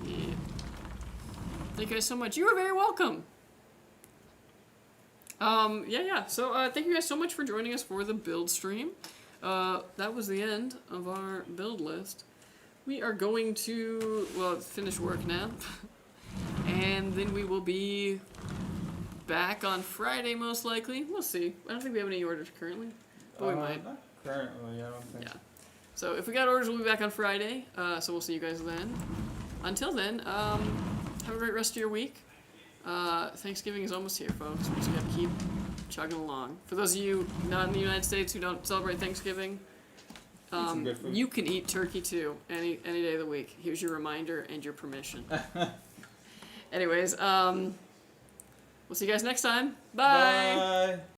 Speaker 1: Yeah. Thank you guys so much. You are very welcome. Yeah. So, thank you guys so much for joining us for the build stream. That was the end of our build list. We are going to, well, finish work now. And then we will be back on Friday, most likely. We'll see. I don't think we have any orders currently. But we might.
Speaker 2: Not currently, I don't think.
Speaker 1: Yeah. So if we got orders, we'll be back on Friday. So we'll see you guys then. Until then, have a great rest of your week. Thanksgiving is almost here, folks. We just gotta keep chugging along. For those of you not in the United States who don't celebrate Thanksgiving,
Speaker 2: some good food.
Speaker 1: you can eat turkey too any day of the week. Here's your reminder and your permission. Anyways, we'll see you guys next time. Bye.
Speaker 2: Bye.